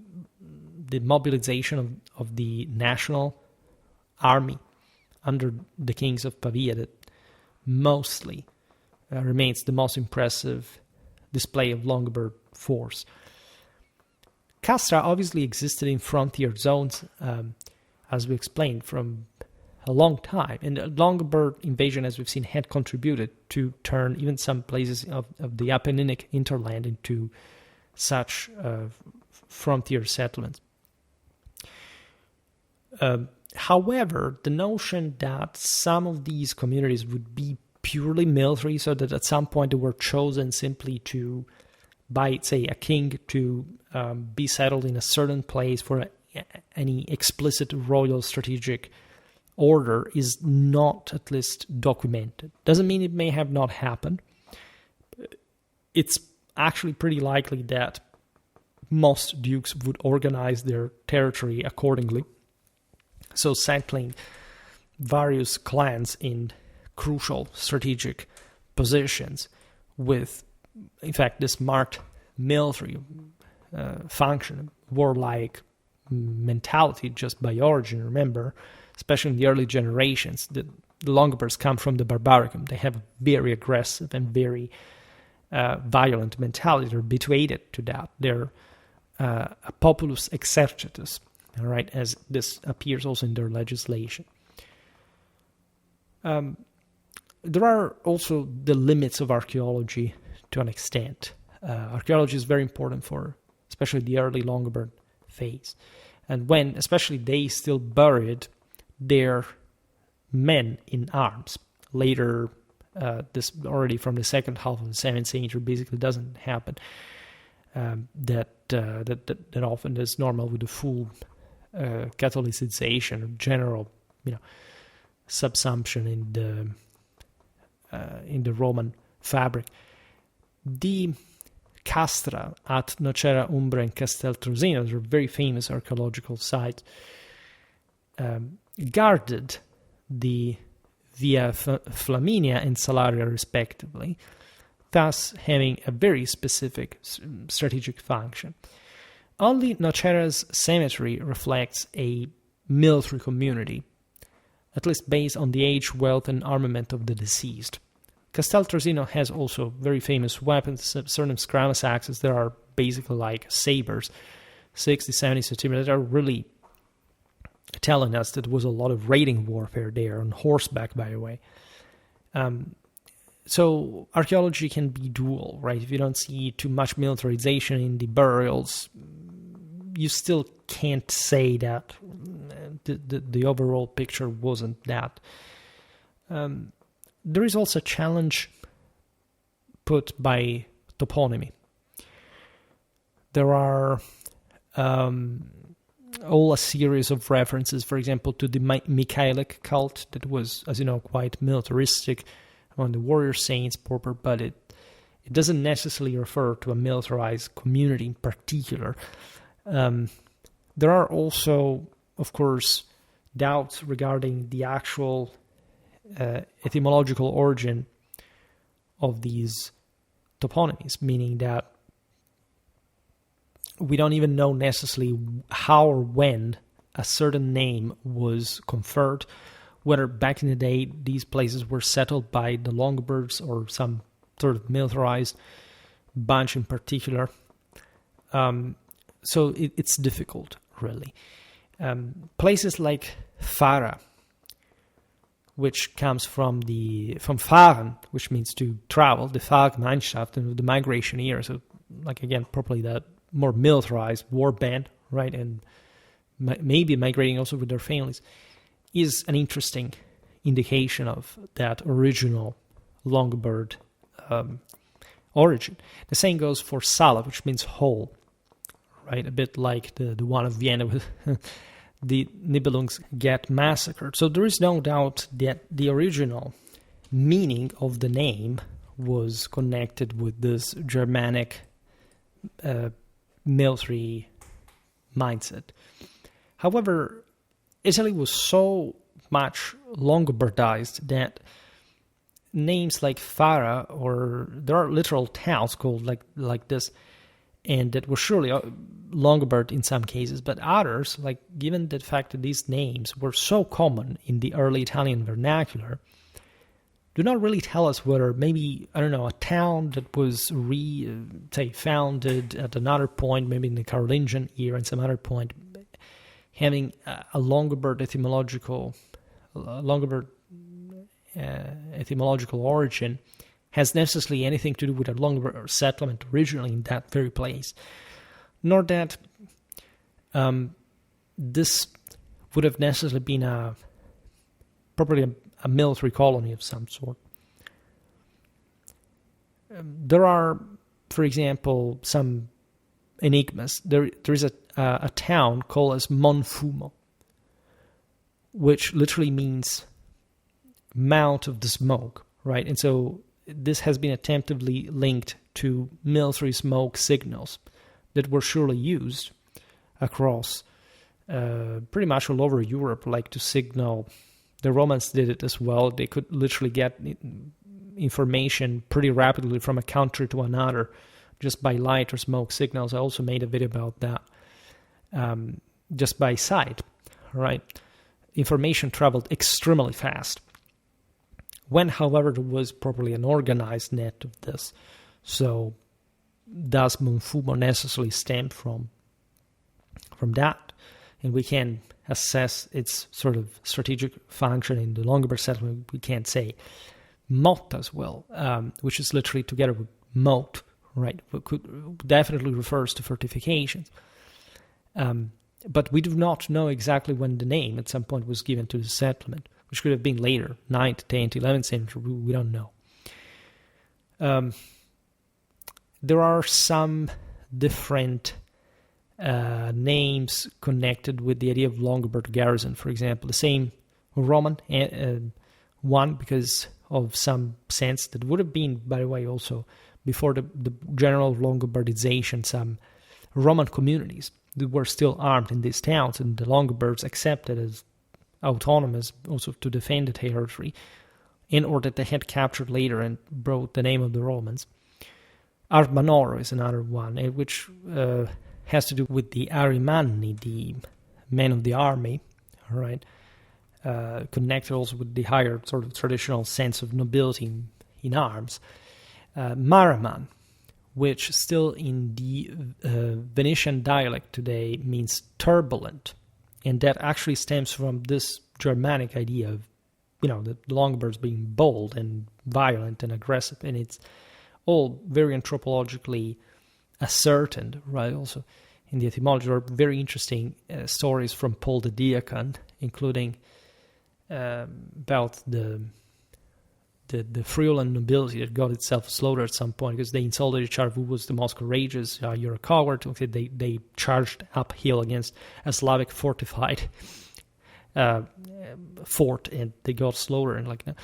mobilization of the national army under the kings of Pavia that mostly remains the most impressive display of Longobard force. Castra obviously existed in frontier zones, as we explained, from a long time. And the Longobard invasion, as we've seen, had contributed to turn even some places of the Apenninic hinterland into such frontier settlements. However, the notion that some of these communities would be purely military, so that at some point they were chosen simply by, say, a king to be settled in a certain place for any explicit royal strategic order, is not at least documented. Doesn't mean it may have not happened. It's actually pretty likely that most dukes would organize their territory accordingly. So settling various clans in crucial strategic positions with, in fact, this marked military function, warlike mentality just by origin. Remember, especially in the early generations, the Longobards come from the Barbaricum. They have a very aggressive and very violent mentality. They're habituated to that. They're a populus exercitus, all right, as this appears also in their legislation. There are also the limits of archaeology to an extent. Archaeology is very important for especially the early Longobard phase. And when especially they still buried their men in arms. Later, this already from the second half of the 7th century basically doesn't happen. That often is normal with the full Catholicization or general, subsumption in the Roman fabric. The castra at Nocera Umbra and Casteltrosino, those are very famous archaeological sites, guarded the Via Flaminia and Salaria respectively, thus having a very specific strategic function. Only Nocera's cemetery reflects a military community, at least based on the age, wealth, and armament of the deceased. Casteltrosino has also very famous weapons, certain skirmish axes that are basically like sabers, 60, 70 centimeters, that are really telling us that there was a lot of raiding warfare there, on horseback, by the way. So archaeology can be dual, right? If you don't see too much militarization in the burials, you still can't say that the overall picture wasn't that. There is also a challenge put by toponymy. There are all a series of references, for example, to the Michaelic cult that was, as you know, quite militaristic among the warrior saints, but it doesn't necessarily refer to a militarized community in particular. There are also, of course, doubts regarding the actual etymological origin of these toponymies, meaning that we don't even know necessarily how or when a certain name was conferred, whether back in the day these places were settled by the Longobards or some sort of militarized bunch in particular. So it's difficult, really. Places like Fara, which comes from fahren, which means to travel, the Fahrgemeinschaft, and the migration era. So, like again, probably that more militarized war band, right, and maybe migrating also with their families, is an interesting indication of that original Longobard origin. The same goes for Sala, which means whole, right, a bit like the one of Vienna with the Nibelungs massacred. So there is no doubt that the original meaning of the name was connected with this Germanic military mindset. However, Italy was so much Longobardized that names like Fara, or there are literal towns called like this, and that were surely Longobard in some cases, but others, like given the fact that these names were so common in the early Italian vernacular, do not really tell us whether maybe, I don't know, a town that was founded at another point, maybe in the Carolingian era and some other point, having a Longobard etymological Longobard etymological origin has necessarily anything to do with a Longobard settlement originally in that very place, nor that this would have necessarily been probably a military colony of some sort. There are, for example, some enigmas. There is a town called as Monfumo, which literally means Mount of the Smoke, right? And so this has been attemptably linked to military smoke signals that were surely used across pretty much all over Europe, like to signal. The Romans did it as well. They could literally get information pretty rapidly from a country to another just by light or smoke signals. I also made a video about that. Just by sight, right? Information traveled extremely fast. When, however, there was probably an organized net of this. So does Monfumo necessarily stem from that? And we can assess its sort of strategic function in the Longobard settlement. We can't say. Moat as well, which is literally together with moat, right? Definitely refers to fortifications. But we do not know exactly when the name at some point was given to the settlement, which could have been later, 9th, 10th, 11th century, we don't know. There are some different names connected with the idea of Longobard garrison, for example, the same Roman one, because of some sense that would have been, by the way, also before the general Longobardization, some Roman communities that were still armed in these towns, and the Longobards accepted as autonomous also to defend the territory in order that they had captured later and brought the name of the Romans. Armanoro is another one, which has to do with the Arimanni, the men of the army, right? Connected also with the higher sort of traditional sense of nobility in arms. Maraman, which still in the Venetian dialect today means turbulent, and that actually stems from this Germanic idea of, the Longobards being bold and violent and aggressive, and it's all very anthropologically ascertained, right? Also in the etymology, there are very interesting stories from Paul the Diacon, including about the Friulan nobility that got itself slaughtered at some point because they insulted each other. Who was the most courageous? You're a coward. Okay, they charged uphill against a Slavic fortified fort, and they got slaughtered.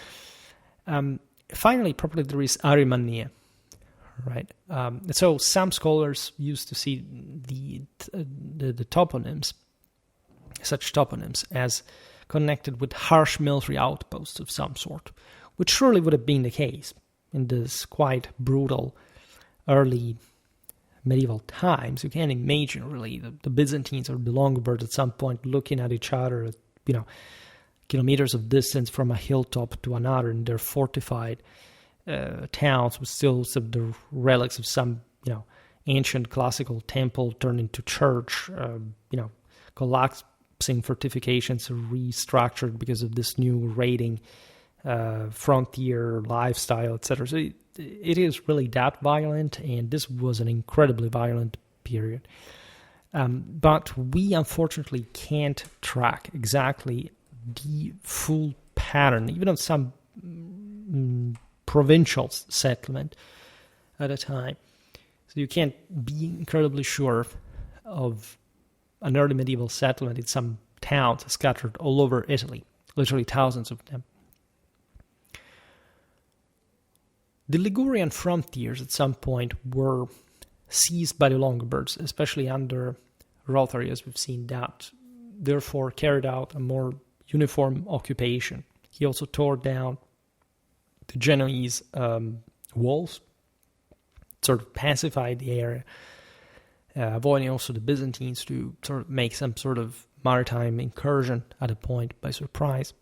Finally, probably there is Arimania, right? So some scholars used to see the toponyms, such toponyms, as connected with harsh military outposts of some sort, which surely would have been the case in this quite brutal early medieval times. You can imagine, really, the Byzantines or the Longobards at some point looking at each other at, kilometers of distance from a hilltop to another, and their fortified towns with still the relics of some, ancient classical temple turned into church, collapsing fortifications restructured because of this new raiding frontier lifestyle, etc. So it is really that violent, and this was an incredibly violent period. But we unfortunately can't track exactly the full pattern, even of some provincial settlement at a time. So you can't be incredibly sure of an early medieval settlement in some towns scattered all over Italy, literally thousands of them. The Ligurian frontiers at some point were seized by the Longobards, especially under Rothari, as we've seen, that therefore carried out a more uniform occupation. He also tore down the Genoese walls, sort of pacified the area, avoiding also the Byzantines to sort of make some sort of maritime incursion at a point by surprise.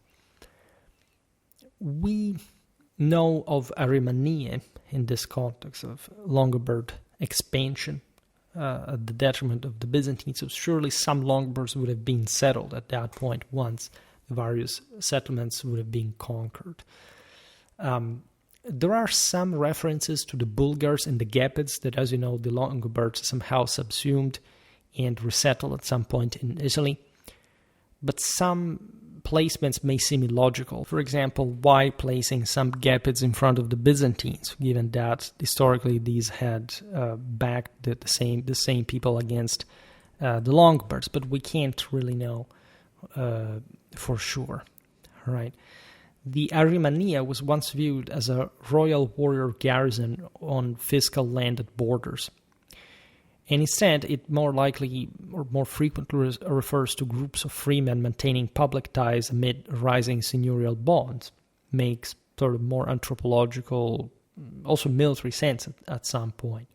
We know of Arimania in this context of Longobard expansion at the detriment of the Byzantines. So surely some Longobards would have been settled at that point once various settlements would have been conquered. There are some references to the Bulgars and the Gepids that, as you know, the Longobards somehow subsumed and resettled at some point in Italy. But some placements may seem illogical. For example, why placing some Gepids in front of the Byzantines, given that historically these had backed the same people against the Longobards? But we can't really know for sure. All right. The Arimania was once viewed as a royal warrior garrison on fiscal landed borders. And instead, it more likely or more frequently refers to groups of freemen maintaining public ties amid rising seigneurial bonds. Makes sort of more anthropological, also military sense at some point.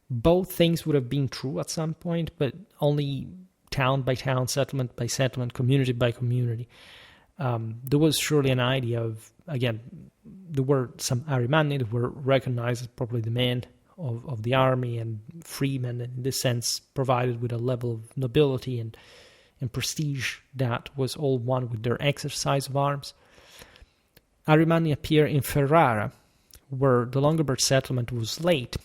Both things would have been true at some point, but only town by town, settlement by settlement, community by community. There was surely an idea of, again, there were some Arimanni that were recognized as probably the men of the army and freemen, and in this sense provided with a level of nobility and prestige that was all one with their exercise of arms. Arimanni appear in Ferrara, where the Longobard settlement was late,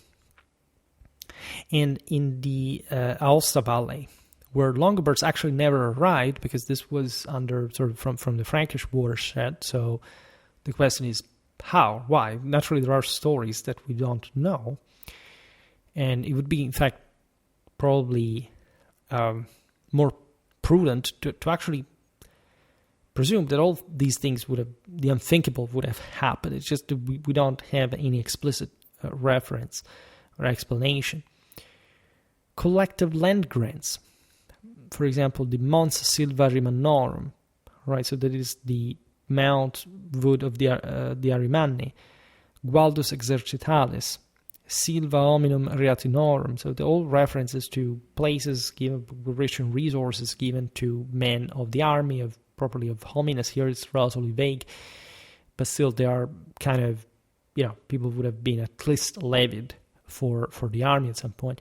and in the Aosta Valley, where Longobards actually never arrived, because this was under sort of from the Frankish watershed. So the question is how, why? Naturally, there are stories that we don't know, and it would be, in fact, probably more prudent to actually presume that all these things would have, the unthinkable would have happened. It's just that we don't have any explicit reference or explanation. Collective land grants. For example, the Mons Silva Rimanorum, right? So that is the Mount Wood of the Arimanni, Gualdus Exercitalis, Silva Hominum Reatinorum. So they're all references to places given rich in resources given to men of the army, of properly of homines. Here it's relatively vague, but still they are kind of, people would have been at least levied for the army at some point.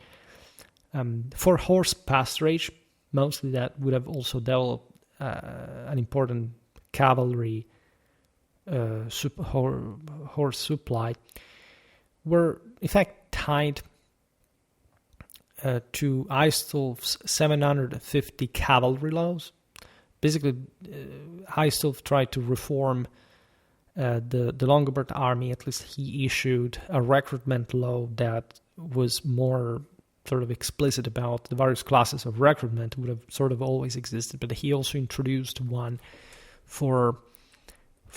For horse pasturage, mostly that would have also developed an important cavalry horse supply, were in fact tied to Aistulf's 750 cavalry laws. Basically, Aistulf tried to reform the Longobard army. At least he issued a recruitment law that was more sort of explicit about the various classes of recruitment. Would have sort of always existed, but he also introduced one for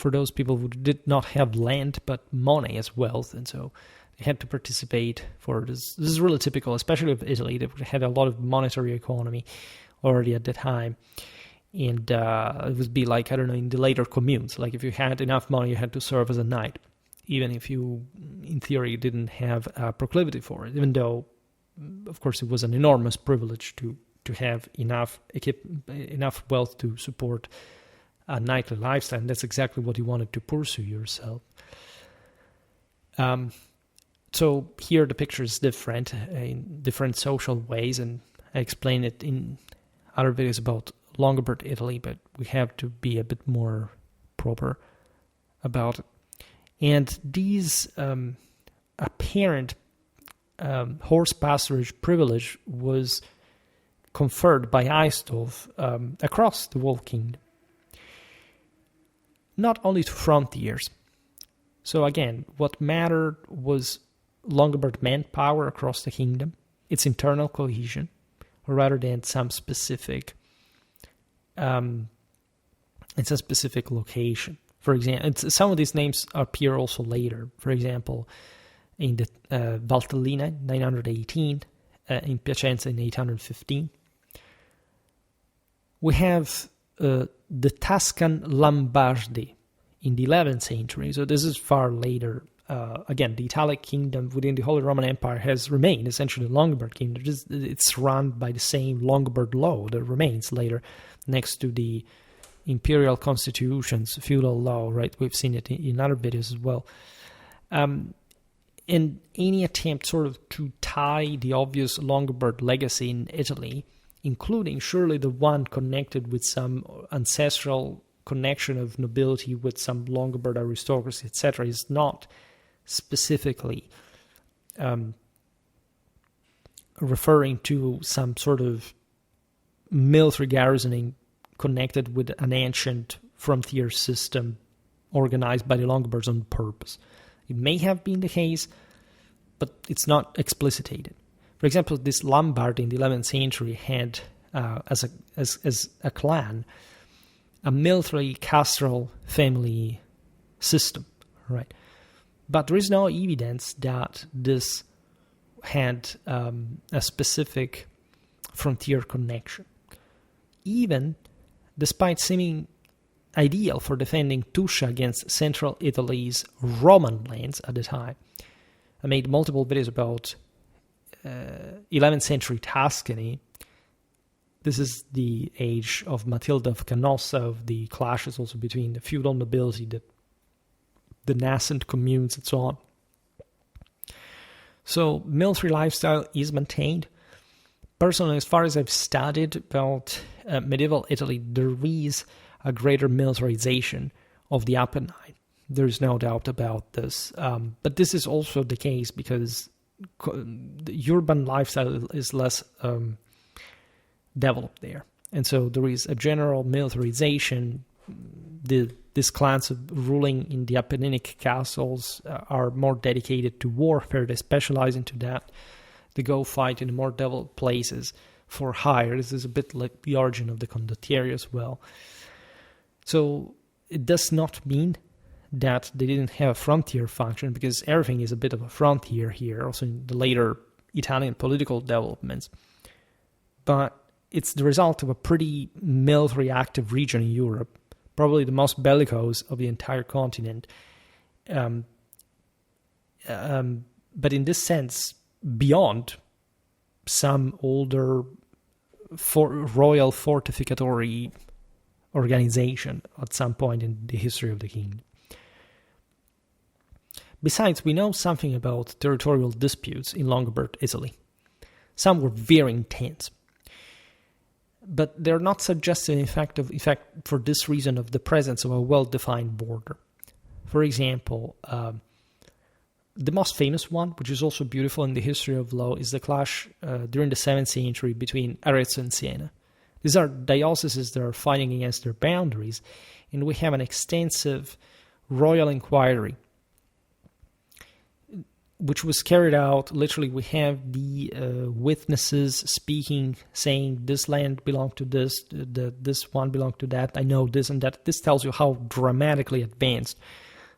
those people who did not have land but money as wealth, and so they had to participate for this. This is really typical, especially of Italy. They had a lot of monetary economy already at the time, and it would be like, I don't know, in the later communes, like if you had enough money, you had to serve as a knight, even if you, in theory, didn't have a proclivity for it, even though, of course, it was an enormous privilege to have enough wealth to support a knightly lifestyle. And that's exactly what you wanted to pursue yourself. So here the picture is different in different social ways, and I explain it in other videos about Longobard Italy, but we have to be a bit more proper about it. And these apparent horse pasturage privilege was conferred by Aistulf across the whole kingdom, not only to frontiers. So again, what mattered was Longobard manpower across the kingdom, its internal cohesion, rather than some specific location. For example, some of these names appear also later. For example, in the Valtellina, 918, in Piacenza in 815. We have the Tuscan Lombardi in the 11th century. So this is far later. Again, the Italic kingdom within the Holy Roman Empire has remained essentially the Longobard kingdom. It's run by the same Longobard law that remains later next to the imperial constitutions, feudal law, right? We've seen it in other videos as well. And any attempt sort of to tie the obvious Longobard legacy in Italy including surely the one connected with some ancestral connection of nobility with some Longobard aristocracy, etc., is not specifically referring to some sort of military garrisoning connected with an ancient frontier system organized by the Longobards on purpose. It may have been the case, but it's not explicitated. For example, this Lombard in the 11th century had, as a clan, a military castral family system, right? But there is no evidence that this had a specific frontier connection, even despite seeming ideal for defending Tuscia against central Italy's Roman lands at the time. I made multiple videos about 11th century Tuscany. This is the age of Matilda of Canossa, of the clashes also between the feudal nobility, the nascent communes, and so on. So military lifestyle is maintained. Personally, as far as I've studied about medieval Italy, there is a greater militarization of the Apennine. There's no doubt about this. But this is also the case because the urban lifestyle is less developed there. And so there is a general militarization. These clans ruling in the Apenninic castles are more dedicated to warfare. They specialize into that. They go fight in the more developed places for hire. This is a bit like the origin of the condottieri as well. So it does not mean that they didn't have a frontier function, because everything is a bit of a frontier here, also in the later Italian political developments. But it's the result of a pretty military active region in Europe, probably the most bellicose of the entire continent. But in this sense, beyond some older royal fortificatory organization at some point in the history of the kingdom. Besides, we know something about territorial disputes in Longobard Italy. Some were very intense, but they're not suggestive, in fact, for this reason, of the presence of a well-defined border. For example, the most famous one, which is also beautiful in the history of law, is the clash during the 7th century between Arezzo and Siena. These are dioceses that are fighting against their boundaries, and we have an extensive royal inquiry, which was carried out. Literally, we have the witnesses speaking, saying this land belonged to this, this one belonged to that, I know this and that. This tells you how dramatically advanced,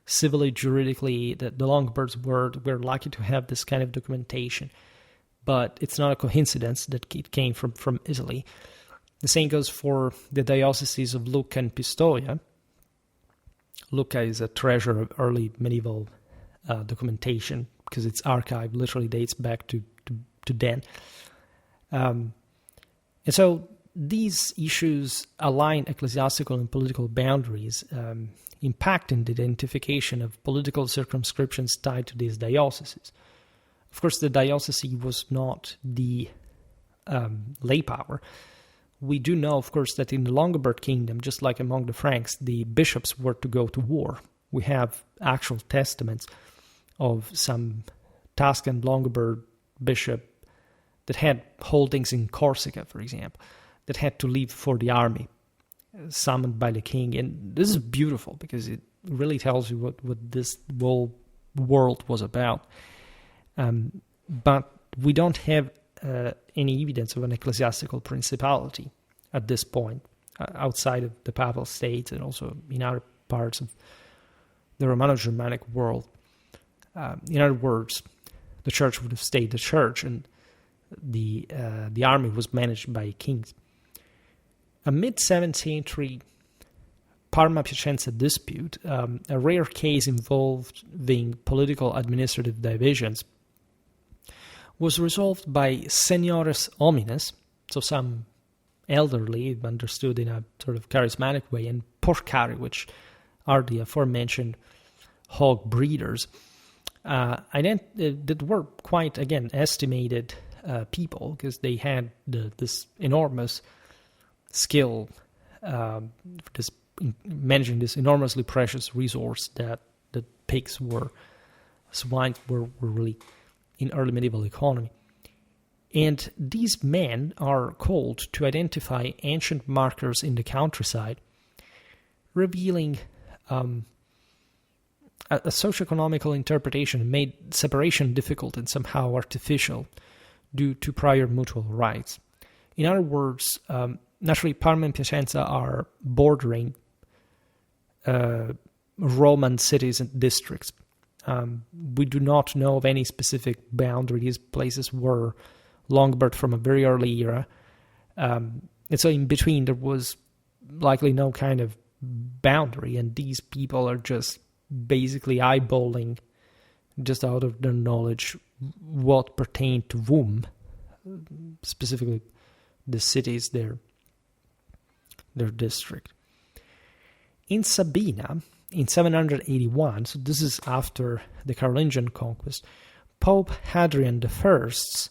civilly, juridically, the Longobards were. We're lucky to have this kind of documentation. But it's not a coincidence that it came from Italy. The same goes for the dioceses of Lucca and Pistoia. Lucca is a treasure of early medieval documentation, because its archive literally dates back to then. And so these issues align ecclesiastical and political boundaries, impacting the identification of political circumscriptions tied to these dioceses. Of course, the diocese was not the lay power. We do know, of course, that in the Longobard Kingdom, just like among the Franks, the bishops were to go to war. We have actual testaments of some Tuscan Longobard bishop that had holdings in Corsica, for example, that had to leave for the army, summoned by the king. And this is beautiful because it really tells you what this whole world was about. But we don't have any evidence of an ecclesiastical principality at this point, outside of the Papal States and also in other parts of the Romano-Germanic world. In other words, the church would have stayed the church, and the army was managed by kings. A mid-7th century Parma-Piacenza dispute, a rare case involving political administrative divisions, was resolved by seniores homines, so some elderly, understood in a sort of charismatic way, and porcari, which are the aforementioned hog breeders, that were quite, again, estimated people, because they had this enormous skill, managing this enormously precious resource that the pigs swine were really in early medieval economy. And these men are called to identify ancient markers in the countryside, revealing a socioeconomical interpretation made separation difficult and somehow artificial due to prior mutual rights. In other words, naturally, Parma and Piacenza are bordering Roman cities and districts. We do not know of any specific boundary. These places were Lombard from a very early era. And so in between, there was likely no kind of boundary, and these people are just basically eyeballing, just out of their knowledge, what pertained to whom, specifically the cities, their district. In Sabina, in 781, so this is after the Carolingian conquest, Pope Hadrian I's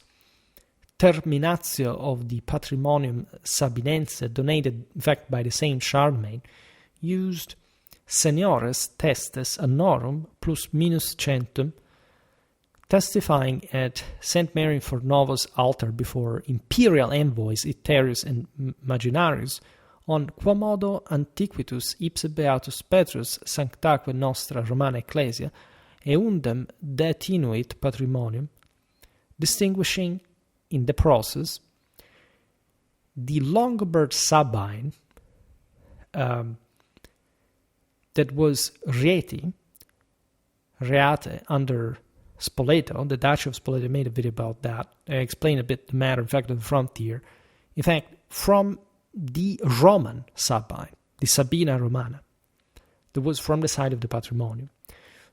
Terminatio of the Patrimonium Sabinense, donated in fact by the same Charlemagne, used seniores testes annorum plus minus centum, testifying at St. Mary Fornovo's altar before imperial envoys Iterius and Maginarius, on quomodo antiquitus ipse beatus Petrus sanctaque nostra Romana Ecclesia eundem detinuit patrimonium, distinguishing in the process the Longobard Sabine that was Reate under Spoleto. The Duchy of Spoleto made a video about that. I explained a bit the matter, in fact, of the frontier. In fact, from the Roman Sabine, the Sabina Romana, that was from the side of the Patrimonium.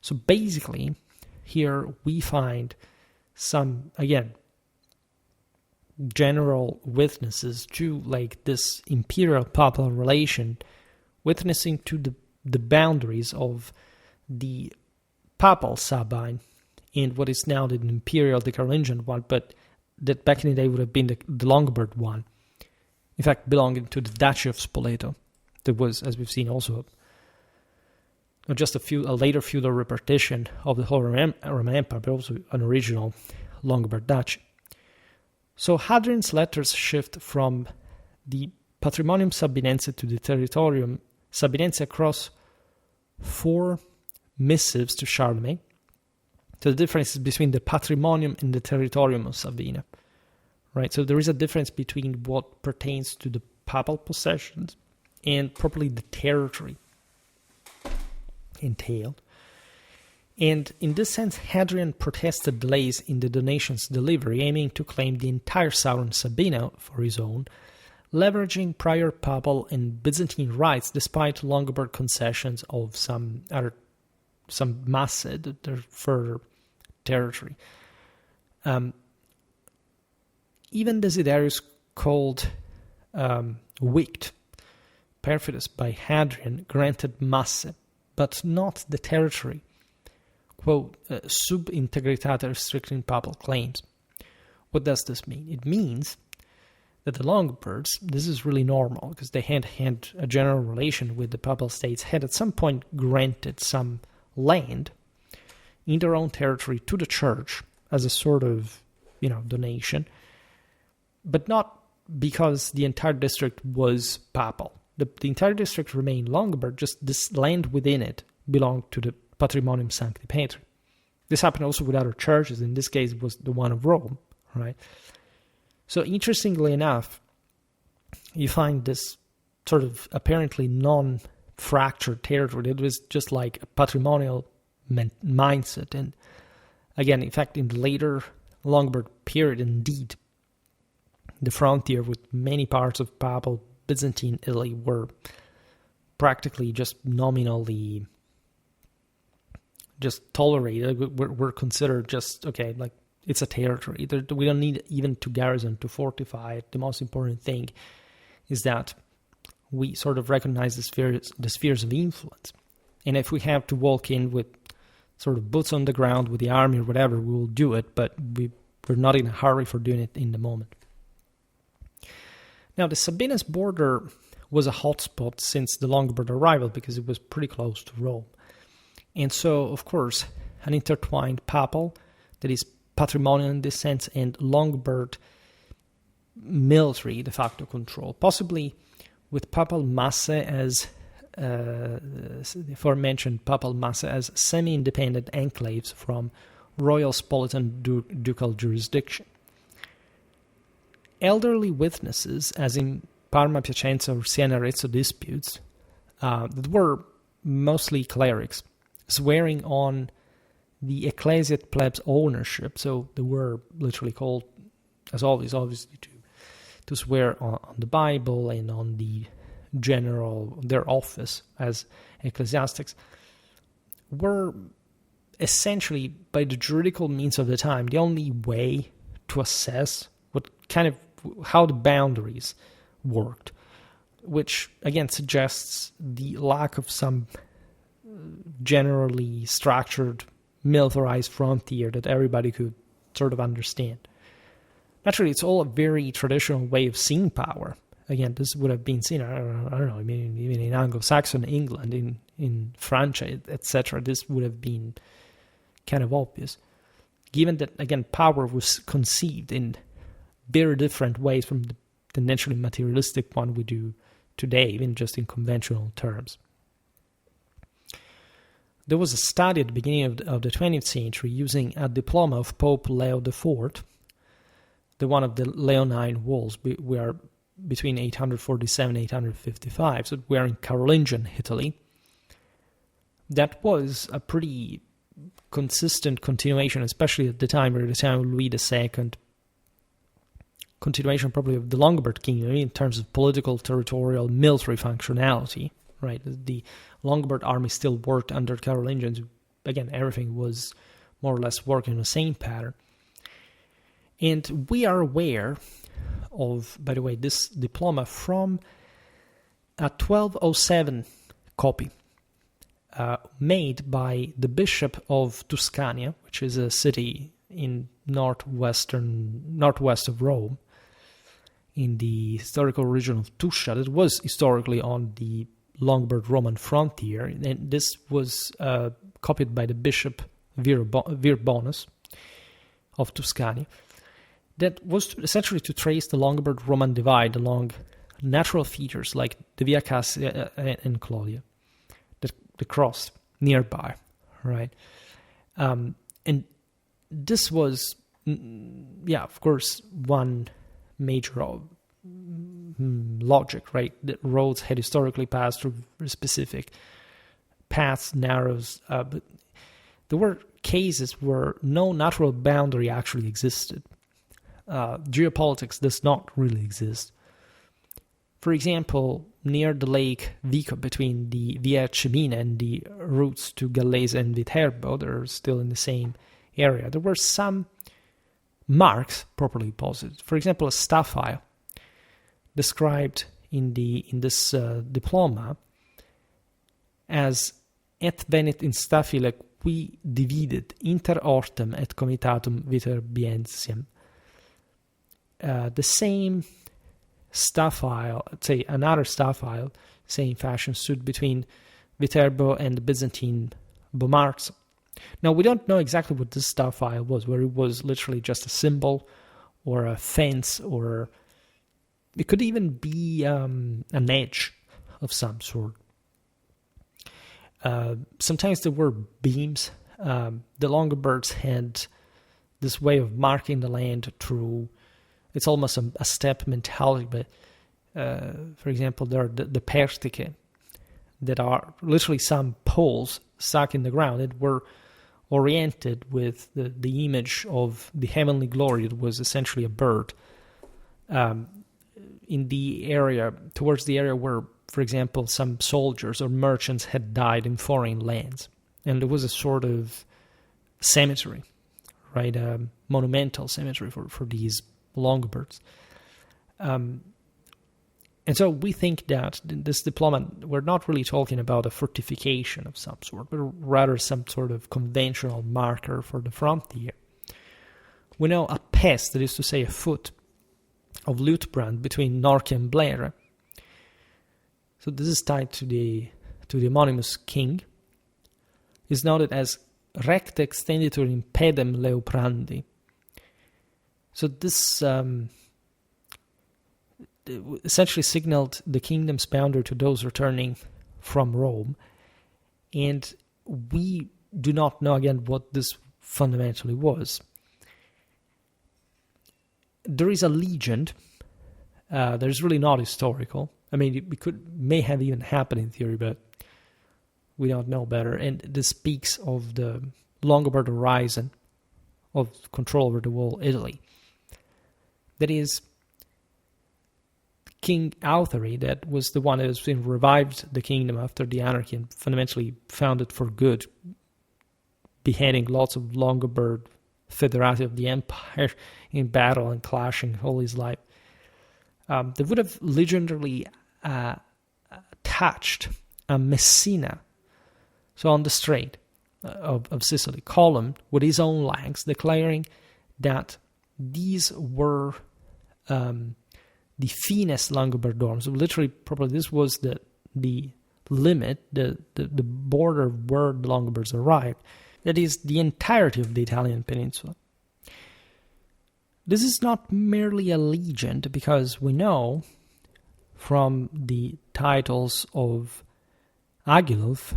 So basically, here we find some, again, general witnesses to like this imperial-papal relation, witnessing to the boundaries of the papal Sabine and what is now the imperial, the Carolingian one, but that back in the day would have been the Longobard one. In fact, belonging to the Duchy of Spoleto. That was, as we've seen, also not just a later feudal repartition of the whole Roman Empire, but also an original Longobard Duchy. So Hadrian's letters shift from the Patrimonium Sabinense to the Territorium Sabinense across 4 missives to Charlemagne, to the differences between the Patrimonium and the Territorium of Sabina. Right, so there is a difference between what pertains to the papal possessions and properly the territory entailed. And in this sense, Hadrian protested delays in the donation's delivery, aiming to claim the entire southern Sabina for his own, leveraging prior papal and Byzantine rights despite Longobard concessions of some masse, their further territory. Even Desiderius called Wict, Perfidus by Hadrian, granted masse, but not the territory, quote, sub integritate restricting papal claims. What does this mean? It means that the Longobards, this is really normal, because they had a general relation with the papal states, had at some point granted some land in their own territory to the church as a sort of, donation, but not because the entire district was papal. The entire district remained Longobard, just this land within it belonged to the Patrimonium Sancti Petri. This happened also with other churches. In this case, it was the one of Rome, right? So interestingly enough, you find this sort of apparently non-fractured territory. It was just like a patrimonial mindset. And again, in fact, in the later Longobard period, indeed, the frontier with many parts of Papal Byzantine Italy were practically just nominally just tolerated, were considered just, okay, like it's a territory. We don't need even to garrison, to fortify it. The most important thing is that we sort of recognize the spheres of influence. And if we have to walk in with sort of boots on the ground with the army or whatever, we will do it, but we we're not in a hurry for doing it in the moment. Now, the Sabinus border was a hotspot since the Longobard arrival because it was pretty close to Rome. And so, of course, an intertwined papal, that is patrimonial in this sense, and Longobard military de facto control, possibly with papal masse as the aforementioned papal masse as semi-independent enclaves from royal spolitan ducal jurisdiction. Elderly witnesses, as in Parma, Piacenza, or Siena-Arezzo disputes, that were mostly clerics, swearing on the ecclesiate plebs' ownership, so they were literally called, as always, obviously, to swear on the Bible and on the their office as ecclesiastics, were essentially, by the juridical means of the time, the only way to assess how the boundaries worked, which again suggests the lack of some generally structured militarized frontier that everybody could sort of understand. Naturally, it's all a very traditional way of seeing power. Again, this would have been seen, I don't know, I mean, even in Anglo-Saxon England, in Francia, etc., this would have been kind of obvious. Given that, again, power was conceived in very different ways from the naturally materialistic one we do today, even just in conventional terms. There was a study at the beginning of the 20th century using a diploma of Pope Leo IV, the one of the Leonine Walls. We are between 847 and 855, so we are in Carolingian Italy. That was a pretty consistent continuation, especially at the time of Louis II, continuation probably of the Longobard Kingdom in terms of political, territorial, military functionality, right? The Longobard army still worked under Carolingians. Again, everything was more or less working in the same pattern. And we are aware of, by the way, this diploma from a 1207 copy made by the Bishop of Tuscania, which is a city in northwest of Rome, in the historical region of Tuscia, that was historically on the Lombard Roman frontier, and this was copied by the Bishop Virbonus of Tuscania. That was essentially to trace the Longobard Roman divide along natural features like the Via Cassia and Claudia that crossed nearby, right? And this was, of course, one major logic, right? That roads had historically passed through specific paths, narrows, but there were cases where no natural boundary actually existed. Geopolitics does not really exist. For example, near the lake Vico, between the Via Cimina and the routes to Gallese and Viterbo, they're still in the same area. There were some marks properly posited. For example, a staphyle described in this diploma as et venit in staphyle qui divided inter ortem et comitatum Viterbiensium. The same staphyle, say another staphyle, same fashion, stood between Viterbo and the Byzantine Bomarzo. Now, we don't know exactly what this staphyle was, whether it was literally just a symbol or a fence, or it could even be an edge of some sort. Sometimes there were beams. The Longobards had this way of marking the land through, it's almost a step mentality, but for example, there are the pertiche that are literally some poles stuck in the ground that were oriented with the image of the heavenly glory that was essentially a bird in the area, towards the area where, for example, some soldiers or merchants had died in foreign lands. And there was a sort of cemetery, right? A monumental cemetery for these Longobards. And so we think that this diploma, we're not really talking about a fortification of some sort, but rather some sort of conventional marker for the frontier. We know a pass, that is to say a foot, of Luitbrand between Norcia and Blair. So this is tied to the homonymous king. Is noted as recte extenditur in pedem Leuprandi. So this essentially signaled the kingdom's boundary to those returning from Rome, and we do not know again what this fundamentally was. There is a legend that is really not historical. I mean, it may have even happened in theory, but we don't know better. And this speaks of the Longobard horizon of control over the whole Italy. That is, King Authari, that was the one that has been revived the kingdom after the anarchy and fundamentally founded for good, beheading lots of Longobard federati of the empire in battle and clashing all his life. They would have legendarily attached a Messina, so on the strait of Sicily, column with his own lengths, declaring that these were the finest Longobardorm. So literally, probably this was the limit, the border where the Longobards arrived. That is the entirety of the Italian peninsula. This is not merely a legend, because we know from the titles of Agilulf,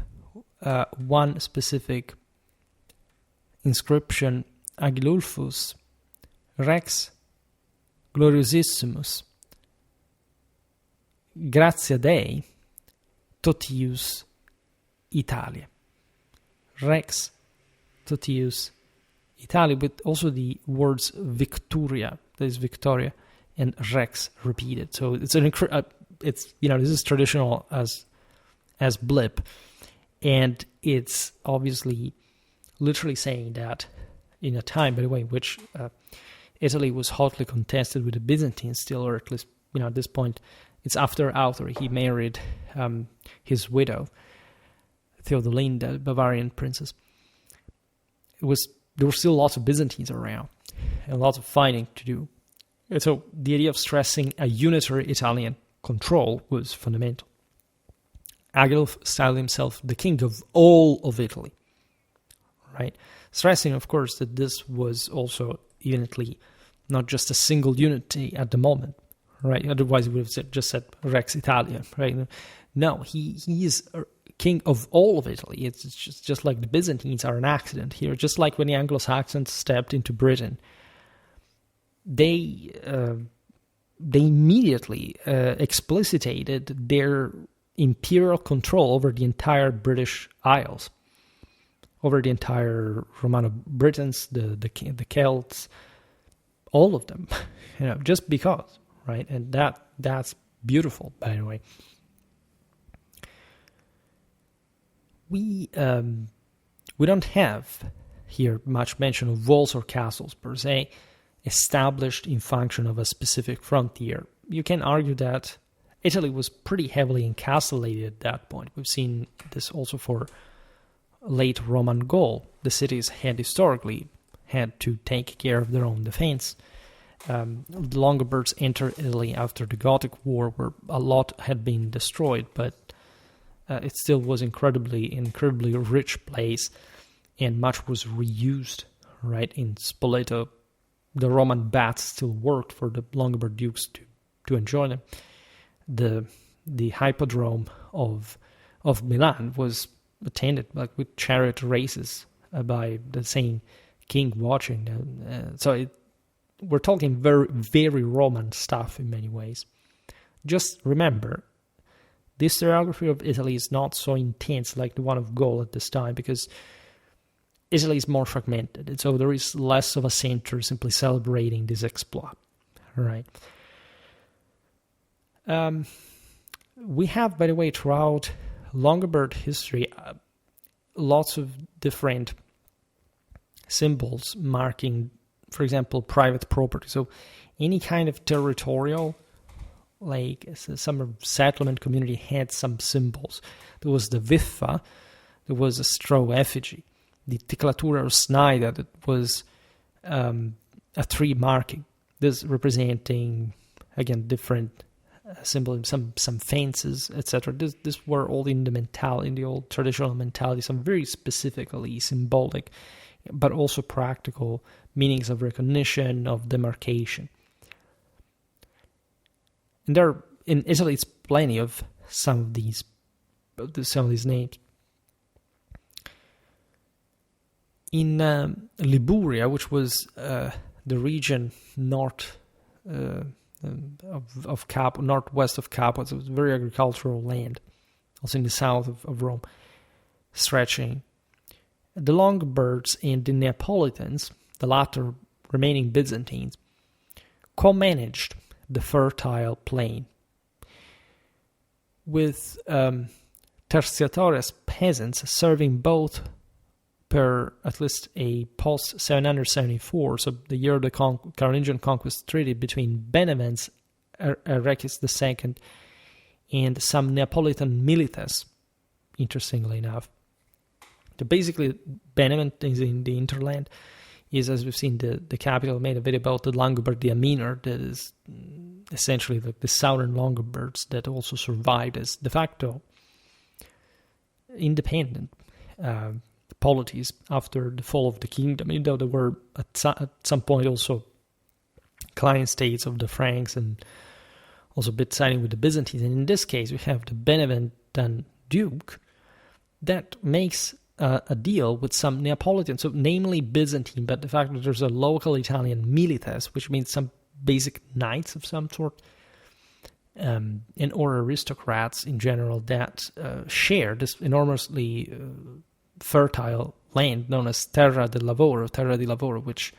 one specific inscription, Agilulfus Rex Gloriosissimus Gratia Dei Totius Italia. Rex Totius Italia, with also the words Victoria, that is Victoria, and Rex repeated. So it's this is traditional as blip, and it's obviously literally saying that in a time, by the way, in which Italy was hotly contested with the Byzantines still, or at least at this point, it's after Authari. He married his widow, Theodoline, the Bavarian princess. There were still lots of Byzantines around and lots of fighting to do. And so the idea of stressing a unitary Italian control was fundamental. Agilulf styled himself the king of all of Italy, right? Stressing, of course, that this was also evidently not just a single unity at the moment, right? Otherwise, he would have just said Rex Italia, right? No, he is king of all of Italy. It's just like the Byzantines are an accident here. Just like when the Anglo-Saxons stepped into Britain, they immediately explicitated their imperial control over the entire British Isles, over the entire Romano Britons, the Celts, all of them, just because, right? And that's beautiful, by the way. We don't have here much mention of walls or castles per se, established in function of a specific frontier. You can argue that Italy was pretty heavily encastellated at that point. We've seen this also for late Roman Gaul. The cities had historically had to take care of their own defense. The Longobards entered Italy after the Gothic War, where a lot had been destroyed, but it still was incredibly rich place, and much was reused, right? In Spoleto, the Roman baths still worked for the Longobard dukes to enjoy them. The hippodrome of Milan was attended with chariot races by the same king watching. We're talking very, very Roman stuff in many ways. Just remember, the historiography of Italy is not so intense like the one of Gaul at this time, because Italy is more fragmented, and so there is less of a center simply celebrating this exploit. All right. We have, by the way, throughout Longobard history, lots of different symbols marking, for example, private property. So any kind of territorial, like some settlement community, had some symbols. There was the viffa, there was a straw effigy, the ticlatura or snaida, that was a tree marking. This representing, again, different symbols, some fences, etc. This were all in the old traditional mentality, some very specifically symbolic, but also practical meanings of recognition, of demarcation. And in Italy, it's plenty of some of these names. In Liguria, which was the region northwest of Capua, so it was very agricultural land, also in the south of Rome, stretching. The Longobards and the Neapolitans, the latter remaining Byzantines, co-managed the fertile plain, with tertiatores peasants serving both per at least a post-774, so the year of the Carolingian conquest treaty between Benevents, Erechis II, and some Neapolitan milites, interestingly enough. So basically, Benevent is in the hinterland, is, as we've seen, the capital. Made a video about the Longobardia Minor, that is essentially the southern Longobards that also survived as de facto independent polities after the fall of the kingdom, even though there were at some point also client states of the Franks and also a bit siding with the Byzantines. And in this case, we have the Beneventan Duke that makes a deal with some Neapolitans, so namely Byzantine, but the fact that there's a local Italian milites, which means some basic knights of some sort, and or aristocrats in general that share this enormously fertile land known as Terra di Lavoro, which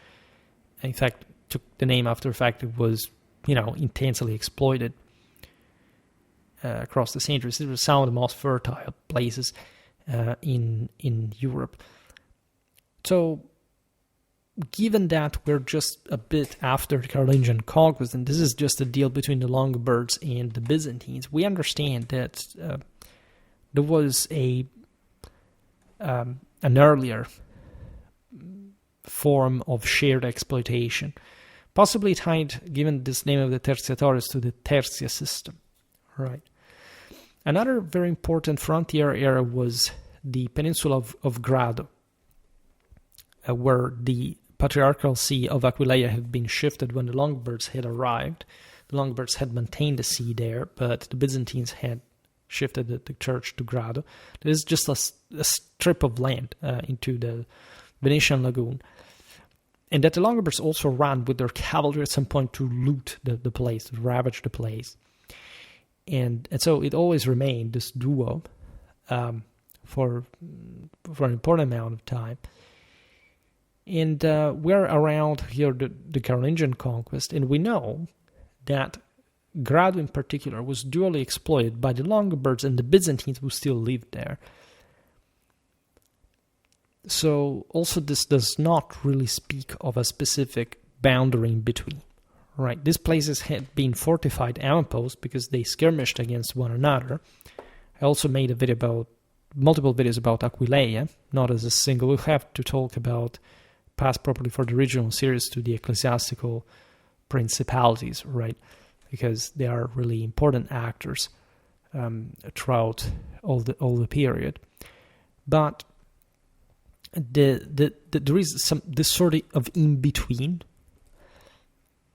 in fact took the name after the fact it was, intensely exploited across the centuries. It was some of the most fertile places in Europe. So, given that we're just a bit after the Carolingian conquest, and this is just a deal between the Longobards and the Byzantines, we understand that there was an earlier form of shared exploitation, possibly tied, given this name of the tertiatores, to the tertia system, right? Another very important frontier area was the peninsula of Grado, where the patriarchal see of Aquileia had been shifted when the Longobards had arrived. The Longobards had maintained the see there, but the Byzantines had shifted the church to Grado. There is just a strip of land into the Venetian lagoon. And that the Longobards also ran with their cavalry at some point to loot the place, to ravage the place. And so it always remained this duo for an important amount of time. And we're around here the Carolingian conquest, and we know that Grado in particular was dually exploited by the Longobards and the Byzantines who still lived there. So also this does not really speak of a specific boundary in between. Right, these places had been fortified outposts because they skirmished against one another. I also made multiple videos about Aquileia, not as a single. We'll have to talk about, pass properly for the original series to the ecclesiastical principalities, right? Because they are really important actors throughout all the period. But there is this sort of in between.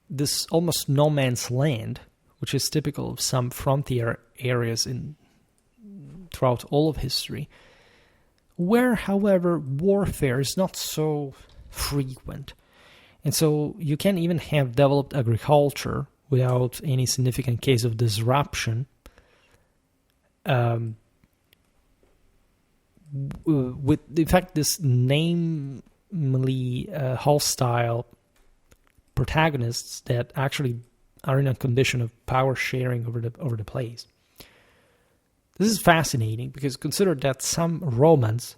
This almost no man's land, which is typical of some frontier areas throughout all of history, where, however, warfare is not so frequent. And so you can even have developed agriculture without any significant case of disruption. With, in fact, this namely hostile protagonists that actually are in a condition of power sharing over the place. This is fascinating because consider that some Romans,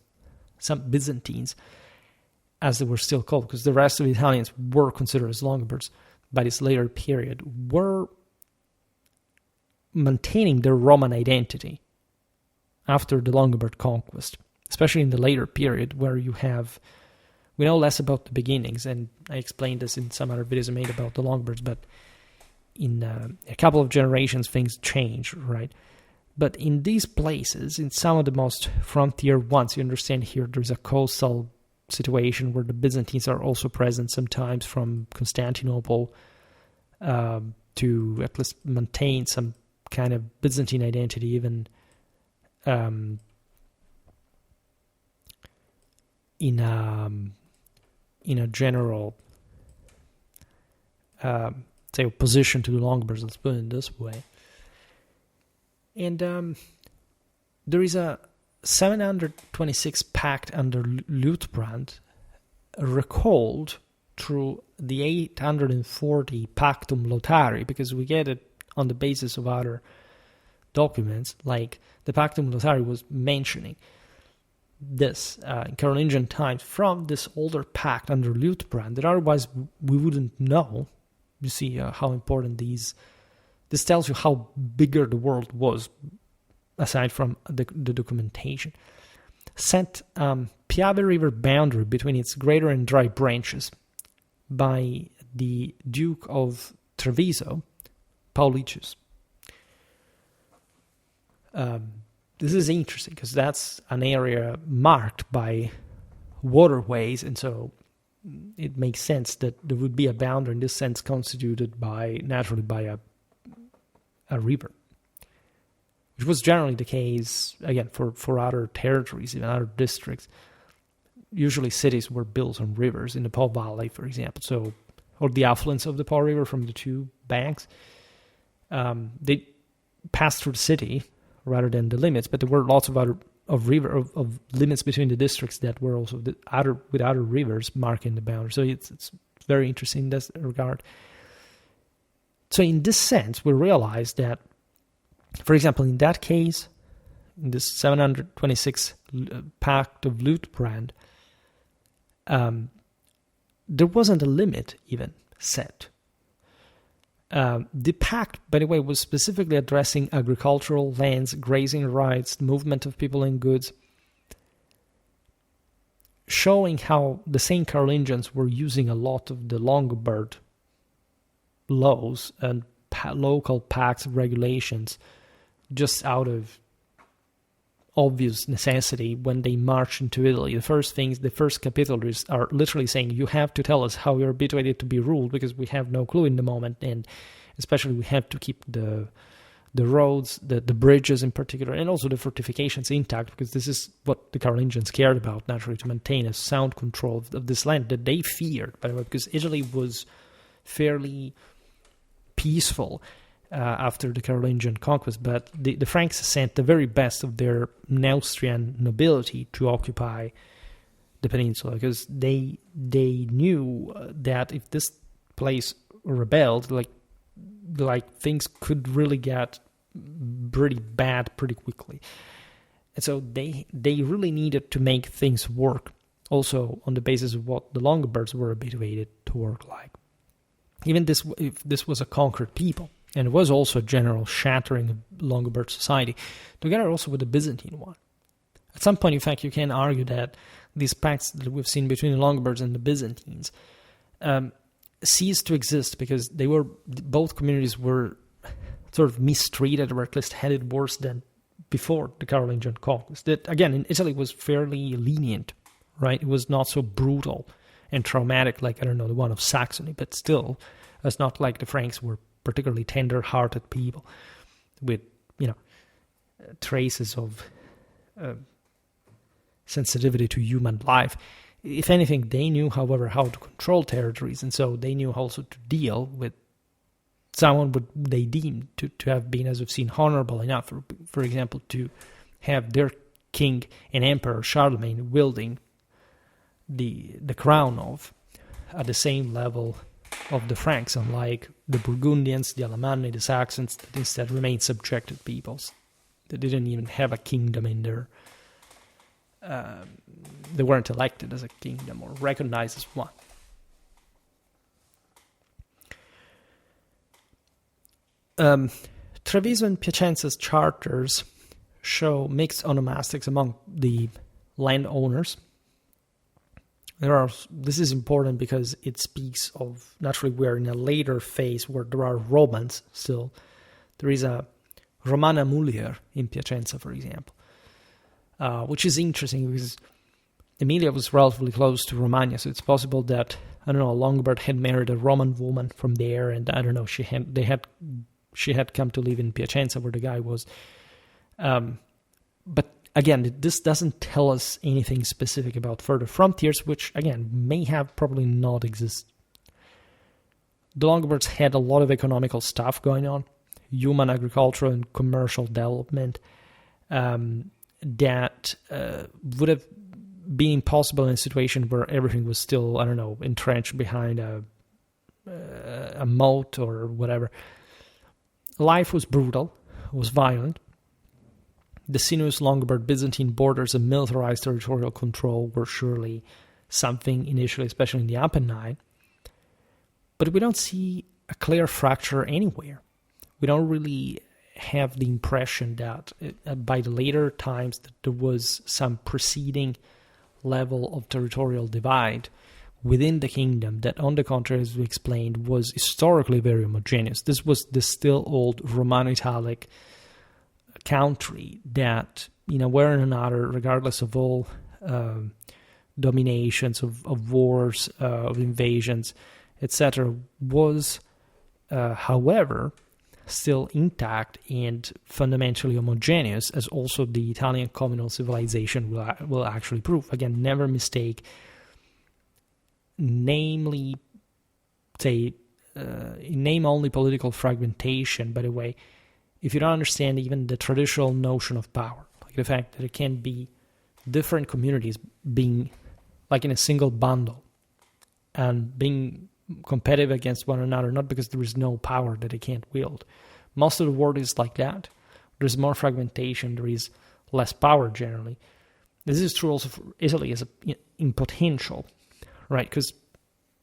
some Byzantines, as they were still called, because the rest of the Italians were considered as Longobards by this later period, were maintaining their Roman identity after the Longobard conquest, especially in the later period where you have we know less about the beginnings, and I explained this in some other videos I made about the Longobards, but in a couple of generations things change, right? But in these places, in some of the most frontier ones, you understand here there's a coastal situation where the Byzantines are also present sometimes from Constantinople to at least maintain some kind of Byzantine identity, even in a general say opposition to the Longobards, let's put it in this way. And there is a 726 pact under Luitprand recalled through the 840 Pactum Lothari, because we get it on the basis of other documents, like the Pactum Lothari was mentioning this in Carolingian times from this older pact under Luitprand that otherwise we wouldn't know. You see how important this tells you how bigger the world was, aside from the documentation. Set Piave River boundary between its greater and dry branches by the Duke of Treviso, Paulicius. This is interesting because that's an area marked by waterways, and so it makes sense that there would be a boundary in this sense constituted naturally by a river, which was generally the case, again, for other territories, even other districts. Usually cities were built on rivers, in the Po Valley, for example, or the affluents of the Po River from the two banks. They passed through the city rather than the limits, but there were lots of other of limits between the districts that were also with other rivers marking the boundary. So it's very interesting in this regard. So in this sense, we realize that, for example, in that case, in this 726 Pact of Luitprand, there wasn't a limit even set. The pact, by the way, was specifically addressing agricultural lands, grazing rights, movement of people and goods, showing how the same Carolingians were using a lot of the Longobard laws and local pacts regulations just out of obvious necessity when they march into Italy. The first capitularies are literally saying, you have to tell us how you're habituated to be ruled, because we have no clue in the moment, and especially we have to keep the roads, the bridges in particular, and also the fortifications intact, because this is what the Carolingians cared about, naturally, to maintain a sound control of this land that they feared, by the way, because Italy was fairly peaceful after the Carolingian conquest, but the Franks sent the very best of their Neustrian nobility to occupy the peninsula, because they knew that if this place rebelled, like things could really get pretty bad pretty quickly. And so they really needed to make things work, also on the basis of what the Longobards were habituated to work like. Even if this was a conquered people. And it was also a general shattering of Longobard society, together also with the Byzantine one. At some point, in fact, you can argue that these pacts that we've seen between the Longobards and the Byzantines ceased to exist because both communities were sort of mistreated, or at least had it worse than before the Carolingian conquest. That, again, in Italy was fairly lenient, right? It was not so brutal and traumatic like, the one of Saxony, but still, it's not like the Franks were particularly tender-hearted people with, traces of sensitivity to human life. If anything, they knew, however, how to control territories, and so they knew also to deal with someone they deemed to have been, as we've seen, honorable enough, for example, to have their king and emperor Charlemagne wielding the crown at the same level of the Franks, unlike the Burgundians, the Alemanni, the Saxons, that instead remained subjected peoples. They didn't even have a kingdom in their... they weren't elected as a kingdom or recognized as one. Treviso and Piacenza's charters show mixed onomastics among the landowners. This is important because it speaks of, naturally we're in a later phase where there are Romans still. There is a Romana Mulier in Piacenza, for example, which is interesting because Emilia was relatively close to Romagna, so it's possible that, I don't know, Longobard had married a Roman woman from there, and I don't know, she had come to live in Piacenza where the guy was. But again, this doesn't tell us anything specific about further frontiers, which again may have probably not exist. The Longobards had a lot of economical stuff going on, human agricultural and commercial development, that would have been impossible in a situation where everything was still, I don't know, entrenched behind a moat or whatever. Life was brutal, was violent. The sinuous Longobard Byzantine borders and militarized territorial control were surely something initially, especially in the Apennine. But we don't see a clear fracture anywhere. We don't really have the impression that by the later times that there was some preceding level of territorial divide within the kingdom that, on the contrary, as we explained, was historically very homogeneous. This was the still old Romano-Italic country that, in a way or another, regardless of all dominations, of wars, of invasions, etc., was, however, still intact and fundamentally homogeneous, as also the Italian communal civilization will actually prove. Again, never mistake, namely, say, name only political fragmentation, by the way, if you don't understand even the traditional notion of power, like the fact that it can be different communities being like in a single bundle and being competitive against one another, not because there is no power that they can't wield. Most of the world is like that. There's more fragmentation, there is less power generally. This is true also for Italy as in potential, right? Because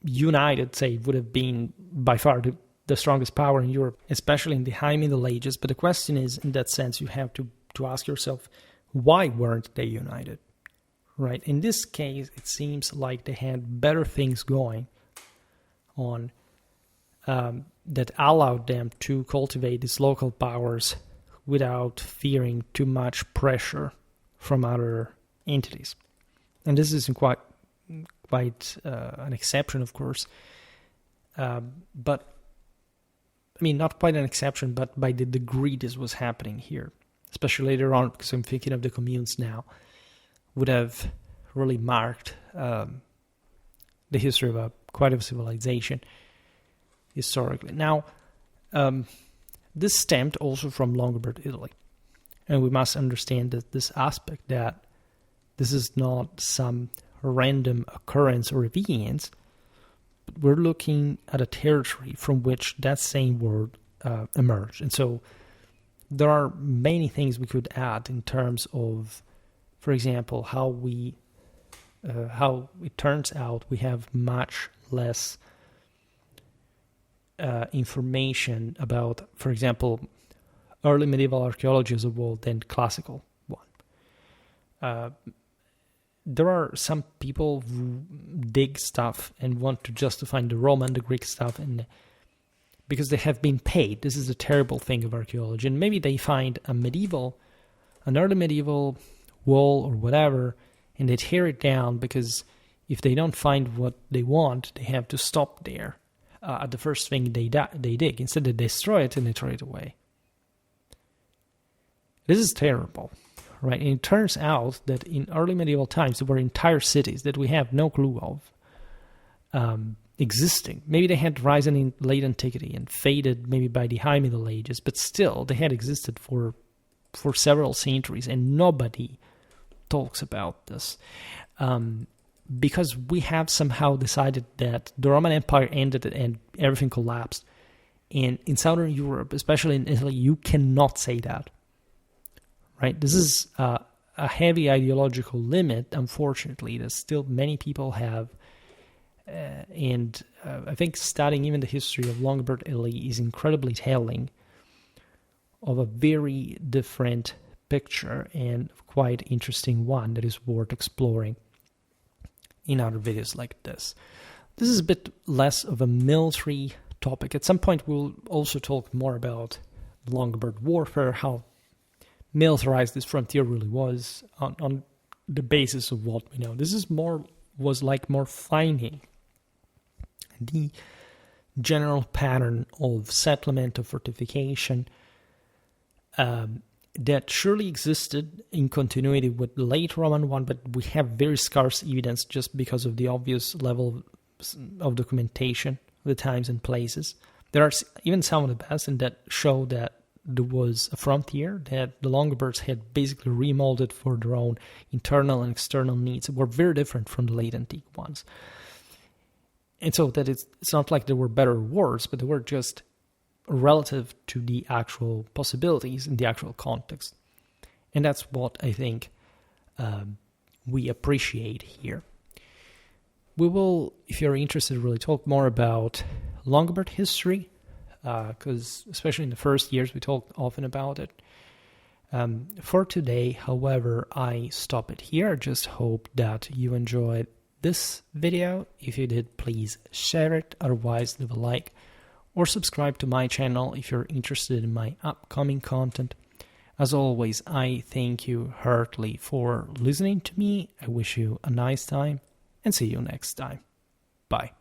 united, say, would have been by far the strongest power in Europe, especially in the High Middle Ages. But the question is, in that sense, you have to ask yourself, why weren't they united, right? In this case, it seems like they had better things going on that allowed them to cultivate these local powers without fearing too much pressure from other entities. And this is quite an exception, of course, but I mean, not quite an exception, but by the degree this was happening here, especially later on, because I'm thinking of the communes now, would have really marked the history of quite a civilization historically. Now, this stemmed also from Longobard Italy, and we must understand that this aspect, that this is not some random occurrence or evenience, but we're looking at a territory from which that same word emerged. And so there are many things we could add in terms of, for example, how it turns out we have much less information about, for example, early medieval archaeology as a whole than classical one. There are some people who dig stuff and want to justify the Roman, the Greek stuff, and because they have been paid. This is a terrible thing of archaeology. And maybe they find an early medieval wall or whatever, and they tear it down because if they don't find what they want, they have to stop there at the first thing they dig. Instead, they destroy it and they throw it away. This is terrible. Right, and it turns out that in early medieval times there were entire cities that we have no clue of existing. Maybe they had risen in late antiquity and faded maybe by the High Middle Ages, but still they had existed for several centuries, and nobody talks about this because we have somehow decided that the Roman Empire ended and everything collapsed. And in Southern Europe, especially in Italy, you cannot say that. Right, this is a heavy ideological limit, unfortunately, that still many people have. And I think studying even the history of Longobard Italy is incredibly telling of a very different picture and quite interesting one that is worth exploring. in other videos like this. This is a bit less of a military topic. At some point we'll also talk more about Longobard warfare, how militarized this frontier really was on the basis of what we know. This is was more finding the general pattern of settlement, of fortification, that surely existed in continuity with the late Roman one, but we have very scarce evidence just because of the obvious level of documentation of the times and places. There are even some of the best and that show that there was a frontier that the Longobards had basically remolded for their own internal and external needs. Were very different from the late antique ones. And so that it's not like there were better wars, but they were just relative to the actual possibilities in the actual context. And that's what I think we appreciate here. We will, if you're interested, really talk more about Longobard history, because especially in the first years we talked often about it. For today, however, I stop it here. I just hope that you enjoyed this video. If you did, please share it. Otherwise, leave a like or subscribe to my channel if you're interested in my upcoming content. As always, I thank you heartily for listening to me. I wish you a nice time and see you next time. Bye.